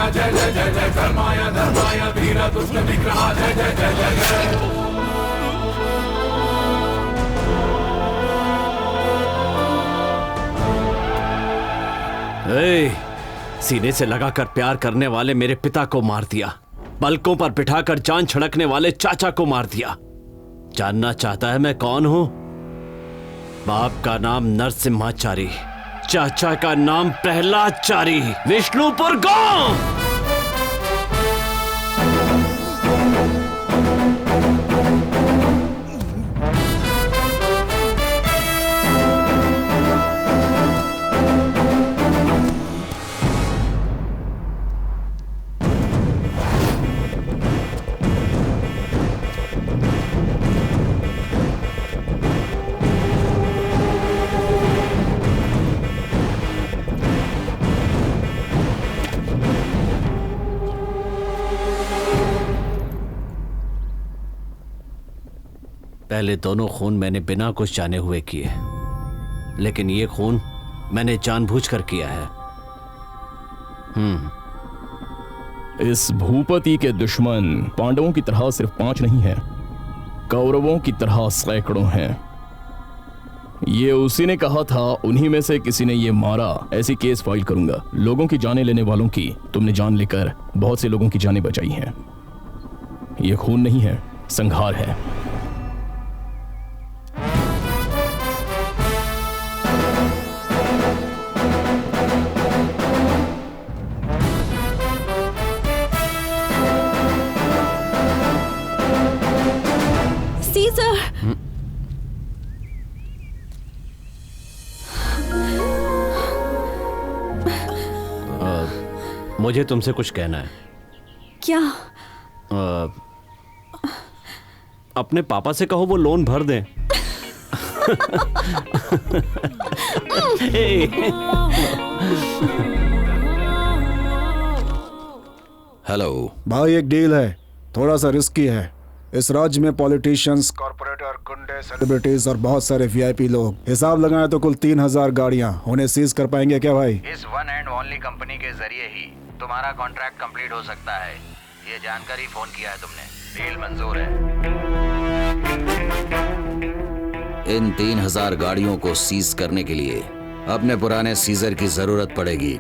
जय जय जय जय धर्माय धर्माय वीर दुष्ट विग्रह जय जय जय जय जय। सीने से लगाकर प्यार करने वाले मेरे पिता को मार दिया, पलकों पर बिठाकर जान छिड़कने वाले चाचा को मार दिया। जानना चाहता है मैं कौन हूं? बाप का नाम नरसिम्हाचारी, चाचा का नाम प्रहलादचारी, विष्णुपुर गांव। पहले दोनों खून मैंने बिना कुछ जाने हुए किए, लेकिन ये खून मैंने जानबूझकर किया है। इस भूपति के दुश्मन पांडवों की तरह सिर्फ 5 नहीं है, कौरवों की तरह सैकड़ों हैं। ये उसी ने कहा था, उन्हीं में से किसी ने ये मारा, ऐसी केस फाइल करूंगा। लोगों की जानें लेने वालों की तुमने जान लेकर बहुत से लोगों की जानें बचाई हैं। ये खून नहीं है, संहार है। सीजर, मुझे तुमसे कुछ कहना है। क्या? अपने पापा से कहो वो लोन भर दें। हेलो भाई, एक डील है, थोड़ा सा रिस्की है। इस राज्य में पॉलिटिशियंस, कॉर्पोरेटर, गुंडे, सेलिब्रिटीज और बहुत सारे वीआईपी लोग, हिसाब लगाएं तो कुल 3000 गाड़ियां उन्हें सीज कर पाएंगे क्या भाई? इस वन एंड ओनली कंपनी के जरिए ही तुम्हारा कॉन्ट्रैक्ट कंप्लीट हो सकता है। ये जानकारी फोन किया है तुमने, डील मंजूर है। इन 3000 गाड़ियों को सीज करने के लिए अपने पुराने सीजर की जरूरत पड़ेगी।